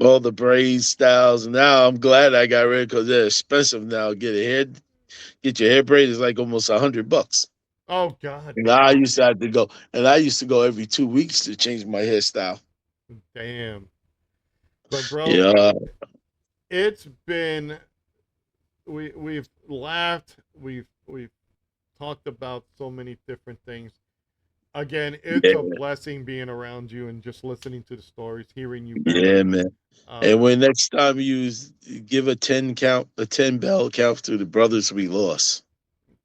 all the braid styles. Now I'm glad I got rid because they're expensive now. Get your hair braided is like almost $100. Oh God, And I yeah. used to have to go, and I used to go every 2 weeks to change my hairstyle. Damn. But bro, Yeah, it's been we've laughed, we've talked about so many different things. Again, it's a yeah, blessing being around you and just listening to the stories, hearing you yeah, battle. man. And Um, when next time give a 10 count, a 10 bell count to the brothers we lost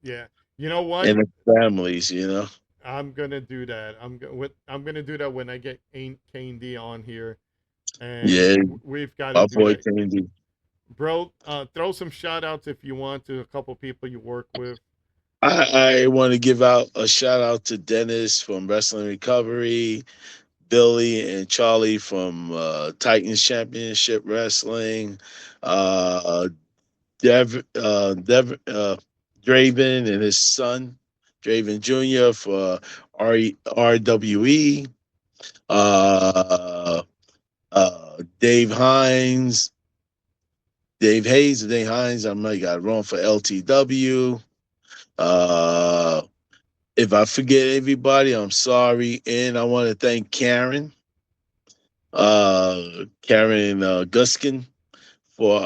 yeah. You know what? and the families, you know. I'm gonna do that. I'm gonna do that when I get K&D on here, and Yeah, we've got to my do boy that, Candy. bro. Throw some shout outs if you want to a couple people you work with. I want to give out a shout out to Dennis from Wrestling Recovery, Billy and Charlie from Titans Championship Wrestling, uh, Draven and his son, Draven Jr. for RWE, uh, Dave Hines, Dave Hines. I might got it wrong for LTW. Uh, if I forget everybody, I'm sorry. And I want to thank Karen Guskin for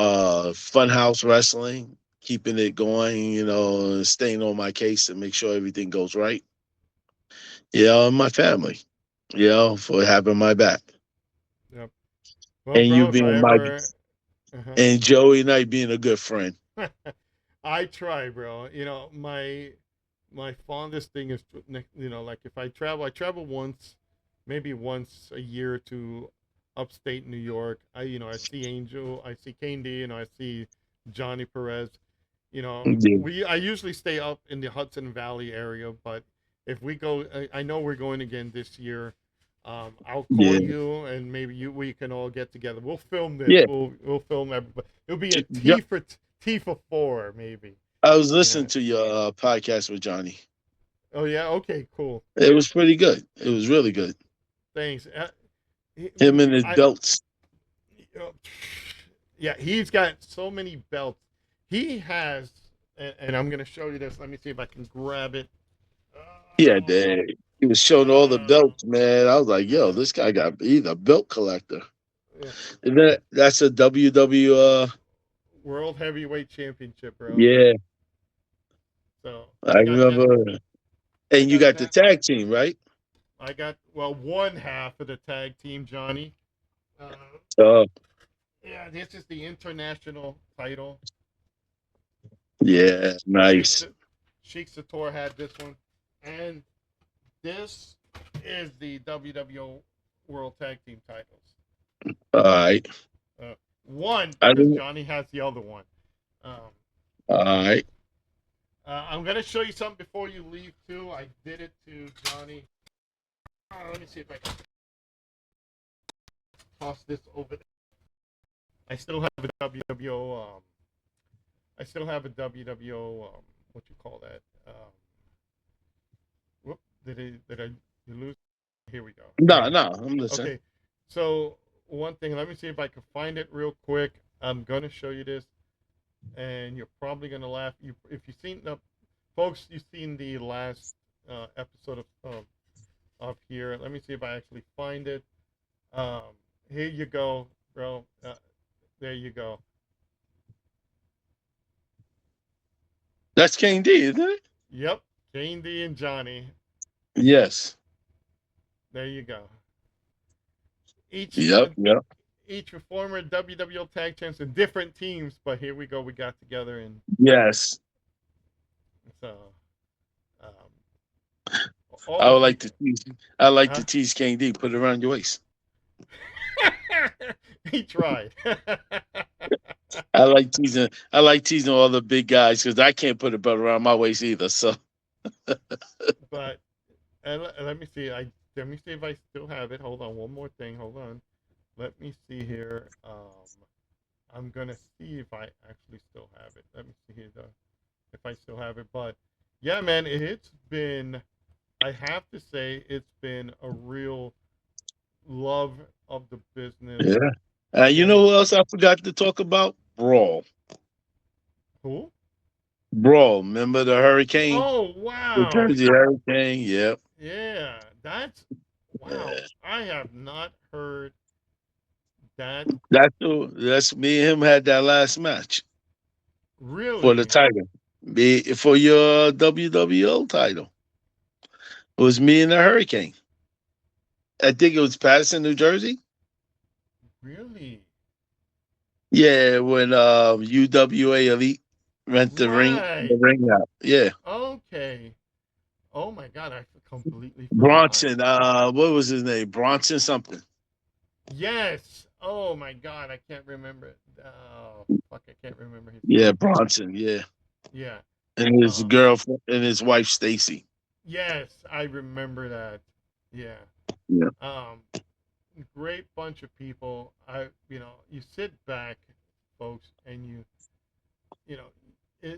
Funhouse Wrestling, keeping it going, you know, staying on my case to make sure everything goes right. You know, and my family, you know, for having my back. Yep. Well, And you bro, if I being my ever, uh and Joey and I being a good friend. I try, bro. You know, my fondest thing is, you know, like if I travel once, maybe once a year to upstate New York. You know, I see Angel, I see Candy, you know, I see Johnny Perez. You know, Yeah, I usually stay up in the Hudson Valley area, but if we go, I know we're going again this year. I'll call yeah, you and maybe we can all get together. We'll film this. yeah. We'll film everybody. It'll be a Jo- T for four, maybe. I was You listening know. to your podcast with Johnny. Oh yeah. Okay. Cool. It was pretty good. It was really good. things. Him and his I, belts. uh, yeah, he's got so many belts. He has, and I'm gonna show you this. Let me see if I can grab it. Yeah, Uh, dang. He was showing all the uh, belts, man. I was like, yo, yeah, this guy got he's a belt collector. yeah. And that's a WW World Heavyweight Championship, bro. yeah, So I I got that. remember. I And you got got the that. tag team, right? I got well one half of the tag team, Johnny. Uh, Oh, yeah, this is the international title. yeah, Sheik nice. Sheik Sator had this one, and this is the WWO World Tag Team titles. All right. One I because didn't Johnny has the other one. Um, all right. I'm gonna show you something before you leave too. I did it to Johnny. Let me see if I can toss this over. I still have a WWO. I still have a WWO. What you call that? Whoop! Did I lose? Here we go. There No, we go. no, I'm listening. Okay. So one thing. Let me see if I can find it real quick. I'm gonna show you this, and you're probably gonna laugh. If you've seen the folks, you've seen the last episode of here. Let me see if I actually find it. Um, Here you go, bro. There you go. That's King D, isn't it? Yep, Jane D and Johnny. Yes. There you go. Each Yep, yep. each former WWO tag champs in different teams, but here we go. We got together, and Yes. so um, all I the would like to people. tease I like Huh? to tease King D, put it around your waist. He tried. I like teasing all the big guys because I can't put a belt around my waist either. So But let me see. Let me see if I still have it. Hold on, one more thing. Hold on. Let me see here. I'm gonna see if I actually still have it. Let me see here though, if I still have it. But yeah, man, it's been. I have to say, it's been a real love of the business. yeah. You know And who else I forgot to talk about? Brawl. who? Brawl. Remember the Hurricane? Oh The wow, Jersey Hurricane. Yep. yeah, that's wow. Yeah. I have not heard that That's me and him had that last match for the really. title. For your WWO title. It was me and the Hurricane. I think it was Patterson, New Jersey. Really? Yeah, when UWA Elite rent Right. the ring out. Yeah. Okay. Oh my God, I completely forgot. Bronson, what was his name? Bronson something. Yes. Oh my God, I can't remember it. Oh fuck, I can't remember his Yeah, name. Bronson, yeah. Yeah. And his Um. girlfriend and his wife Stacy. Yes, I remember that. Yeah. Yeah. Um. Great bunch of people. You sit back, folks, and you know,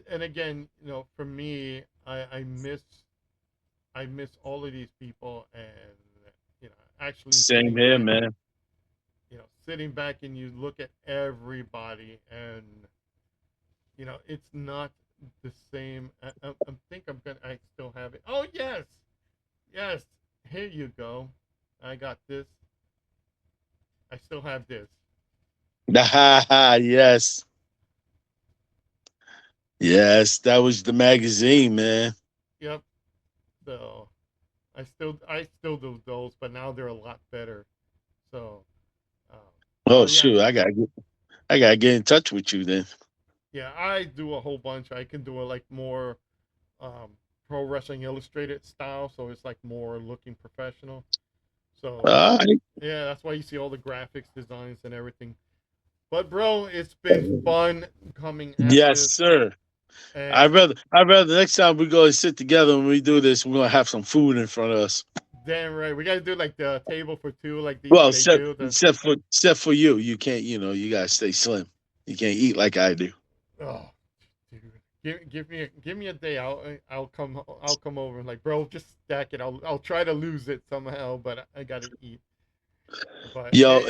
and again, for me, I miss all of these people, and actually Same sitting here, back, man. sitting back, and you look at everybody, and it's not the same. I think I still have it. Oh yes, yes. Here you go. I got this. I still have this. Yes. Yes, that was the magazine, man. Yep. So I still do those, but now they're a lot better. So, um, Oh but yeah, shoot, I gotta get in touch with you then. yeah, I do a whole bunch. I can do a like more um, pro wrestling illustrated style, so it's like more looking professional. So All right. yeah, that's why you see all the graphics designs and everything. But bro, it's been fun coming at Yes, this, sir. and I'd rather next time we go and sit together and we do this, we're gonna have some food in front of us. damn right, we got to do like the table for two, like Well, they do. The except for you, you can't. You gotta stay slim. You can't eat like I do. oh, dude, give me a day. I'll come over. Like, bro, just stack it. I'll try to lose it somehow, but I gotta eat. But Yo,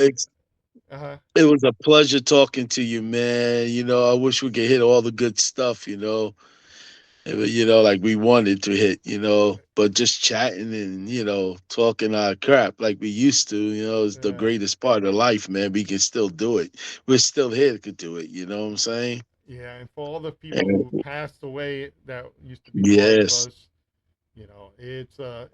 uh-huh. it was a pleasure talking to you, man. I wish we could hit all the good stuff, like we wanted to hit, but just chatting and, talking our crap like we used to, is the Uh, greatest part of life, man. We can still do it. We're still here to do it. You know what I'm saying? yeah, and for all the people who And passed away that used to be part of yes, us, it's a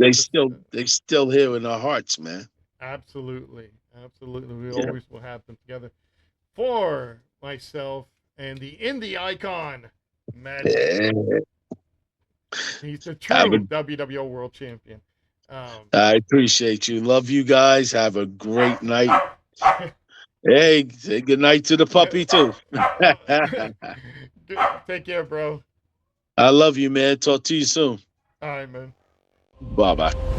they still here in our hearts, man. absolutely, absolutely. We Yeah. always will have them together. For myself and the indie icon, Magic. Yeah. He's the Have a, true WWO World Champion. Um, I appreciate you. Love you guys. Have a great night. Hey, say good night to the puppy too. take care, bro. I love you, man. Talk to you soon. All right, man. Bye bye.